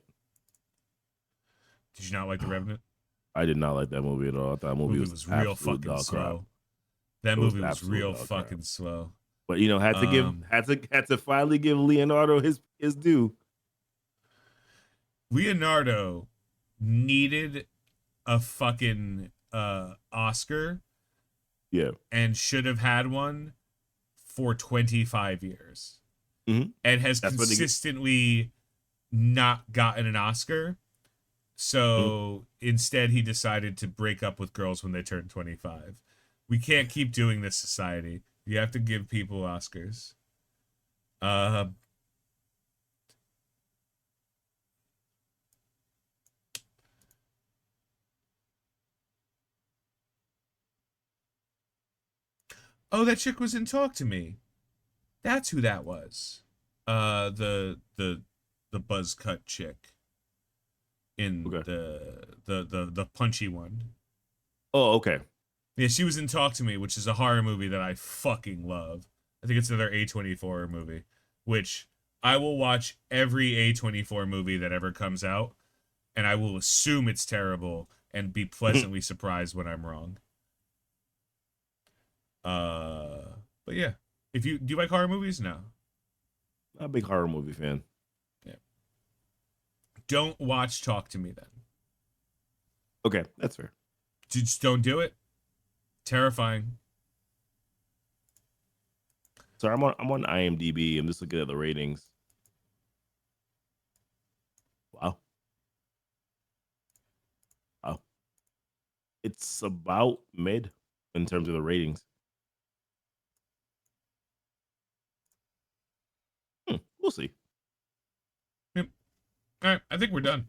[SPEAKER 2] Did you not like The Revenant?
[SPEAKER 1] I did not like that movie at all. I thought that movie was
[SPEAKER 2] real fucking slow. That movie was real fucking slow.
[SPEAKER 1] But had to finally give Leonardo his due.
[SPEAKER 2] Leonardo needed a fucking Oscar.
[SPEAKER 1] Yeah.
[SPEAKER 2] And should have had one for 25 years.
[SPEAKER 1] Mm-hmm.
[SPEAKER 2] And has consistently not gotten an Oscar. So instead he decided to break up with girls when they turn 25. We can't keep doing this, society. You have to give people Oscars. Oh, that chick was in Talk to Me. That's who that was. The buzz cut chick in the punchy one.
[SPEAKER 1] Oh, okay.
[SPEAKER 2] Yeah, she was in Talk to Me, which is a horror movie that I fucking love. I think it's another A24 movie, which I will watch every A24 movie that ever comes out, and I will assume it's terrible and be pleasantly surprised when I'm wrong. But yeah, do you like horror movies? No.
[SPEAKER 1] I'm a big horror movie fan.
[SPEAKER 2] Yeah. Don't watch Talk to Me then.
[SPEAKER 1] Okay, that's fair.
[SPEAKER 2] Just don't do it. Terrifying.
[SPEAKER 1] So I'm on IMDb. I'm just looking at the ratings. Wow. It's about mid in terms of the ratings. We'll see.
[SPEAKER 2] Yep. All right, I think we're done.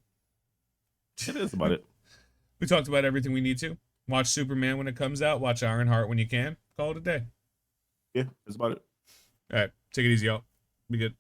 [SPEAKER 1] That's about it.
[SPEAKER 2] We talked about everything we need to. Watch Superman when it comes out. Watch IronHeart when you can. Call it a day.
[SPEAKER 1] Yeah, that's about it.
[SPEAKER 2] All right, take it easy, y'all. Be good.